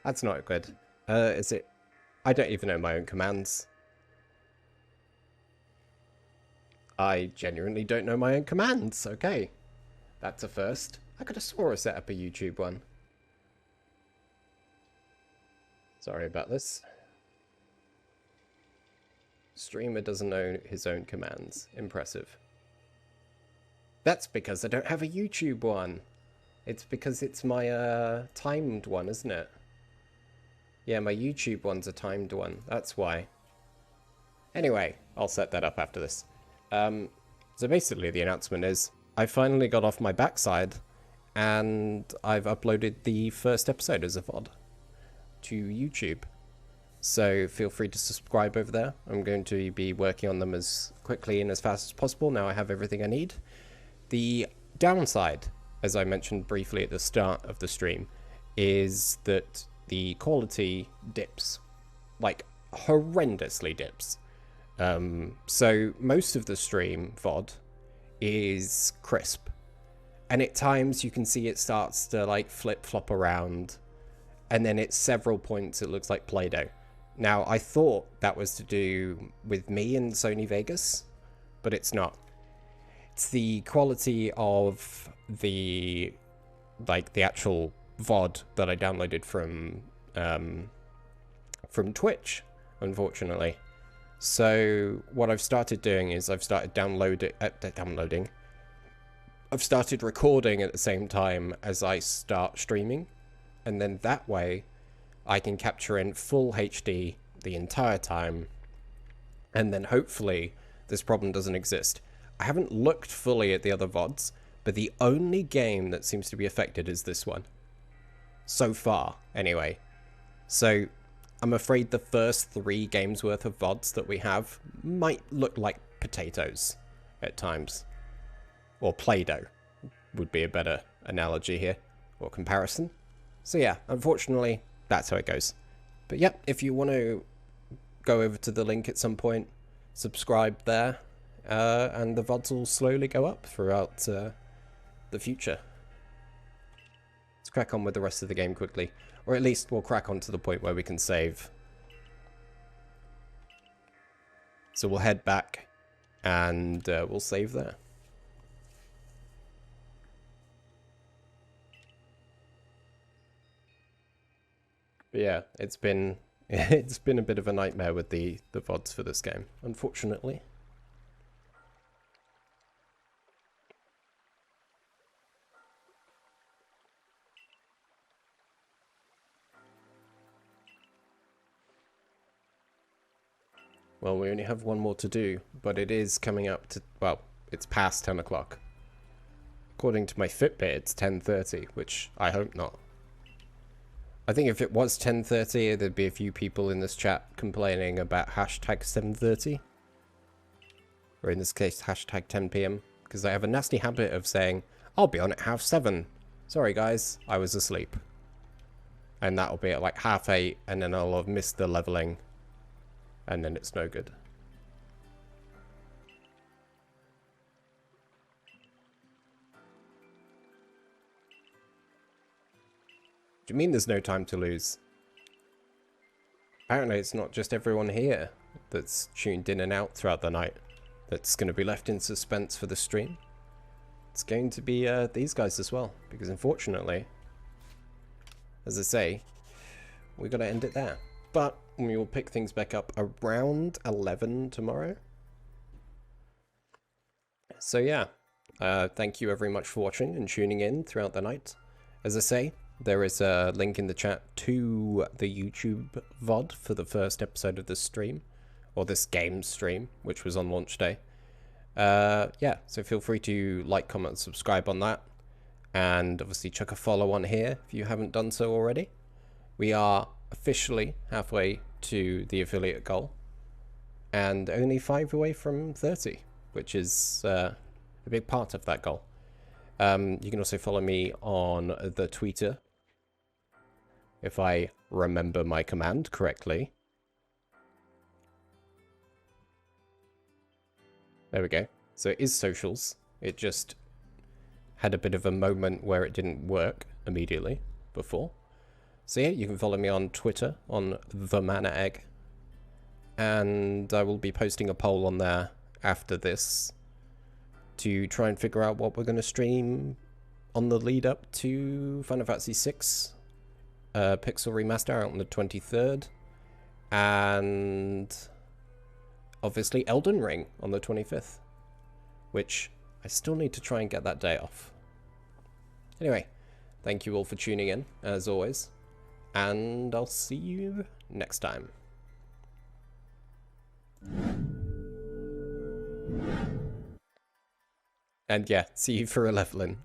That's not good. Is it? I don't even know my own commands. I genuinely don't know my own commands. Okay, that's a first. I could have swore I set up a YouTube one. Sorry about this. Streamer doesn't know his own commands. Impressive. That's because I don't have a YouTube one. It's because it's my timed one, isn't it? Yeah, my YouTube one's a timed one. That's why. Anyway, I'll set that up after this. So basically the announcement is I finally got off my backside and I've uploaded the first episode as a VOD to YouTube. So feel free to subscribe over there. I'm going to be working on them as quickly and as fast as possible. Now I have everything I need. The downside, as I mentioned briefly at the start of the stream, is that the quality dips. Like, horrendously dips. So most of the stream VOD is crisp. And at times you can see it starts to like flip-flop around. And then at several points it looks like Play-Doh. Now, I thought that was to do with me and Sony Vegas, but it's not. It's the quality of the, like, the actual VOD that I downloaded from Twitch, unfortunately. So what I've started doing is I've started downloading. I've started recording at the same time as I start streaming, and then that way I can capture in full HD the entire time, and then hopefully this problem doesn't exist. I haven't looked fully at the other VODs, but the only game that seems to be affected is this one. So far, anyway. So I'm afraid the first 3 games worth of VODs that we have might look like potatoes at times. Or Play-Doh would be a better analogy here, or comparison. So yeah, unfortunately, that's how it goes. But yep, if you want to go over to the link at some point, subscribe there, and the VODs will slowly go up throughout the future. Let's crack on with the rest of the game quickly. Or at least we'll crack on to the point where we can save. So we'll head back and we'll save there. But yeah, it's been a bit of a nightmare with the VODs for this game, unfortunately. Well, we only have one more to do, but it is coming up to, well, it's past 10 o'clock. According to my Fitbit, it's 10:30, which I hope not. I think if it was 10:30, there'd be a few people in this chat complaining about hashtag 7:30. Or in this case, hashtag 10 PM. Because I have a nasty habit of saying, I'll be on at 7:30. Sorry guys, I was asleep. And that'll be at like 8:30, and then I'll have missed the leveling. And then it's no good. Do you mean there's no time to lose? Apparently it's not just everyone here that's tuned in and out throughout the night that's going to be left in suspense for the stream. It's going to be these guys as well, because unfortunately as I say, we're going to end it there. But we will pick things back up around 11 tomorrow. So yeah, thank you very much for watching and tuning in throughout the night. As I say, there is a link in the chat to the YouTube VOD for the first episode of this stream, or this game stream, which was on launch day. Yeah, so feel free to like, comment, and subscribe on that. And obviously chuck a follow on here if you haven't done so already. We are officially halfway to the affiliate goal, and only 5 away from 30, which is a big part of that goal. You can also follow me on the Twitter, if I remember my command correctly. There we go. So it is socials. It just had a bit of a moment where it didn't work immediately before. So yeah, you can follow me on Twitter, on the Mana Egg. And I will be posting a poll on there after this to try and figure out what we're going to stream on the lead up to Final Fantasy VI Pixel Remaster out on the 23rd. And obviously Elden Ring on the 25th, which I still need to try and get that day off. Anyway, thank you all for tuning in, as always, and I'll see you next time. And yeah, see you for a leveling.